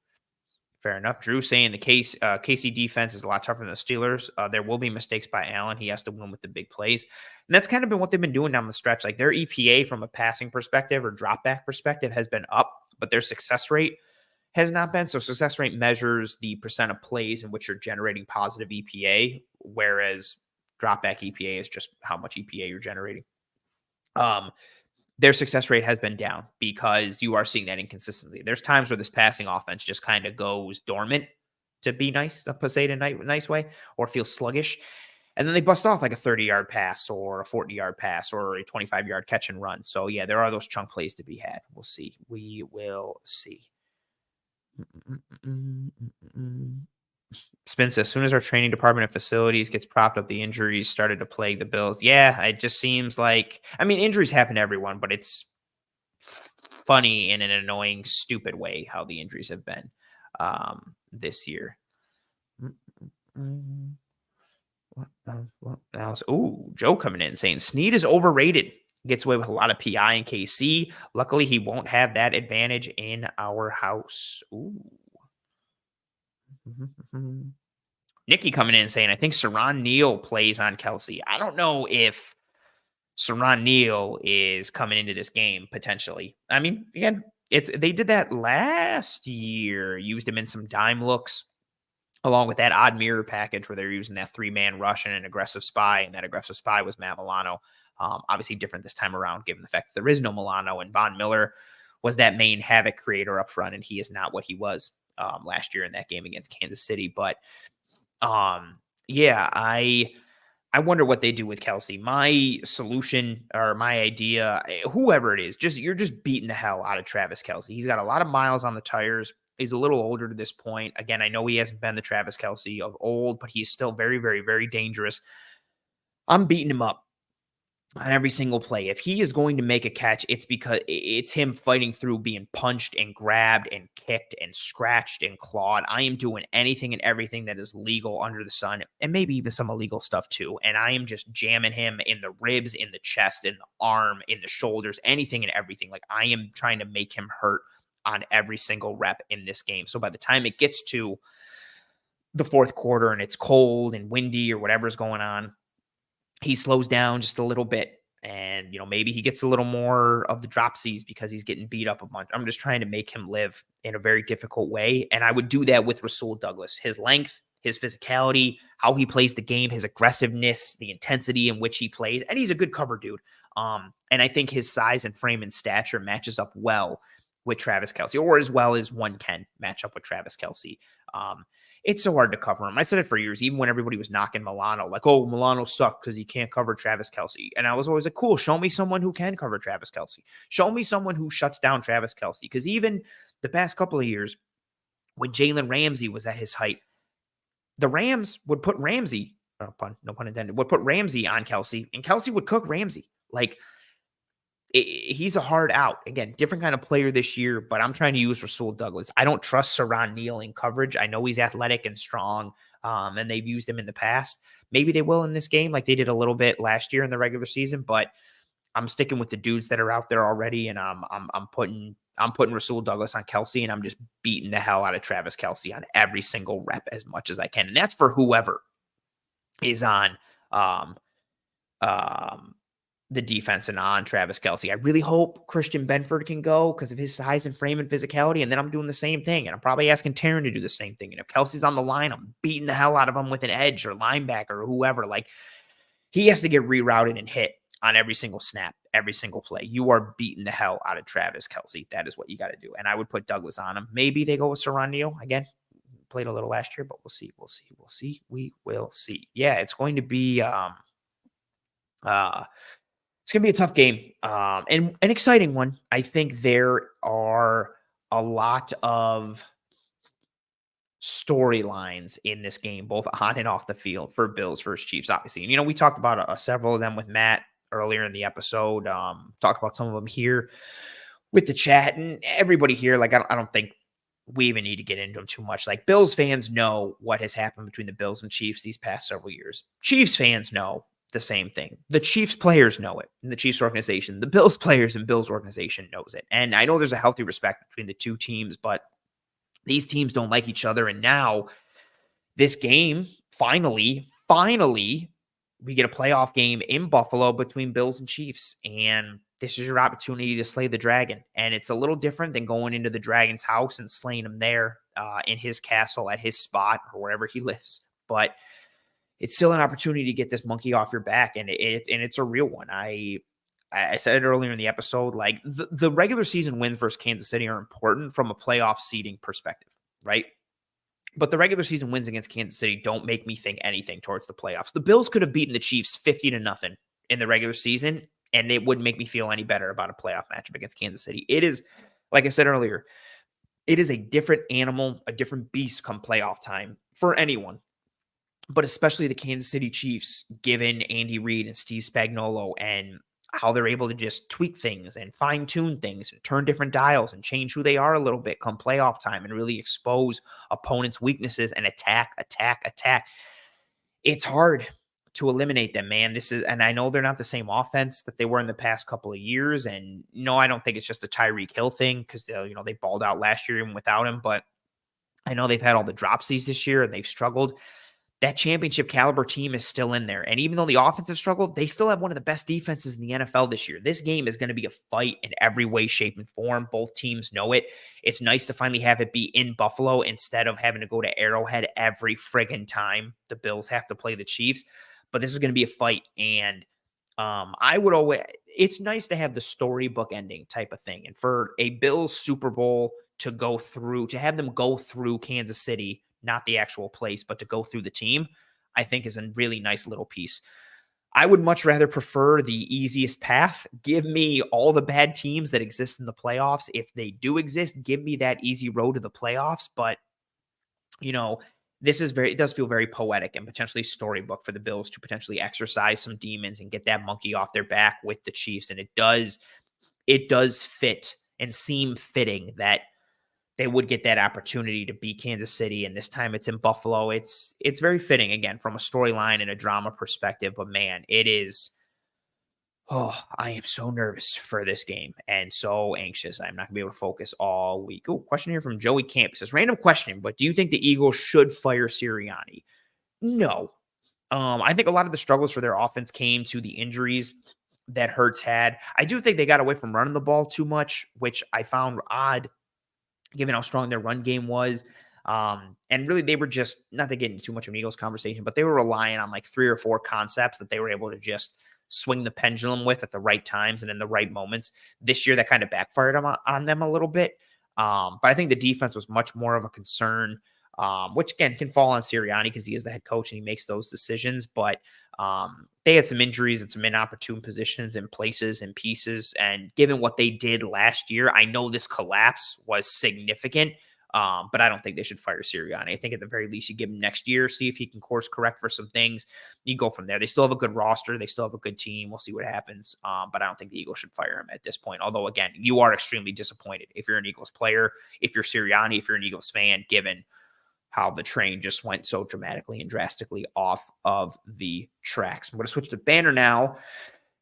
Fair enough. Drew saying the KC defense is a lot tougher than the Steelers. There will be mistakes by Allen. He has to win with the big plays. And that's kind of been what they've been doing down the stretch. Like their EPA from a passing perspective or drop back perspective has been up, but their success rate has not been. So success rate measures the percent of plays in which you're generating positive EPA, whereas drop back EPA is just how much EPA you're generating. Their success rate has been down because you are seeing that inconsistently. There's times where this passing offense just kind of goes dormant, to be nice, to say it in a nice way, or feels sluggish. And then they bust off like a 30-yard pass or a 40-yard pass or a 25-yard catch and run. So, yeah, there are those chunk plays to be had. We'll see. We will see. Spin says, as soon as our training department and facilities gets propped up, the injuries started to plague the Bills. Yeah, it just seems like, I mean, injuries happen to everyone, but it's funny in an annoying, stupid way how the injuries have been this year. What else? Ooh, Joe coming in saying Snead is overrated. Gets away with a lot of PI in KC. Luckily, he won't have that advantage in our house. Ooh. Nikki coming in saying, I think Saron Neal plays on Kelsey. I don't know if Saron Neal is coming into this game potentially. I mean, again, they did that last year, used him in some dime looks, along with that odd mirror package where they're using that 3-man rush and an aggressive spy, and that aggressive spy was Matt Milano. Obviously different this time around, given the fact that there is no Milano, and Von Miller was that main havoc creator up front, and he is not what he was last year in that game against Kansas City. But yeah, I wonder what they do with Kelsey. My solution or my idea, whoever it is, you're just beating the hell out of Travis Kelsey. He's got a lot of miles on the tires. He's a little older to this point. Again, I know he hasn't been the Travis Kelsey of old, but he's still very, very, very dangerous. I'm beating him up on every single play. If he is going to make a catch, it's because it's him fighting through being punched and grabbed and kicked and scratched and clawed. I am doing anything and everything that is legal under the sun, and maybe even some illegal stuff too. And I am just jamming him in the ribs, in the chest, in the arm, in the shoulders, anything and everything. Like I am trying to make him hurt on every single rep in this game. So by the time it gets to the fourth quarter and it's cold and windy or whatever's going on, he slows down just a little bit, and maybe he gets a little more of the dropsies because he's getting beat up a bunch. I'm just trying to make him live in a very difficult way, and I would do that with Rasul Douglas. His length, his physicality, how he plays the game, his aggressiveness, the intensity in which he plays, and he's a good cover dude. And I think his size and frame and stature matches up well with Travis Kelsey, or as well as one can match up with Travis Kelsey. It's so hard to cover him. I said it for years, even when everybody was knocking Milano, like, oh, Milano sucked because he can't cover Travis Kelsey. And I was always like, cool, show me someone who can cover Travis Kelsey. Show me someone who shuts down Travis Kelsey. Because even the past couple of years, when Jalen Ramsey was at his height, the Rams would put Ramsey, no pun intended, would put Ramsey on Kelsey, and Kelsey would cook Ramsey. Like, he's a hard out. Again, different kind of player this year, but I'm trying to use Rasul Douglas. I don't trust Saron Neal in coverage. I know he's athletic and strong, and they've used him in the past. Maybe they will in this game like they did a little bit last year in the regular season, but I'm sticking with the dudes that are out there already, and I'm putting I'm putting Rasul Douglas on Kelce, and I'm just beating the hell out of Travis Kelce on every single rep as much as I can. And that's for whoever is on um, the defense and on Travis Kelce. I really hope Christian Benford can go because of his size and frame and physicality. And then I'm doing the same thing. And I'm probably asking Taryn to do the same thing. And if Kelsey's on the line, I'm beating the hell out of him with an edge or linebacker or whoever. Like, he has to get rerouted and hit on every single snap, every single play. You are beating the hell out of Travis Kelce. That is what you got to do. And I would put Douglas on him. Maybe they go with Serrano again. Played a little last year, but we'll see. We will see. Yeah, it's going to be it's going to be a tough game, and an exciting one. I think there are a lot of storylines in this game, both on and off the field, for Bills versus Chiefs, obviously. And, we talked about several of them with Matt earlier in the episode. Talked about some of them here with the chat and everybody here. Like, I don't think we even need to get into them too much. Like, Bills fans know what has happened between the Bills and Chiefs these past several years. Chiefs fans know the same thing. The Chiefs players know it in the Chiefs organization. The Bills players and Bills organization knows it. And I know there's a healthy respect between the two teams, but these teams don't like each other. And now this game, finally, we get a playoff game in Buffalo between Bills and Chiefs. And this is your opportunity to slay the dragon. And it's a little different than going into the dragon's house and slaying him there in his castle at his spot or wherever he lives. But it's still an opportunity to get this monkey off your back, and it's a real one. I said it earlier in the episode, like the regular season wins versus Kansas City are important from a playoff seeding perspective, right? But the regular season wins against Kansas City don't make me think anything towards the playoffs. The Bills could have beaten the Chiefs 50-0 in the regular season, and it wouldn't make me feel any better about a playoff matchup against Kansas City. It is, like I said earlier, it is a different animal, a different beast come playoff time for anyone. But especially the Kansas City Chiefs, given Andy Reid and Steve Spagnuolo and how they're able to just tweak things and fine-tune things and turn different dials and change who they are a little bit come playoff time and really expose opponents' weaknesses and attack. It's hard to eliminate them, man. And I know they're not the same offense that they were in the past couple of years. And no, I don't think it's just a Tyreek Hill thing because they balled out last year even without him. But I know they've had all the dropsies this year and they've struggled. That championship caliber team is still in there. And even though the offense has struggled, they still have one of the best defenses in the NFL this year. This game is going to be a fight in every way, shape, and form. Both teams know it. It's nice to finally have it be in Buffalo instead of having to go to Arrowhead every friggin' time the Bills have to play the Chiefs. But this is going to be a fight. And it's nice to have the storybook ending type of thing. And for a Bills Super Bowl to have them go through Kansas City, not the actual place, but to go through the team, I think is a really nice little piece. I would much rather prefer the easiest path. Give me all the bad teams that exist in the playoffs. If they do exist, give me that easy road to the playoffs. But, it does feel very poetic and potentially storybook for the Bills to potentially exercise some demons and get that monkey off their back with the Chiefs. And it does fit and seem fitting that they would get that opportunity to beat Kansas City, and this time it's in Buffalo. It's very fitting, again, from a storyline and a drama perspective, but man, it is, I am so nervous for this game and so anxious. I'm not going to be able to focus all week. Oh, question here from Joey Camp. It says, random question, but do you think the Eagles should fire Sirianni? No. I think a lot of the struggles for their offense came to the injuries that Hurts had. I do think they got away from running the ball too much, which I found odd, given how strong their run game was. And really, they were just, not to get into too much of an Eagles conversation, but they were relying on like 3 or 4 concepts that they were able to just swing the pendulum with at the right times and in the right moments. This year, that kind of backfired on them a little bit. But I think the defense was much more of a concern, which again can fall on Sirianni because he is the head coach and he makes those decisions. But they had some injuries and some inopportune positions and places and pieces. And given what they did last year, I know this collapse was significant, but I don't think they should fire Sirianni. I think at the very least you give him next year, see if he can course correct for some things. You go from there. They still have a good roster. They still have a good team. We'll see what happens. But I don't think the Eagles should fire him at this point. Although, again, you are extremely disappointed if you're an Eagles player, if you're Sirianni, if you're an Eagles fan, given how the train just went so dramatically and drastically off of the tracks. I'm going to switch to Banner now.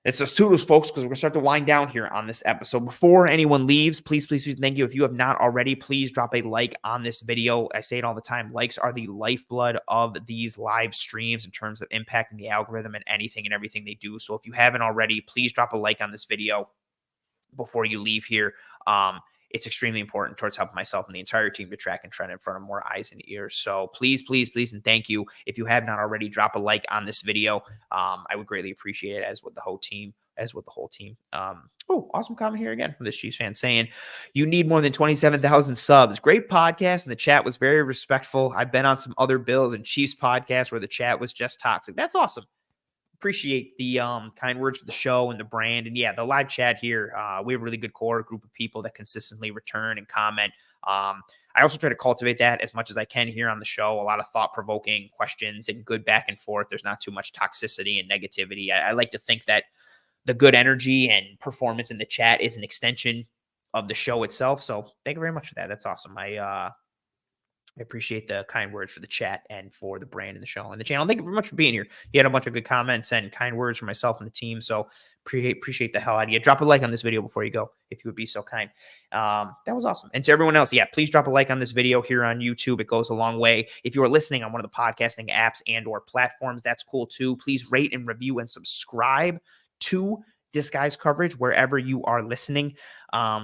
It's just toodles, folks, because we're going to start to wind down here on this episode. Before anyone leaves, please, thank you. If you have not already, please drop a like on this video. I say it all the time. Likes are the lifeblood of these live streams in terms of impacting the algorithm and anything and everything they do. So if you haven't already, please drop a like on this video before you leave here. It's extremely important towards helping myself and the entire team to track and trend in front of more eyes and ears. So please, and thank you. If you have not already, drop a like on this video. I would greatly appreciate it, as would the whole team. Awesome comment here again from this Chiefs fan saying, you need more than 27,000 subs. Great podcast, and the chat was very respectful. I've been on some other Bills and Chiefs podcasts where the chat was just toxic. That's awesome. Appreciate the kind words for the show and the brand. And yeah, the live chat here, we have a really good core group of people that consistently return and comment. I also try to cultivate that as much as I can here on the show. A lot of thought-provoking questions and good back and forth. There's not too much toxicity and negativity. I like to think that the good energy and performance in the chat is an extension of the show itself. So thank you very much for that. That's awesome. I appreciate the kind words for the chat and for the brand and the show and the channel. Thank you very much for being here. You had a bunch of good comments and kind words for myself and the team. So appreciate the hell out of you. Drop a like on this video before you go, if you would be so kind. That was awesome. And to everyone else, yeah, please drop a like on this video here on YouTube. It goes a long way. If you are listening on one of the podcasting apps and or platforms, that's cool too. Please rate and review and subscribe to Disguise Coverage wherever you are listening.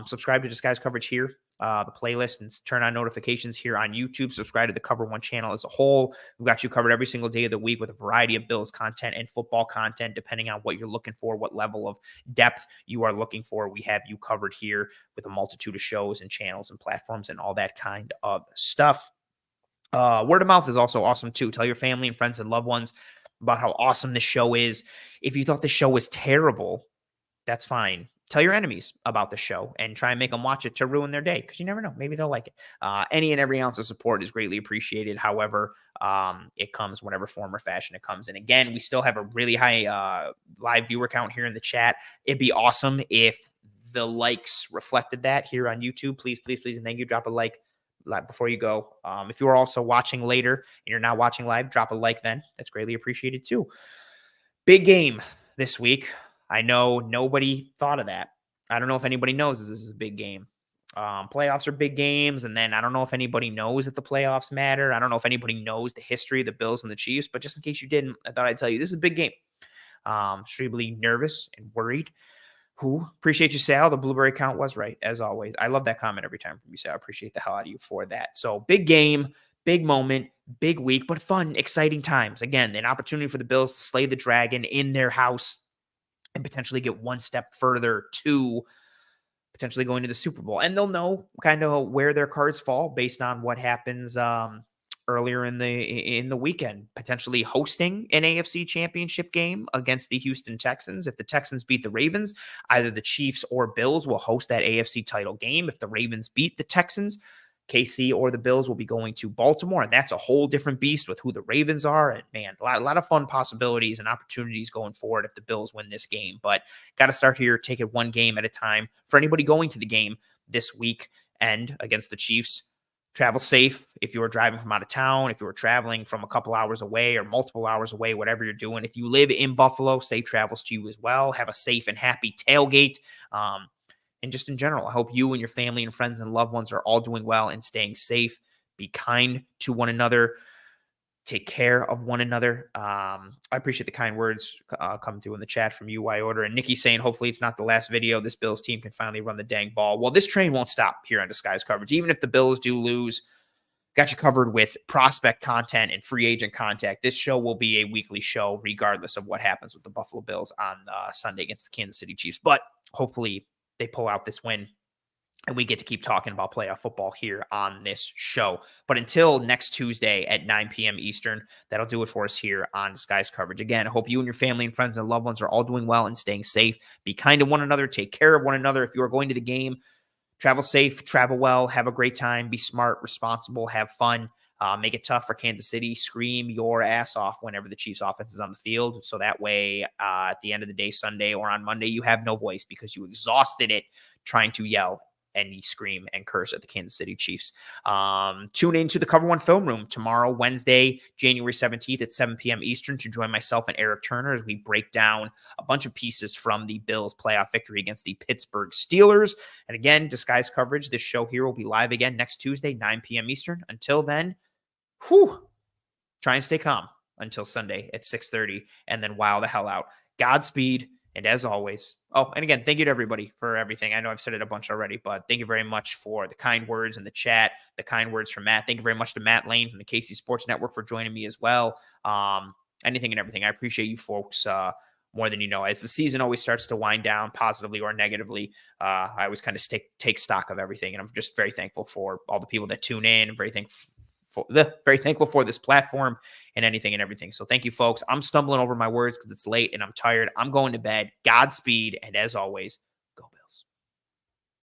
Subscribe to Disguise Coverage here, the playlist, and turn on notifications here on YouTube. Subscribe to the Cover One channel as a whole. We've got you covered every single day of the week with a variety of Bills content and football content, depending on what you're looking for, what level of depth you are looking for. We have you covered here with a multitude of shows and channels and platforms and all that kind of stuff. Word of mouth is also awesome too. Tell your family and friends and loved ones about how awesome this show is. If you thought the show was terrible, that's fine. Tell your enemies about the show and try and make them watch it to ruin their day, because you never know. Maybe they'll like it. Any and every ounce of support is greatly appreciated. However, it comes whatever form or fashion it comes in. Again, we still have a really high live viewer count here in the chat. It'd be awesome if the likes reflected that here on YouTube. Please, and thank you. Drop a like before you go. If you are also watching later and you're not watching live, drop a like then. That's greatly appreciated too. Big game this week. I know nobody thought of that. I don't know if anybody knows this is a big game. Playoffs are big games, and then I don't know if anybody knows that the playoffs matter. I don't know if anybody knows the history of the Bills and the Chiefs, but just in case you didn't, I thought I'd tell you this is a big game. Extremely nervous and worried. Appreciate you, Sal. The blueberry count was right, as always. I love that comment every time from you, Sal. I appreciate the hell out of you for that. So big game, big moment, big week, but fun, exciting times. Again, an opportunity for the Bills to slay the dragon in their house and potentially get one step further to potentially going to the Super Bowl. And they'll know kind of where their cards fall based on what happens earlier in the weekend, potentially hosting an AFC championship game against the Houston Texans. If the Texans beat the Ravens, either the Chiefs or Bills will host that AFC title game. If the Ravens beat the Texans, KC or the Bills will be going to Baltimore, and that's a whole different beast with who the Ravens are. And man, a lot of fun possibilities and opportunities going forward if the Bills win this game. But got to start here, take it one game at a time. For anybody going to the game this week and against the Chiefs, travel safe. If you are driving from out of town, if you are traveling from a couple hours away or multiple hours away, whatever you're doing. If you live in Buffalo, safe travels to you as well. Have a safe and happy tailgate. And just in general, I hope you and your family and friends and loved ones are all doing well and staying safe. Be kind to one another. Take care of one another. I appreciate the kind words coming through in the chat from UI Order. And Nikki saying, hopefully it's not the last video. This Bills team can finally run the dang ball. Well, this train won't stop here on Disguise Coverage. Even if the Bills do lose, got you covered with prospect content and free agent contact. This show will be a weekly show regardless of what happens with the Buffalo Bills on Sunday against the Kansas City Chiefs. But hopefully they pull out this win and we get to keep talking about playoff football here on this show. But until next Tuesday at 9 p.m. Eastern, that'll do it for us here on Disguise Coverage. Again, I hope you and your family and friends and loved ones are all doing well and staying safe. Be kind to one another. Take care of one another. If you are going to the game, travel safe, travel well, have a great time, be smart, responsible, have fun. Make it tough for Kansas City. Scream your ass off whenever the Chiefs offense is on the field. So that way, at the end of the day, Sunday or on Monday, you have no voice because you exhausted it trying to yell and you scream and curse at the Kansas City Chiefs. Tune into the Cover One Film Room tomorrow, Wednesday, January 17th at 7 p.m. Eastern to join myself and Eric Turner as we break down a bunch of pieces from the Bills' playoff victory against the Pittsburgh Steelers. And again, disguise coverage. This show here will be live again next Tuesday, 9 p.m. Eastern. Until then, try and stay calm until Sunday at 6:30, and then wow the hell out. Godspeed. And as always, and again, thank you to everybody for everything. I know I've said it a bunch already, but thank you very much for the kind words in the chat, the kind words from Matt. Thank you very much to Matt Lane from the KC Sports Network for joining me as well. Anything and everything. I appreciate you folks more than you know. As the season always starts to wind down positively or negatively, I always kind of take stock of everything. And I'm just very thankful for all the people that tune in. I'm very thankful for this platform and anything and everything. So thank you, folks. I'm stumbling over my words because it's late and I'm tired. I'm going to bed. Godspeed. And as always,